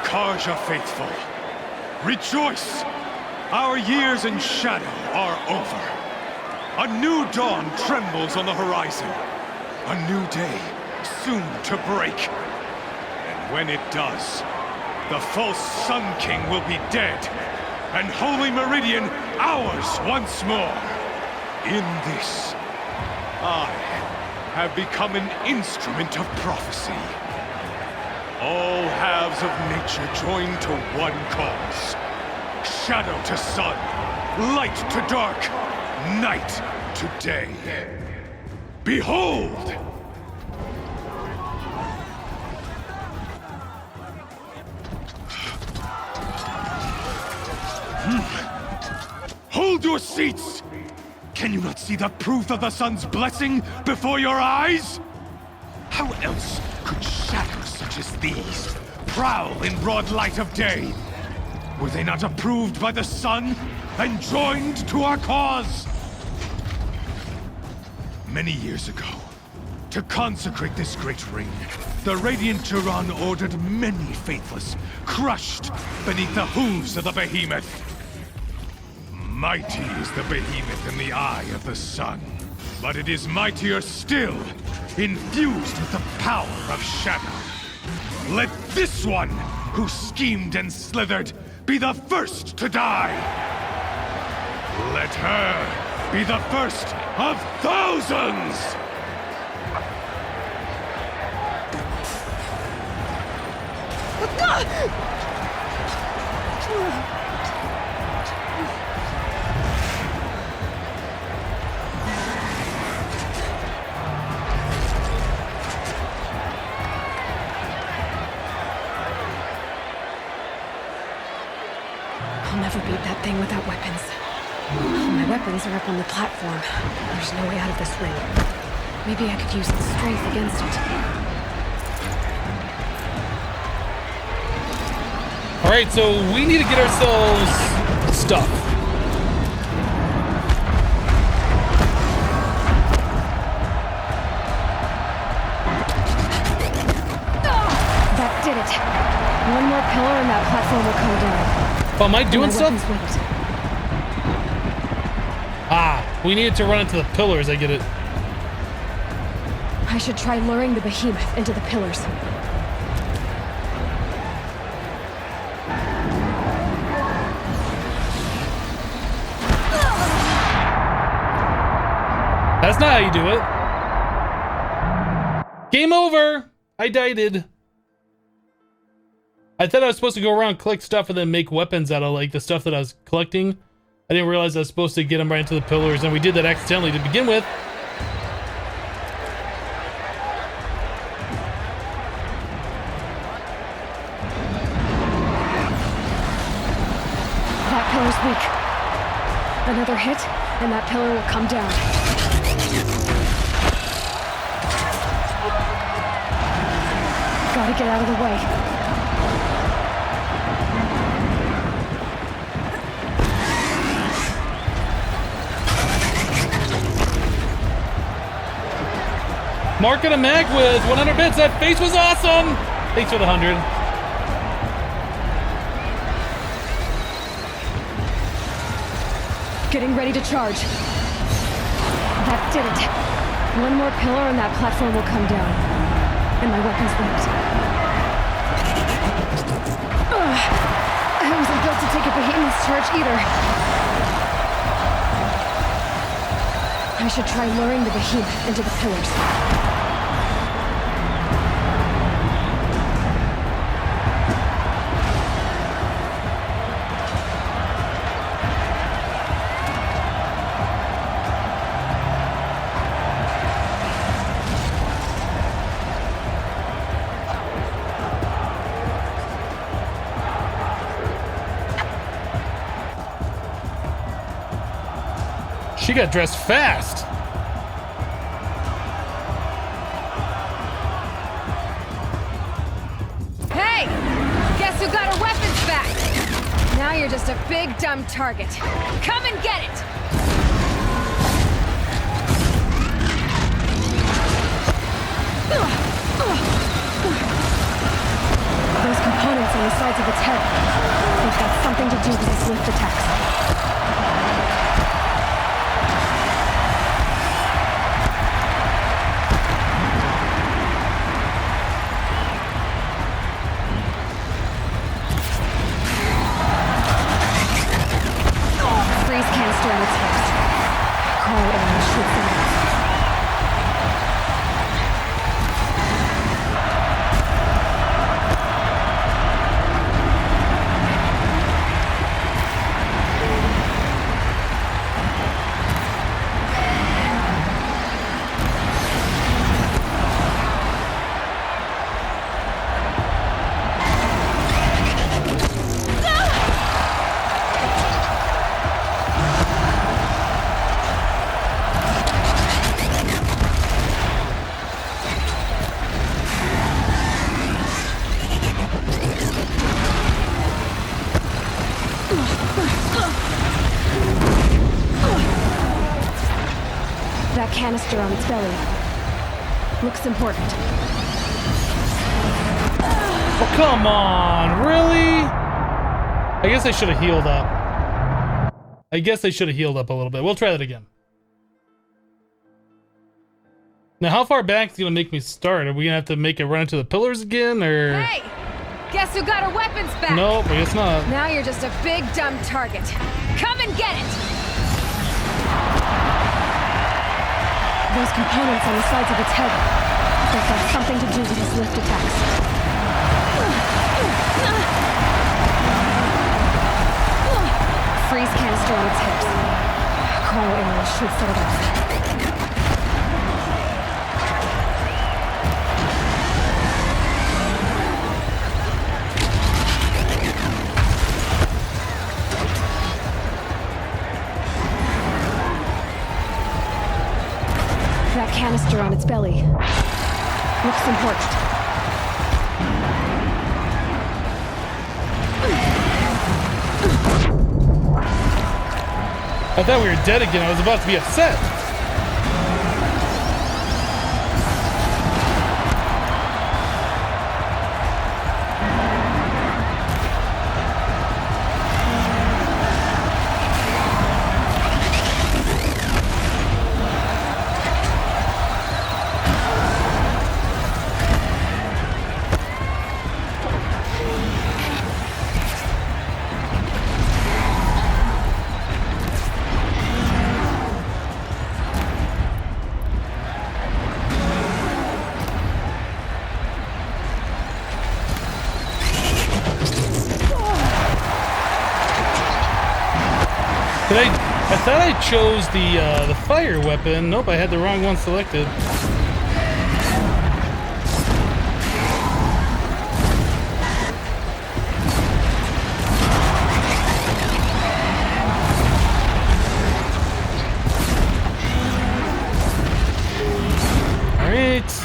Karja faithful, rejoice! Our years in shadow are over. A new dawn trembles on the horizon. A new day soon to break. And when it does, the false Sun King will be dead, and Holy Meridian ours once more. In this, I have become an instrument of prophecy. All halves of nature join to one cause. Shadow to sun, light to dark, night to day. Behold! Hold your seats! Can you not see the proof of the sun's blessing before your eyes? How else could shadows such as these prowl in broad light of day? Were they not approved by the sun and joined to our cause? Many years ago, to consecrate this great ring, the Radiant Turan ordered many faithless crushed beneath the hooves of the behemoth. Mighty is the behemoth in the eye of the sun, but it is mightier still, infused with the power of shadow. Let this one, who schemed and slithered, be the first to die. Let her be the first of thousands! I'll never beat that thing without weapons. My weapons are up on the platform. There's no way out of this ring. Maybe I could use its strength against it. Alright, so we need to get ourselves stuff. platform will come down. Oh, am I doing And my stuff? weapons won't. Ah, we needed to run into the pillars. I get it. I should try luring the behemoth into the pillars. That's not how you do it. Game over. I died. I thought I was supposed to go around, collect stuff, and then make weapons out of like the stuff that I was collecting. I didn't realize I was supposed to get them right into the pillars, and we did that accidentally to begin with. That pillar's weak. Another hit, and that pillar will come down. Gotta get out of the way. Mark and a mag with 100 bits. That face was awesome. Thanks for the 100. Getting ready to charge. That did it. One more pillar and that platform will come down. And my weapons won't. Ugh. I wasn't built to take a behemoth's charge either. I should try luring the behemoth into the pillars. She got dressed fast. Hey! Guess who got her weapons back? Now you're just a big, dumb target. Come and get it! Those components on the sides of its head. They've got something to do with its lift attacks. That canister on its belly looks important. Oh, come on, really? I guess I should have healed up. I guess I should have healed up a little bit. We'll try that again. Now, how far back is it gonna make me start? Are we gonna have to make it run into the pillars again, or? Hey! Guess who got her weapons back? Nope, I guess not. Now you're just a big, dumb target. Come and get it! Those components on the sides of its head. They've got something to do with its lift attacks. Freeze canister on its hips. Cryo arrows should set it off. That canister on its belly looks important. I thought we were dead again. I was about to be upset. I thought I chose the fire weapon. Nope, I had the wrong one selected. All right.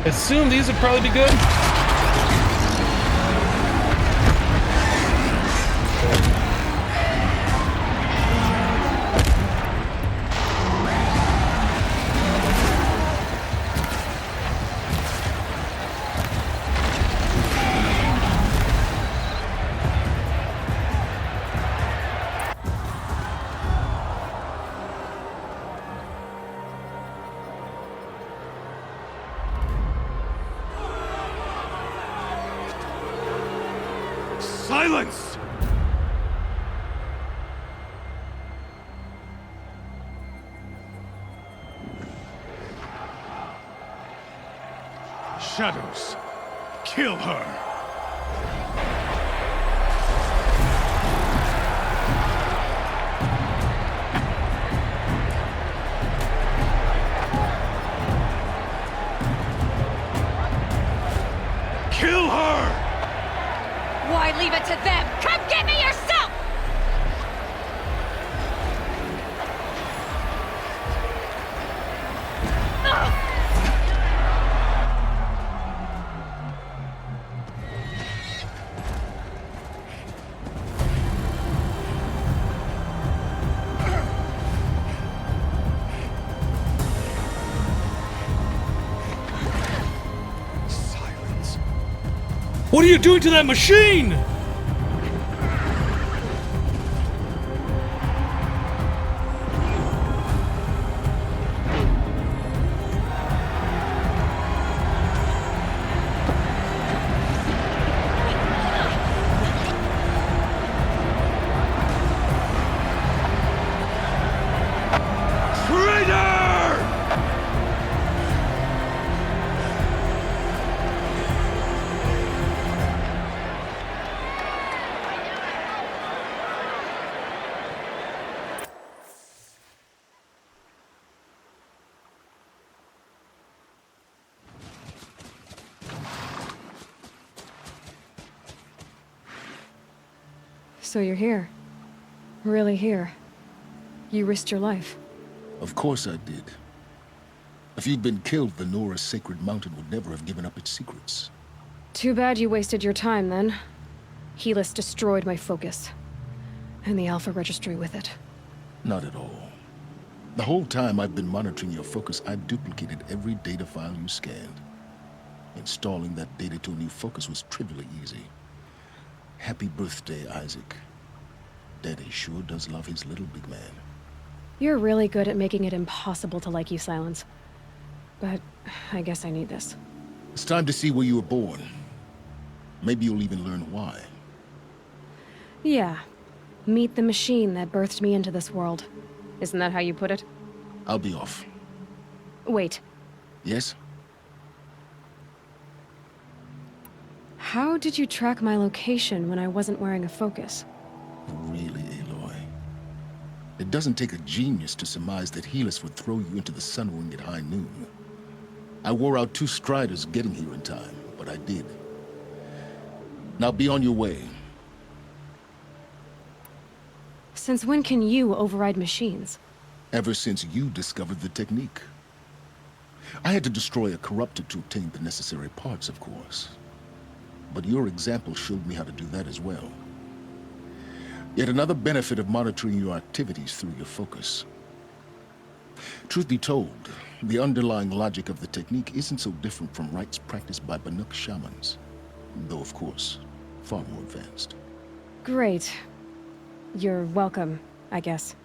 Assume these would probably be good. Silence! Shadows, kill her! Kill her! Why leave it to them? Come get me yourself! Silence. What are you doing to that machine? So you're here. Really here. You risked your life. Of course I did. If you'd been killed, the Nora's sacred mountain would never have given up its secrets. Too bad you wasted your time, then. Helis destroyed my focus. And the Alpha Registry with it. Not at all. The whole time I've been monitoring your focus, I duplicated every data file you scanned. Installing that data to a new focus was trivially easy. Happy birthday, Isaac. Daddy sure does love his little big man. You're really good at making it impossible to like you, Silence. But I guess I need this. It's time to see where you were born. Maybe you'll even learn why. Yeah. Meet the machine that birthed me into this world. Isn't that how you put it? I'll be off. Wait. Yes? How did you track my location when I wasn't wearing a focus? Really, Aloy? It doesn't take a genius to surmise that Helis would throw you into the Sunwing at high noon. I wore out 2 Striders getting here in time, but I did. Now be on your way. Since when can you override machines? Ever since you discovered the technique. I had to destroy a corruptor to obtain the necessary parts, of course. But your example showed me how to do that as well. Yet another benefit of monitoring your activities through your focus. Truth be told, the underlying logic of the technique isn't so different from rites practiced by Banuk shamans. Though, of course, far more advanced. Great. You're welcome, I guess.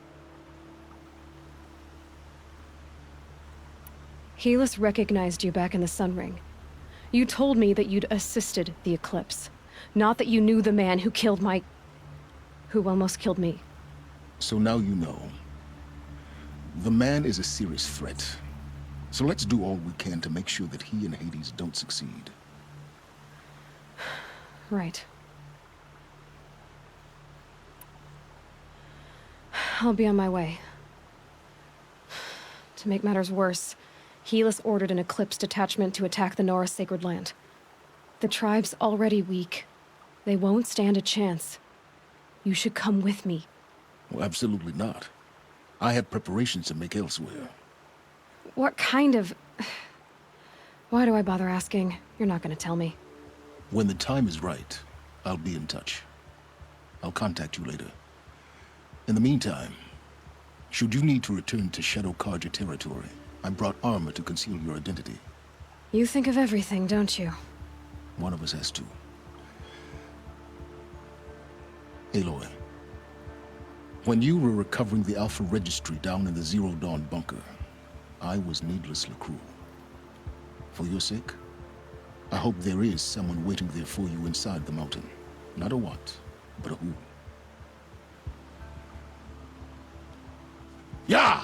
Helis recognized you back in the Sunring. You told me that you'd assisted the eclipse. Not that you knew the man who killed who almost killed me. So now you know. The man is a serious threat. So let's do all we can to make sure that he and Hades don't succeed. Right. I'll be on my way. To make matters worse, Helis ordered an Eclipse detachment to attack the Nora Sacred Land. The tribe's already weak. They won't stand a chance. You should come with me. Well, absolutely not. I have preparations to make elsewhere. What kind of... Why do I bother asking? You're not gonna tell me. When the time is right, I'll be in touch. I'll contact you later. In the meantime, should you need to return to Shadow Carja territory, I brought armor to conceal your identity. You think of everything, don't you? One of us has to. Aloy, when you were recovering the Alpha Registry down in the Zero Dawn bunker, I was needlessly cruel. For your sake, I hope there is someone waiting there for you inside the mountain. Not a what, but a who. Yeah!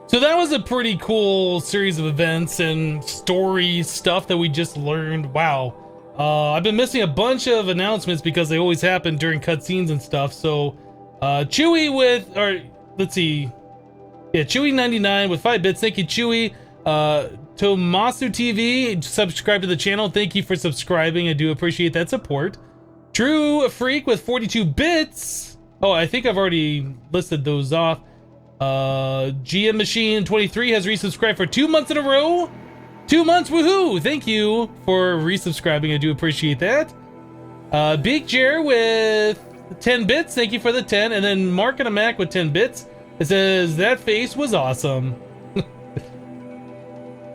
So that was a pretty cool series of events and story stuff that we just learned. Wow. I've been missing a bunch of announcements because they always happen during cutscenes and stuff. So Chewy with, or let's see. Yeah, Chewy99 with 5 bits. Thank you, Chewy. Tomasu TV, subscribe to the channel. Thank you for subscribing. I do appreciate that support. True Freak with 42 bits. Oh, I think I've already listed those off. GM Machine 23 has resubscribed for 2 months in a row. 2 months, woohoo! Thank you for resubscribing. I do appreciate that. Big Jer with 10 bits. Thank you for the 10. And then Mark and a Mac with 10 bits. It says, that face was awesome.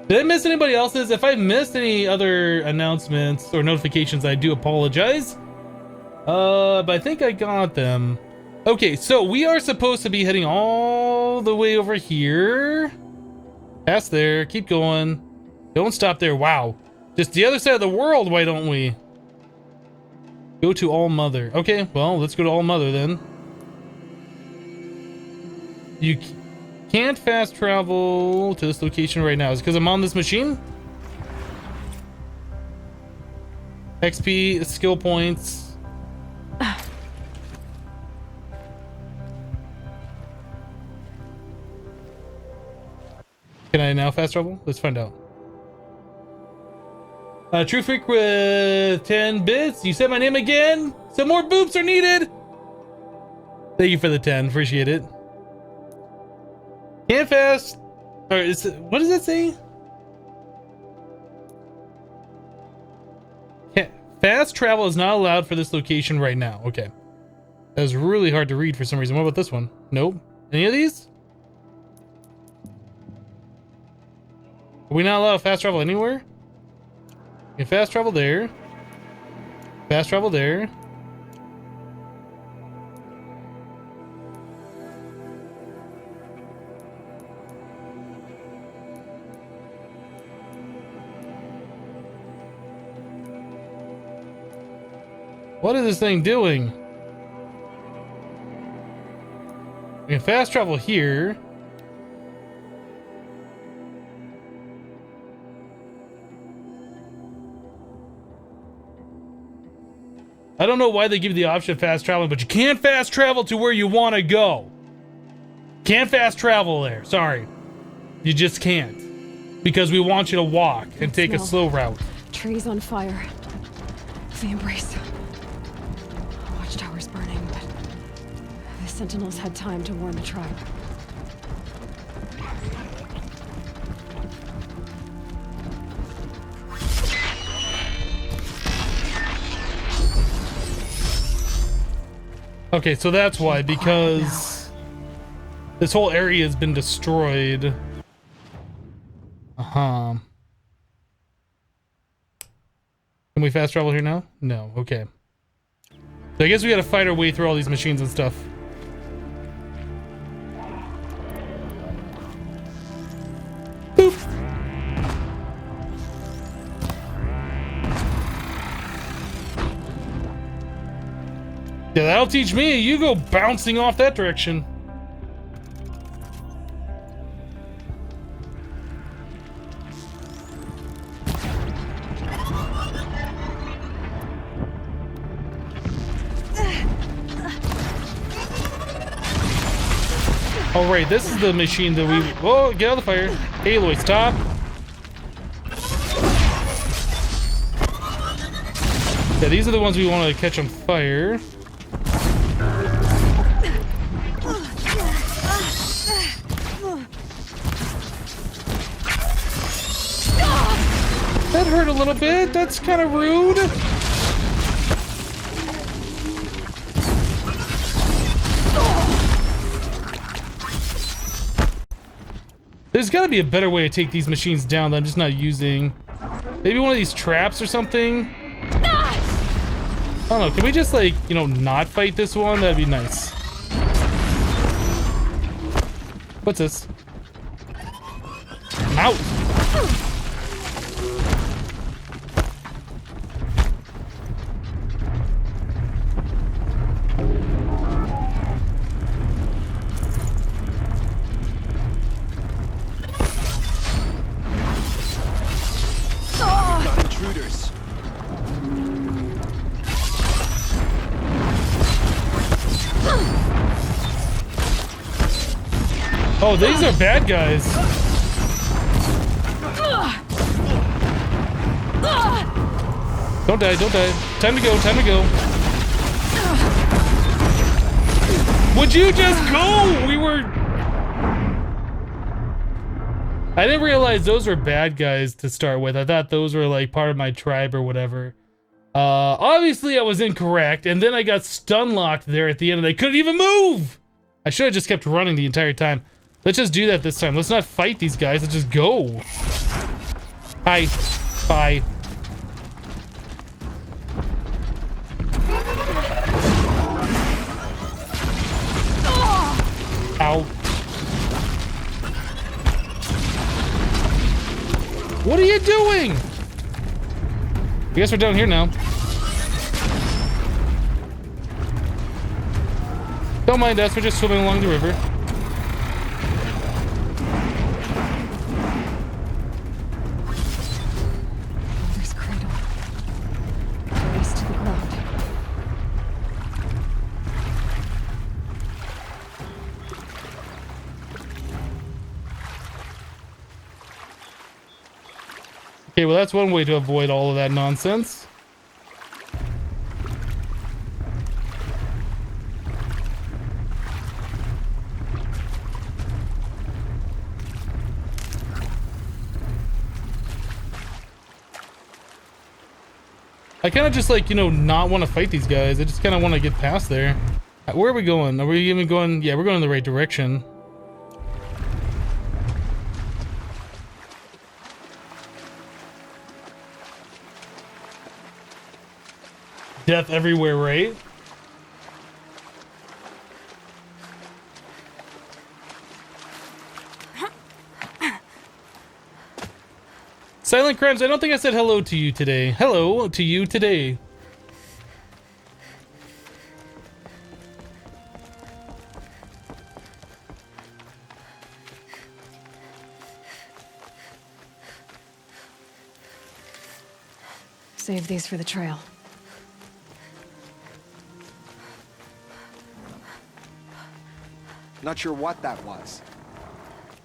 Did I miss anybody else's? If I missed any other announcements or notifications, I do apologize. But I think I got them. Okay, so we are supposed to be heading all the way over here. Past there, keep going. Don't stop there, wow. Just the other side of the world, why don't we? Go to All Mother. Okay, well, let's go to All Mother then. You can't fast travel to this location right now. Is it because I'm on this machine? XP, skill points. Can I now fast travel? Let's find out. True Freak with 10 bits. You said my name again? Some more boops are needed. Thank you for the 10. Appreciate it. Can't fast. Or is it, what does that say? Can't, fast travel is not allowed for this location right now. Okay. That was really hard to read for some reason. What about this one? Nope. Any of these? Are we not allowed to fast travel anywhere? You can fast travel there. Fast travel there. What is this thing doing? We can fast travel here. I don't know why they give you the option of fast traveling, but you can't fast travel to where you want to go. Can't fast travel there. Sorry. You just can't. Because we want you to walk and take a slow route. Trees on fire. The embrace. Watchtower's burning, but the Sentinels had time to warn the tribe. Okay, so that's why, because this whole area has been destroyed. Uh-huh. Can we fast travel here now? No, okay. So I guess we gotta fight our way through all these machines and stuff. That'll teach me. You go bouncing off that direction. Oh, right, this is the machine that we... Oh, get out of the fire. Aloy, stop. Yeah, these are the ones we want to catch on fire. That hurt a little bit. That's kind of rude. There's got to be a better way to take these machines down that I'm just not using. Maybe one of these traps or something? I don't know. Can we just, like, you know, not fight this one? That'd be nice. What's this? I'm out. Got intruders. Oh, these are bad guys. Don't die, don't die. Time to go, time to go. Would you just go? We were... I didn't realize those were bad guys to start with. I thought those were like part of my tribe or whatever. Obviously I was incorrect, and then I got stun locked there at the end and I couldn't even move! I should have just kept running the entire time. Let's just do that this time. Let's not fight these guys, let's just go. Hi. Bye. Ow. What are you doing? I guess we're down here now. Don't mind us, we're just swimming along the river. Mother's cradle. Race to the ground. Okay, well that's one way to avoid all of that nonsense. I kind of just like, you know, not want to fight these guys. I just kind of want to get past there. Where are we going? Are we even going? Yeah, we're going in the right direction. Death everywhere, right? Silent Crimes, I don't think I said hello to you today. Hello to you today. Save these for the trail. Not sure what that was.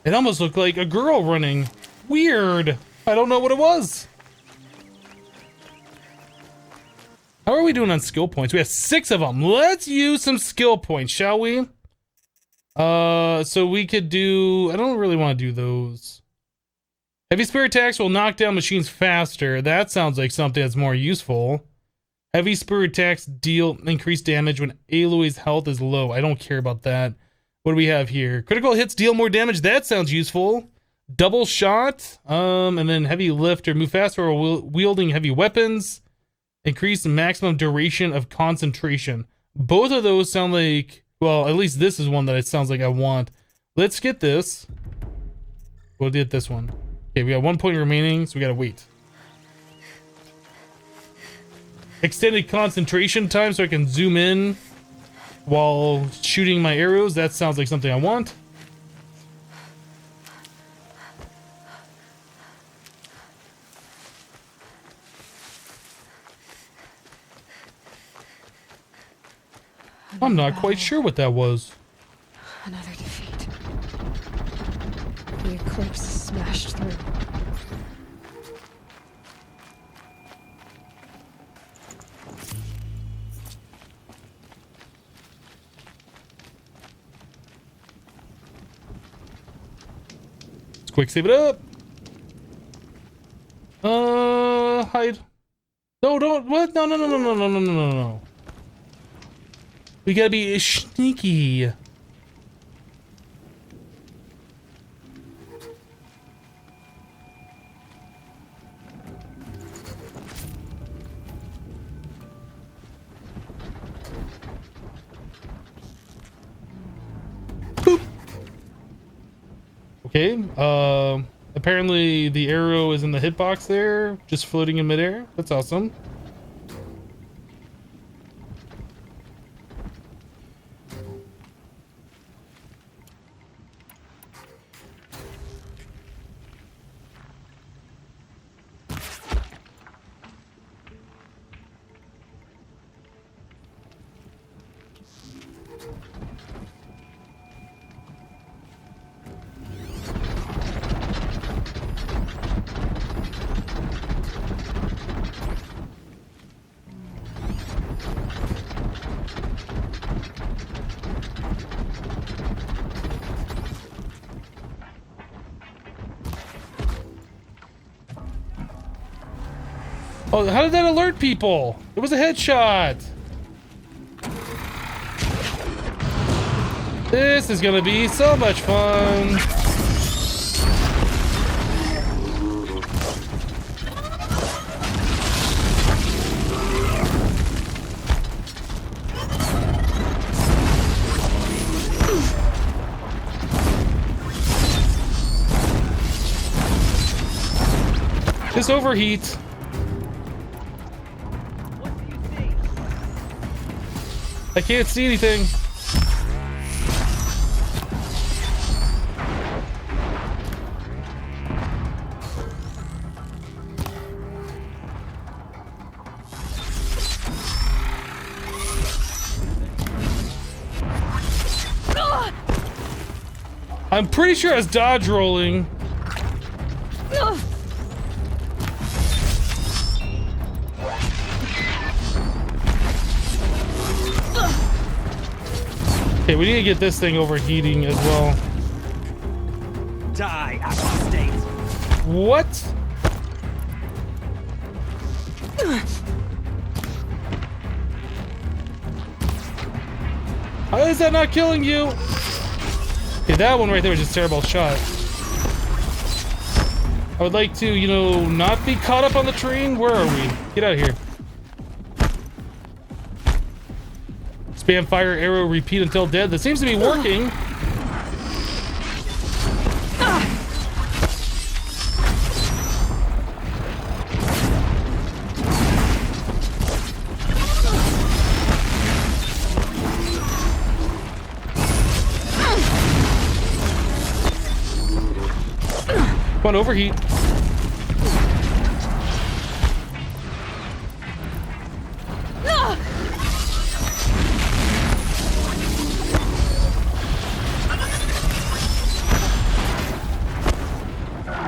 It almost looked like a girl running. Weird. I don't know what it was. How are we doing on skill points? We have 6 of them. Let's use some skill points, shall we? So we could do... I don't really want to do those. Heavy spirit attacks will knock down machines faster. That sounds like something that's more useful. Heavy spirit attacks deal increased damage when Aloy's health is low. I don't care about that. What do we have here? Critical hits deal more damage. That sounds useful. Double shot, and then heavy lift or move faster while wielding heavy weapons. Increase the maximum duration of concentration. Both of those sound like, well, at least this is one that it sounds like I want. Let's get this. We'll get this one. Okay, we got 1 point remaining, so we gotta wait. Extended concentration time so I can zoom in. while shooting my arrows. That sounds like something I want. I'm not quite sure what that was. Another defeat. The eclipse smashed through. Let's quick save it up. Hide. No, don't. What? No, no, no, no, no, no, no, no, no. We gotta be sneaky. Boop. Okay, apparently the arrow is in the hitbox there, just floating in midair. That's awesome. Oh, how did that alert people? It was a headshot. This is gonna be so much fun. Just overheat. I can't see anything. I'm pretty sure I was dodge rolling. Okay, we need to get this thing overheating as well. Die, apostate. What? How is that not killing you? Okay, that one right there was just a terrible shot. I would like to, you know, not be caught up on the train. Where are we? Get out of here. Spam fire arrow, repeat until dead. That seems to be working. Come on, overheat.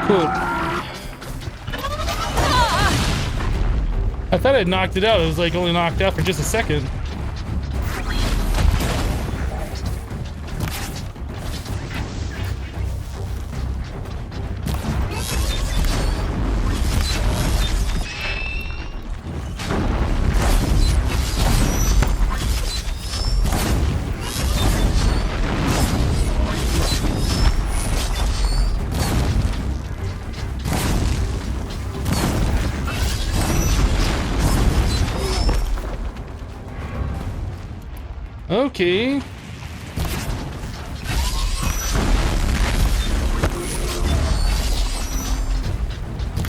Cool. I thought I'd knocked it out. It was like only knocked out for just a second. Okay.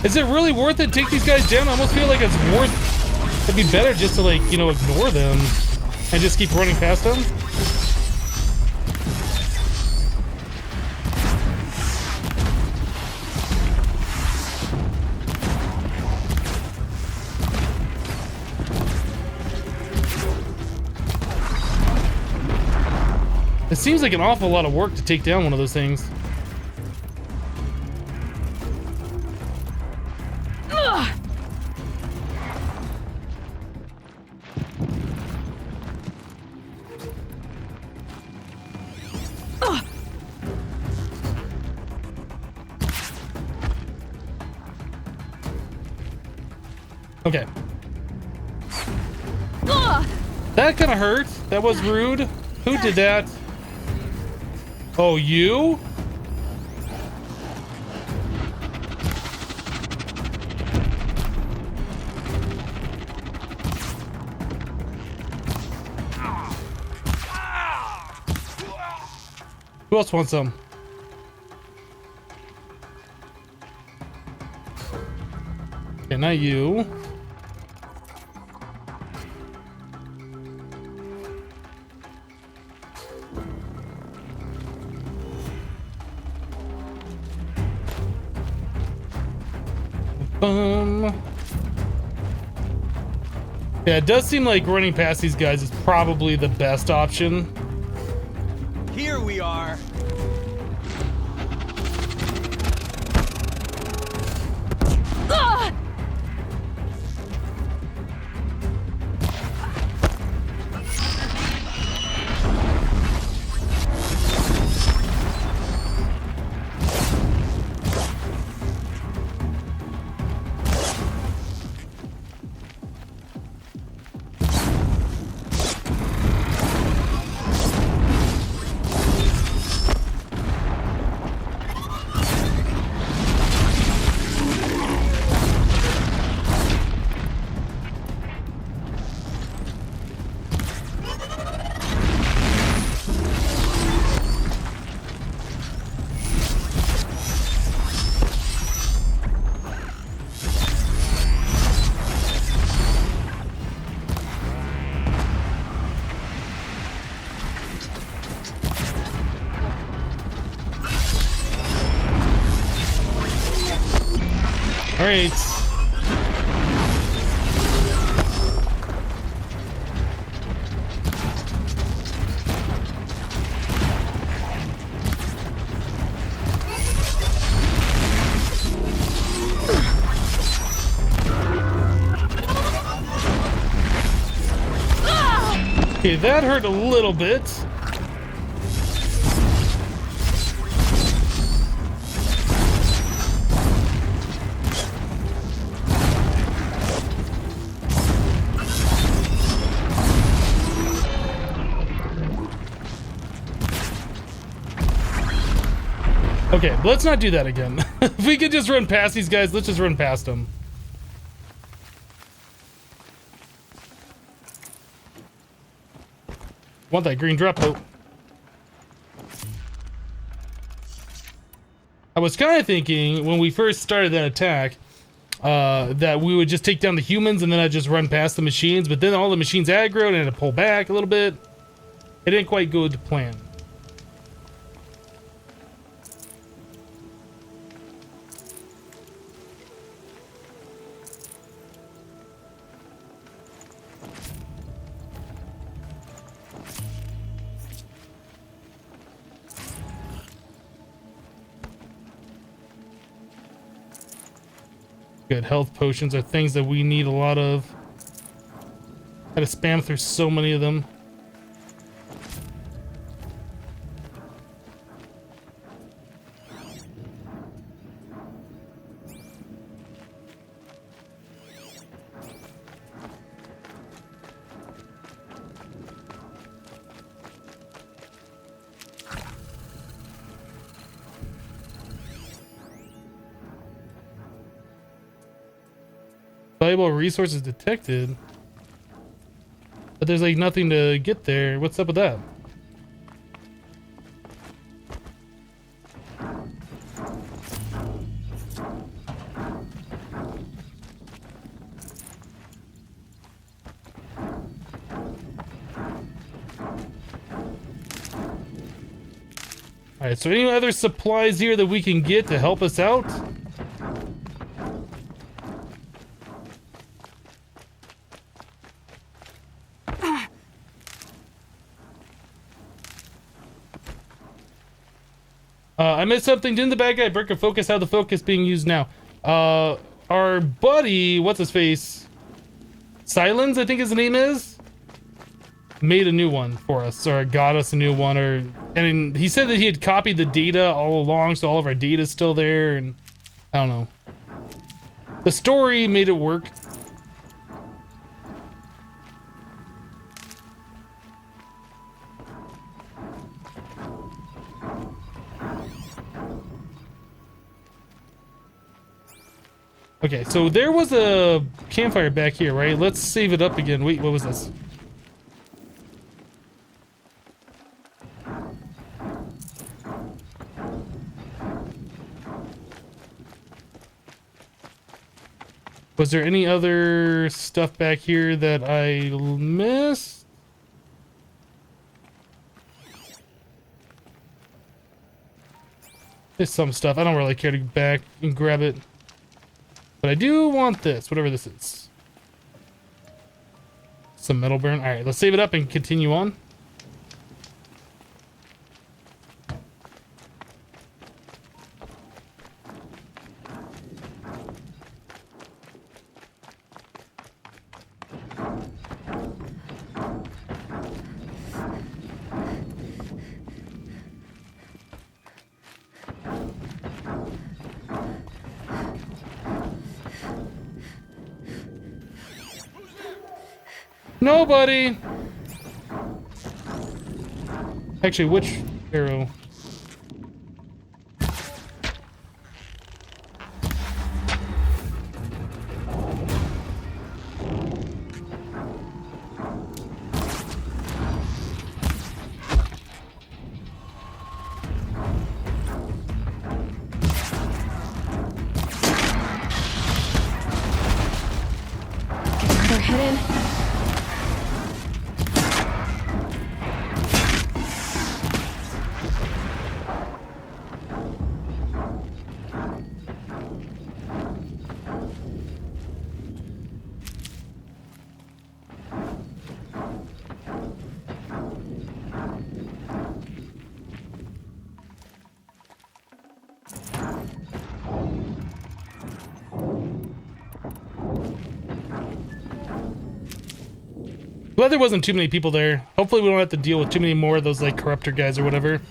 Is it really worth it to take these guys down? I almost feel like it's worth... It'd be better just to, like, you know, ignore them. And just keep running past them? It seems like an awful lot of work to take down one of those things. Ugh. Okay. That kind of hurt. That was rude. Who did that? Oh, you? Who else wants some? Okay, not you. Yeah, it does seem like running past these guys is probably the best option. Here we are. All right. Okay, that hurt a little bit. Okay, let's not do that again. If we could just run past these guys, let's just run past them. Want that green drop? Oh. I was kind of thinking when we first started that attack that we would just take down the humans and then I'd just run past the machines, but then all the machines aggroed and I had to pull back a little bit. It didn't quite go to plan. Good. Health potions are things that we need a lot of. Had to spam through so many of them. Valuable resources detected, but there's like nothing to get there. What's up with that? Alright, so any other supplies here that we can get to help us out? I missed something. Didn't the bad guy break a focus? How the focus being used now? Our buddy, what's his face? Silence, I think his name is? Made a new one for us, or got us a new one, or... And he said that he had copied the data all along, so all of our data's still there, and... I don't know. The story made it work. Okay, so there was a campfire back here, right? Let's save it up again. Wait, what was this? Was there any other stuff back here that I missed? There's some stuff. I don't really care to go back and grab it. But I do want this, whatever this is. Some metal burn. Alright, let's save it up and continue on. Nobody! Actually, which arrow? They're heading. Glad there wasn't too many people there. Hopefully we don't have to deal with too many more of those like corruptor guys or whatever.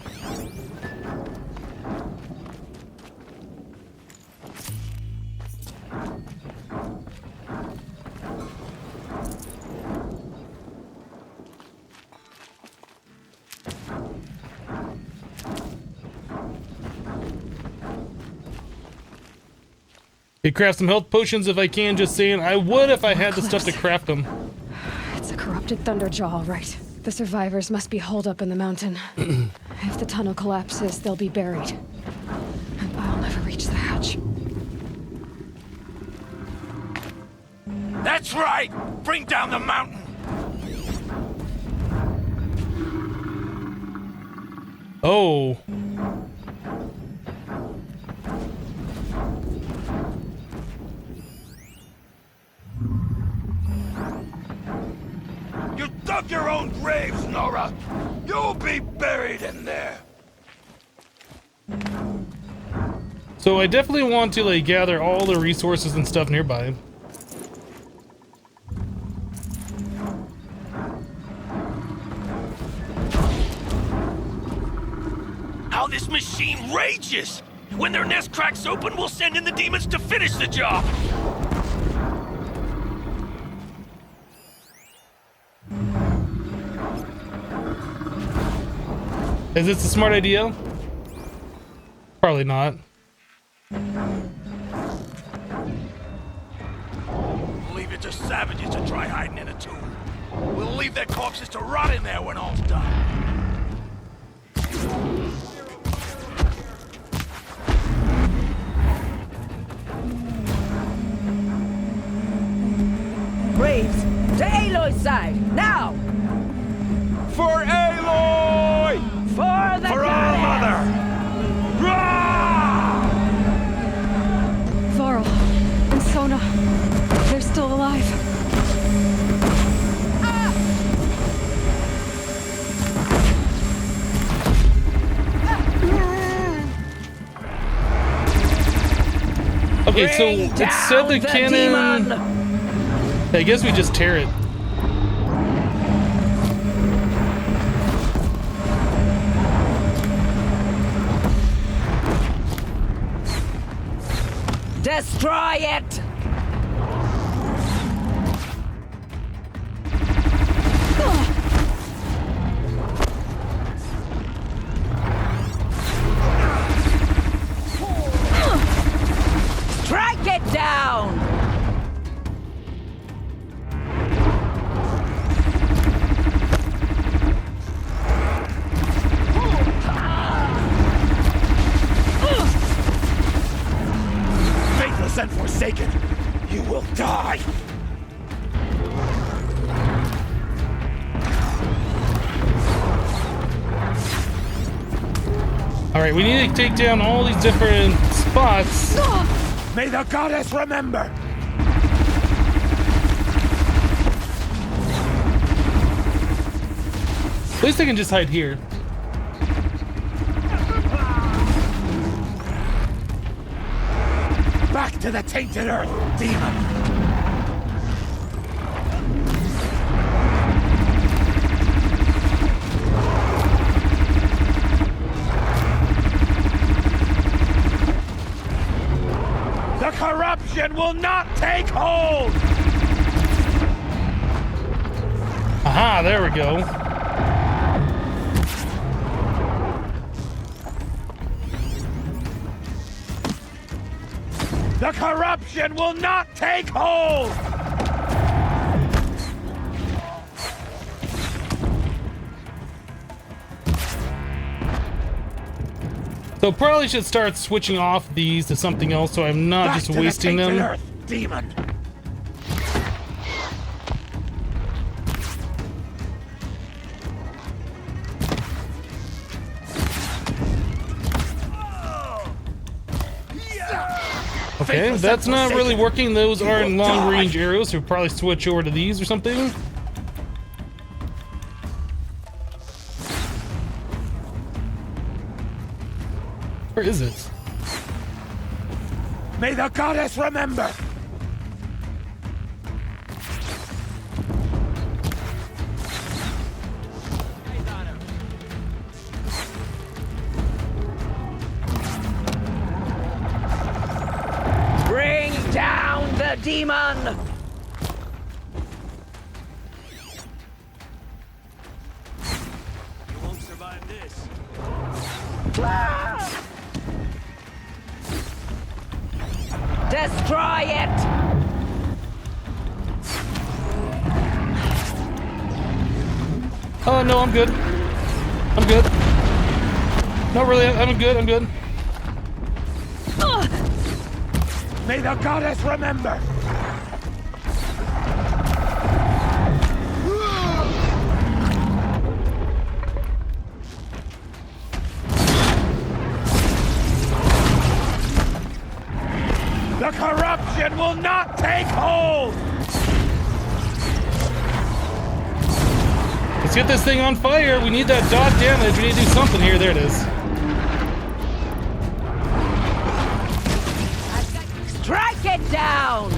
Hey, craft some health potions if I can, just saying. I would if I had the stuff to craft them. It's a corrupted Thunderjaw, all right. The survivors must be holed up in the mountain. If the tunnel collapses, they'll be buried. And I'll never reach the hatch. That's right! Bring down the mountain! Oh. You dug your own graves, Nora! You'll be buried in there! So I definitely want to like gather all the resources and stuff nearby. How this machine rages! When their nest cracks open, we'll send in the demons to finish the job! Is this a smart idea? Probably not. Leave it to savages to try hiding in a tomb. We'll leave their corpses to rot in there when all's done. Braves, to Aloy's side, now! For Aloy! For the For our mother! Okay, so it said the cannon. I guess we just tear it. Destroy it! Strike it down! Faithless and forsaken, you will die! Alright, we need to take down all these different spots. May the goddess remember! At least I can just hide here. Back to the tainted earth, demon! The corruption will not take hold! Aha, there we go. The corruption will not take hold! So probably should start switching off these to something else so I'm not Back just to wasting the tainted them. Earth, demon! Okay, that's not really working. Those are long-range arrows, so we'll probably switch over to these or something. Where is it? May the goddess remember! Bring down the demon! You won't survive this. Destroy it! Oh no, I'm good. I'm good. Not really, I'm good, I'm good. May the goddess remember! The corruption will not take hold! Let's get this thing on fire. We need that dot damage. We need to do something here. There it is. Strike it down!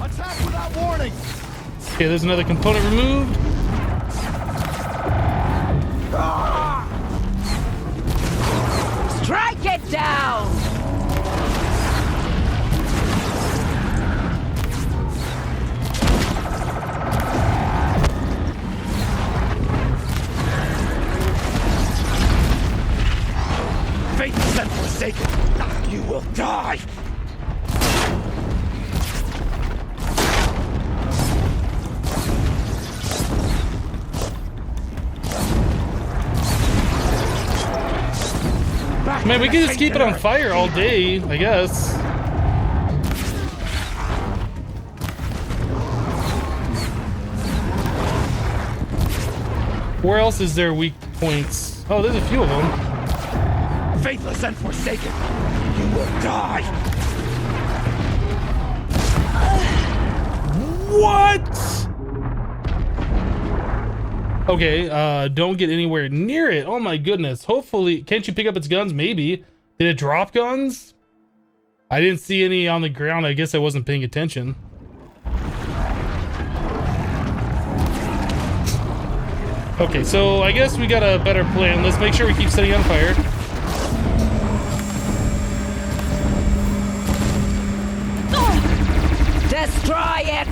Attack without warning! Okay, there's another component removed. Strike it down! Faithless and forsaken, you will die! Man, we can just keep it on fire all day, I guess. Where else is there weak points? Oh, there's a few of them. Faithless and forsaken, you will die! What? Okay, don't get anywhere near it. Oh my goodness. Hopefully, can't you pick up its guns? Maybe. Did it drop guns? I didn't see any on the ground. I guess I wasn't paying attention. Okay, so I guess we got a better plan. Let's make sure we keep setting on fire. Destroy it!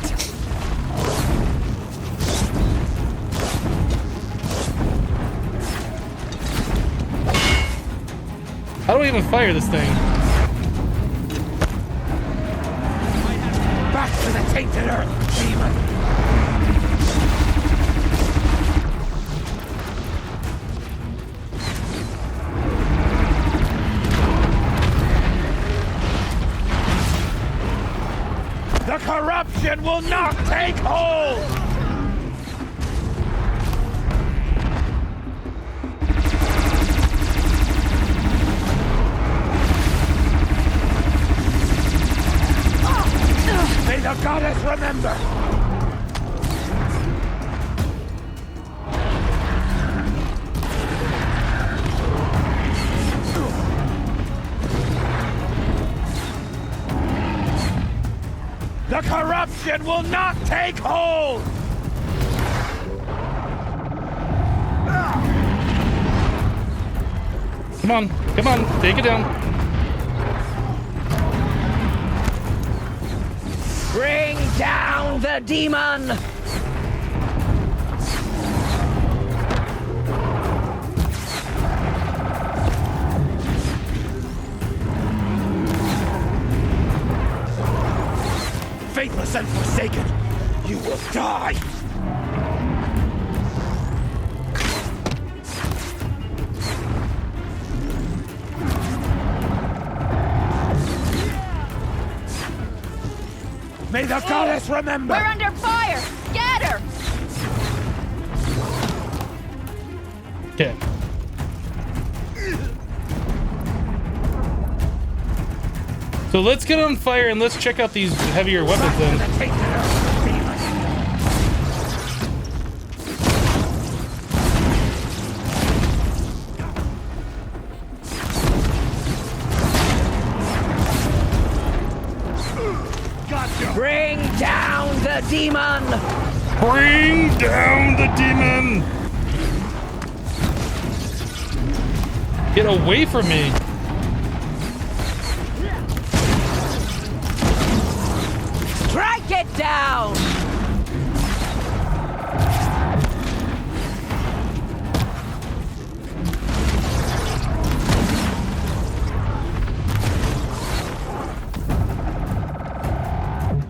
How do I even fire this thing? Back to the tainted earth, demon! The corruption will not take hold! May the goddess remember! The corruption will not take hold! Come on, take it down. Bring down the demon! Faithless and forsaken, you will die! May the goddess remember! We're under fire! Get her! Okay. So let's get on fire and let's check out these heavier weapons then. Bring down the demon! Bring down the demon! Get away from me! Strike it down!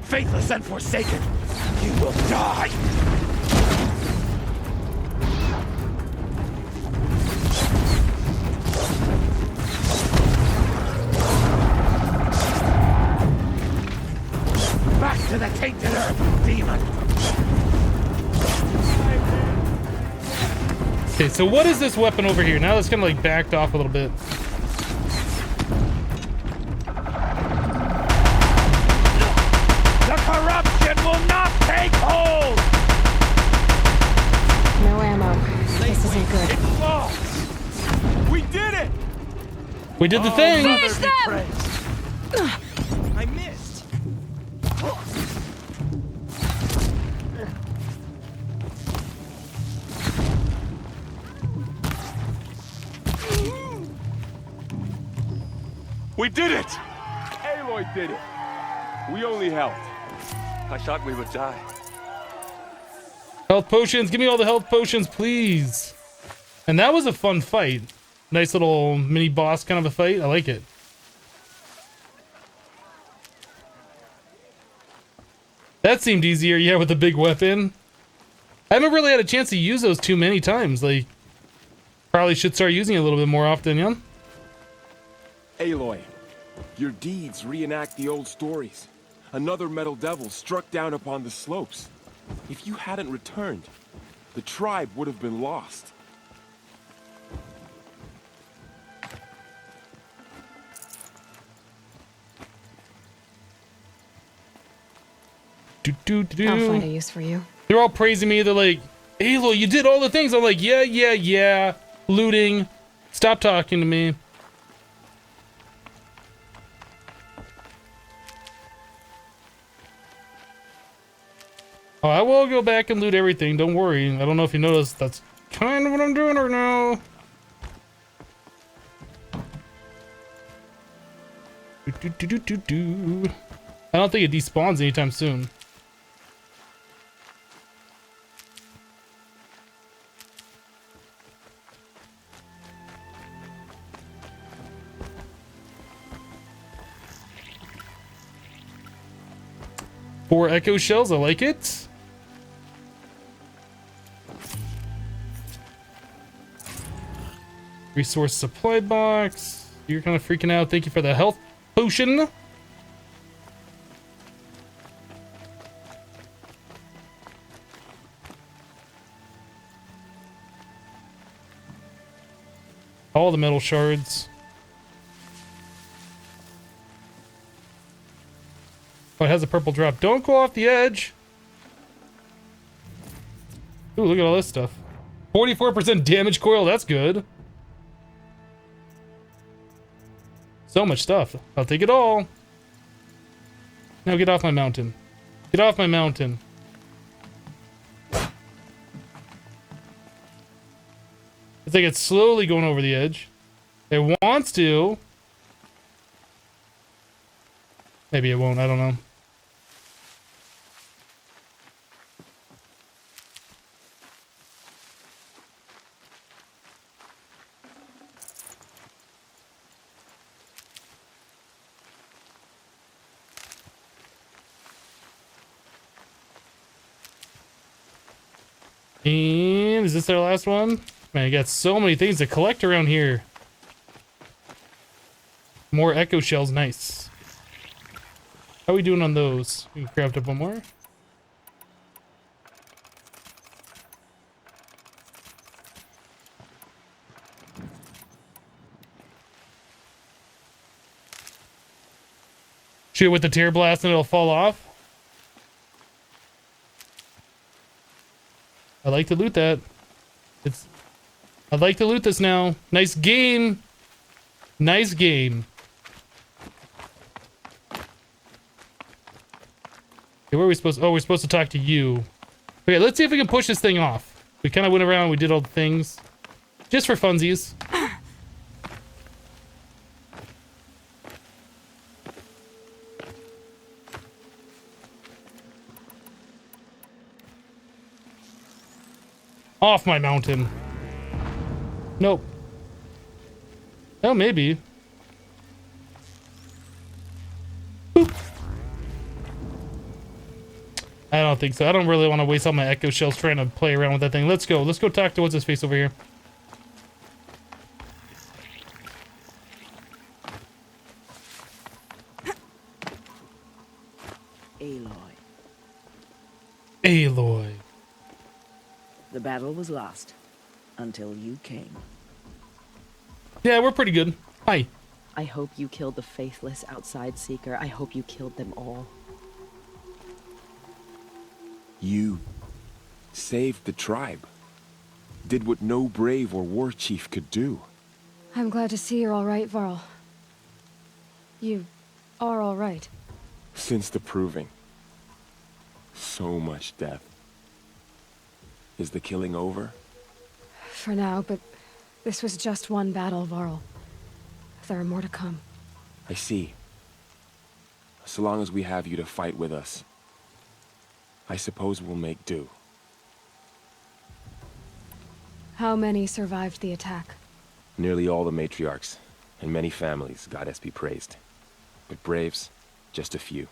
Faithless and forsaken, you will die! Back to the tainted earth, demon! Okay, so what is this weapon over here? Now it's kind of like backed off a little bit. The corruption will not take hold! No ammo. This isn't good. It's lost! We did it! We did the thing! Finish them! I missed! We did it! Aloy did it. We only helped. I thought we would die. Health potions. Give me all the health potions, please. And that was a fun fight. Nice little mini boss kind of a fight. I like it. That seemed easier, yeah, with the big weapon. I haven't really had a chance to use those too many times. Like, probably should start using it a little bit more often, yeah? Aloy, your deeds reenact the old stories. Another metal devil struck down upon the slopes. If you hadn't returned, the tribe would have been lost. I'll find a use for you. They're all praising me. They're like, Aloy, you did all the things. I'm like, yeah. Looting. Stop talking to me. Oh, I will go back and loot everything. Don't worry. I don't know if you noticed. That's kind of what I'm doing right now. I don't think it despawns anytime soon. Four echo shells, I like it. Resource supply box. You're kind of freaking out. Thank you for the health potion. All the metal shards. Oh, it has a purple drop. Don't go off the edge. Ooh, look at all this stuff. 44% damage coil. That's good. So much stuff. I'll take it all. Now get off my mountain. Get off my mountain. It's like it's slowly going over the edge. It wants to. Maybe it won't. I don't know. And is this our last one? Man, I got so many things to collect around here. More echo shells, nice. How are we doing on those? We can craft up one more. Shoot it with the tear blast and it'll fall off. I like to loot that. I'd like to loot this now. Nice game. Nice game. Okay, where are we supposed to... Oh, we're supposed to talk to you. Okay, let's see if we can push this thing off. We kind of went around, we did all the things. Just for funsies. Off my mountain. Nope. Oh, maybe. Boop. I don't think so. I don't really want to waste all my echo shells trying to play around with that thing. Let's go. Let's go talk to what's his face over here. Aloy. Aloy. The battle was lost until you came. Yeah, we're pretty good. Hi. I hope you killed the faithless outside seeker. I hope you killed them all. You saved the tribe. Did what no brave or war chief could do. I'm glad to see you're all right, Varl. You are all right. Since the proving. So much death. Is the killing over? For now, but this was just one battle, Varl. There are more to come. I see. So long as we have you to fight with us, I suppose we'll make do. How many survived the attack? Nearly all the matriarchs, and many families, goddess be praised. But braves, just a few,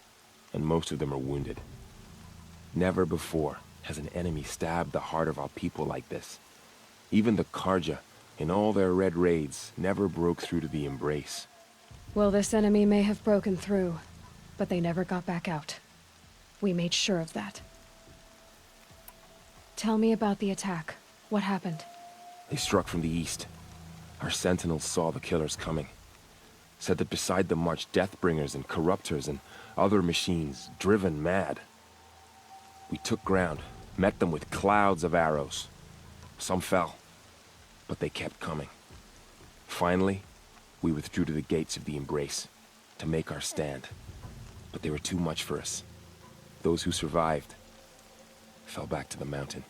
and most of them are wounded. Never before has an enemy stabbed the heart of our people like this. Even the Karja, in all their red raids, never broke through to the embrace. Well, this enemy may have broken through, but they never got back out. We made sure of that. Tell me about the attack. What happened? They struck from the east. Our sentinels saw the killers coming. Said that beside them marched Deathbringers and Corruptors and other machines, driven mad. We took ground, Met them with clouds of arrows. Some fell, but they kept coming. Finally, we withdrew to the gates of the Embrace to make our stand. But they were too much for us. Those who survived fell back to the mountain.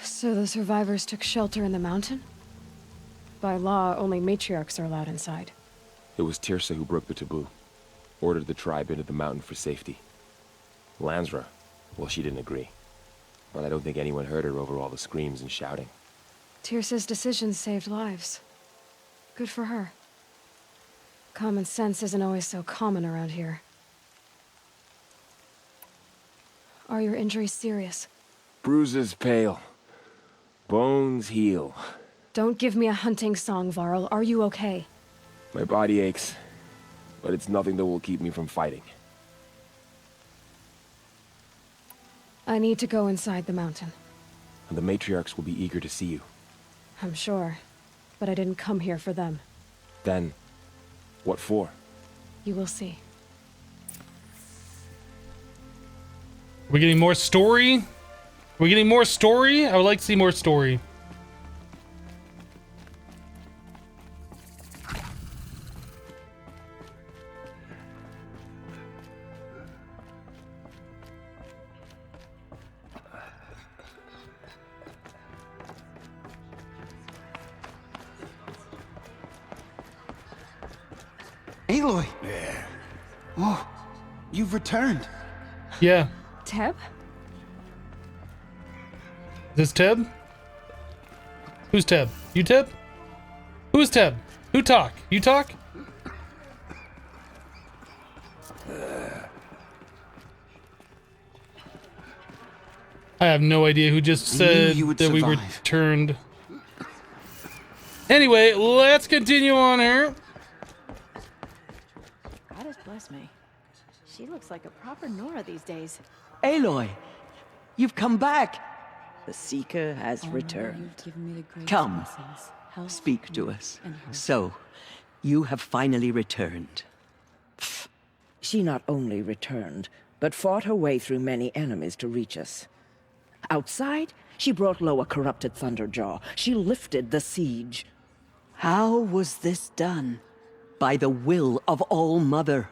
So the survivors took shelter in the mountain? By law, only matriarchs are allowed inside. It was Tirsa who broke the taboo, ordered the tribe into the mountain for safety. Lansra, well, she didn't agree. But I don't think anyone heard her over all the screams and shouting. Tirsa's decision saved lives. Good for her. Common sense isn't always so common around here. Are your injuries serious? Bruises pale. Bones heal. Don't give me a hunting song, Varl. Are you okay? My body aches, but it's nothing that will keep me from fighting. I need to go inside the mountain. And the matriarchs will be eager to see you. I'm sure, but I didn't come here for them. Then, what for? You will see. We're getting more story? We're getting more story? I would like to see more story. Aloy! Yeah. Oh, you've returned. Yeah. Teb? Is this Teb? Who's Teb? You Teb? Who's Teb? Who talk? You talk? I have no idea who just said that we returned. Anyway, let's continue on here. God has blessed me. She looks like a proper Nora these days. Aloy, you've come back. The Seeker has returned. Come, speak to us. So, you have finally returned. She not only returned, but fought her way through many enemies to reach us. Outside, she brought low a corrupted Thunderjaw. She lifted the siege. How was this done? By the will of All-Mother.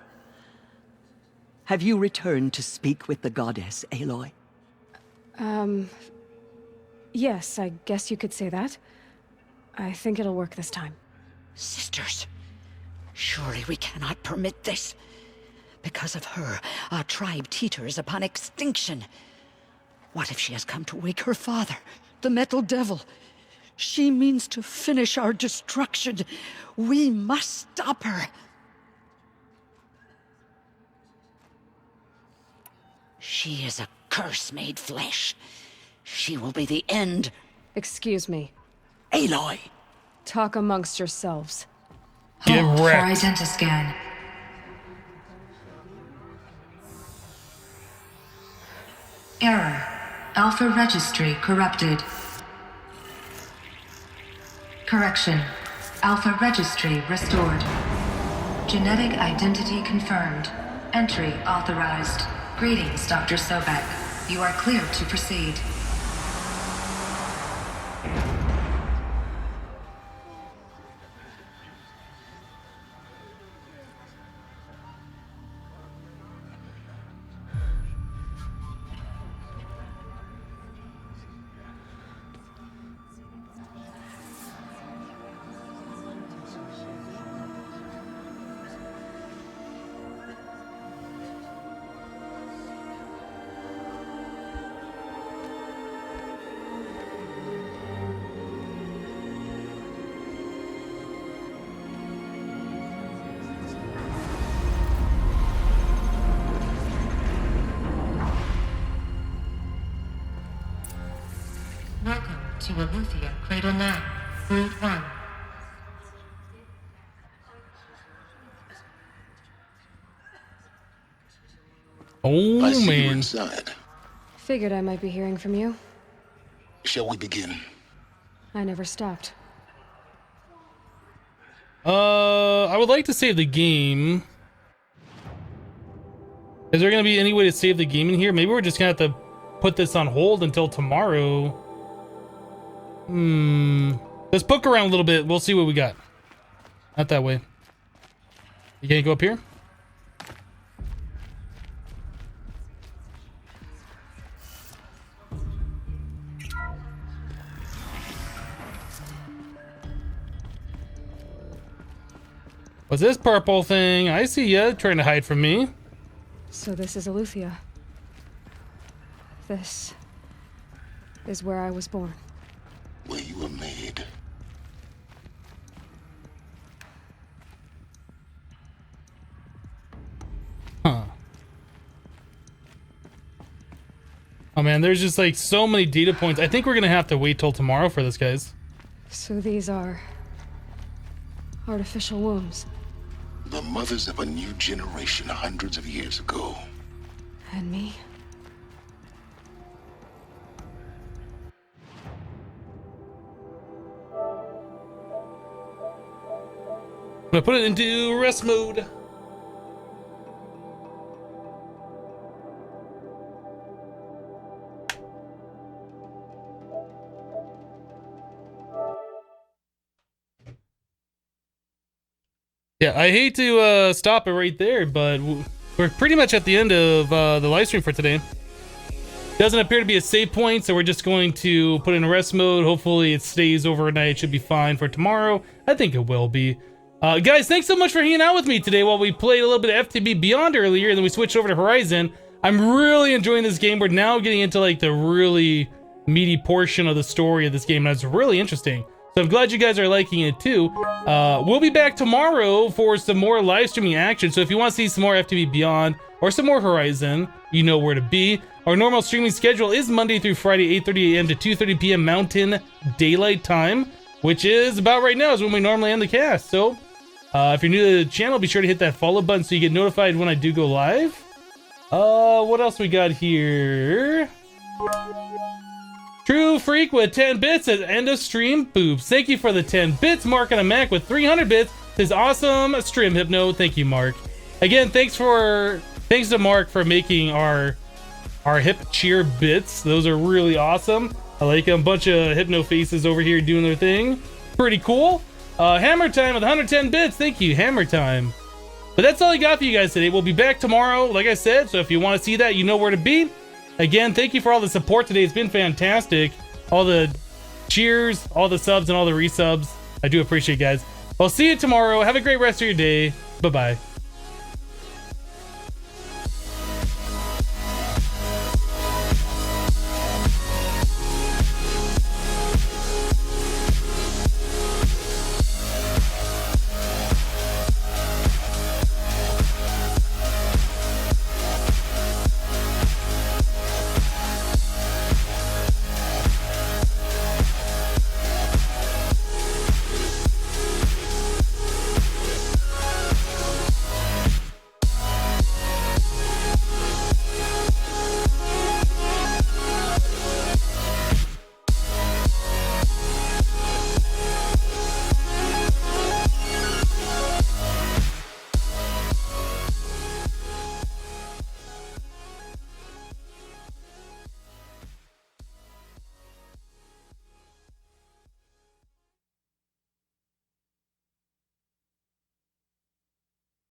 Have you returned to speak with the goddess, Aloy? Yes, I guess you could say that. I think it'll work this time. Sisters, surely we cannot permit this. Because of her, our tribe teeters upon extinction. What if she has come to wake her father, the Metal Devil? She means to finish our destruction. We must stop her. She is a curse made flesh. She will be the end. Excuse me. Aloy! Talk amongst yourselves. Get Hold for wrecked. identiscan. Error. Alpha registry corrupted. Correction. Alpha registry restored. Genetic identity confirmed. Entry authorized. Greetings, Dr. Sobek. You are cleared to proceed. Welcome to Aletheia Cradle 9, Brood 1. Oh, I see you man. inside. Figured I might be hearing from you. Shall we begin? I never stopped. I would like to save the game. Is there going to be any way to save the game in here? Maybe we're just going to have to put this on hold until tomorrow. Let's poke around a little bit. We'll see what we got. Not that way. You can't go up here? What's this purple thing? I see ya trying to hide from me. So this is Aletheia. This is where I was born. Where you were made. Huh. Oh man, there's just like so many data points. I think we're gonna have to wait till tomorrow for this, guys. So these are artificial wombs. The mothers of a new generation hundreds of years ago. And me? I'm gonna put it into rest mode. Yeah, I hate to stop it right there, but we're pretty much at the end of the live stream for today. Doesn't appear to be a save point, so we're just going to put it in rest mode. Hopefully it stays overnight. It should be fine for tomorrow. I think it will be. Guys, thanks so much for hanging out with me today while we played a little bit of FTB Beyond earlier, and then we switched over to Horizon. I'm really enjoying this game. We're now getting into like the really meaty portion of the story of this game, and it's really interesting. So I'm glad you guys are liking it too. We'll be back tomorrow for some more live streaming action. So if you want to see some more FTB Beyond or some more Horizon, you know where to be. Our normal streaming schedule is Monday through Friday, 8:30 a.m. to 2:30 p.m. Mountain Daylight Time, which is about right now is when we normally end the cast. So if you're new to the channel, be sure to hit that follow button so you get notified when I do go live. What else we got here? True Freak with 10 bits at end of stream. Boobs. Thank you for the 10 bits. Mark on a Mac with 300 bits. His awesome stream hypno. Thank you, Mark. Again, thanks to Mark for making our hip cheer bits. Those are really awesome. I like them. Bunch of hypno faces over here doing their thing. Pretty cool. Hammer Time with 110 bits. Thank you, Hammer Time. But that's all I got for you guys today. We'll be back tomorrow, like I said. So if you want to see that, you know where to be. Again, thank you for all the support today. It's been fantastic. All the cheers, all the subs, and all the resubs. I do appreciate it, guys. I'll see you tomorrow. Have a great rest of your day. Bye-bye.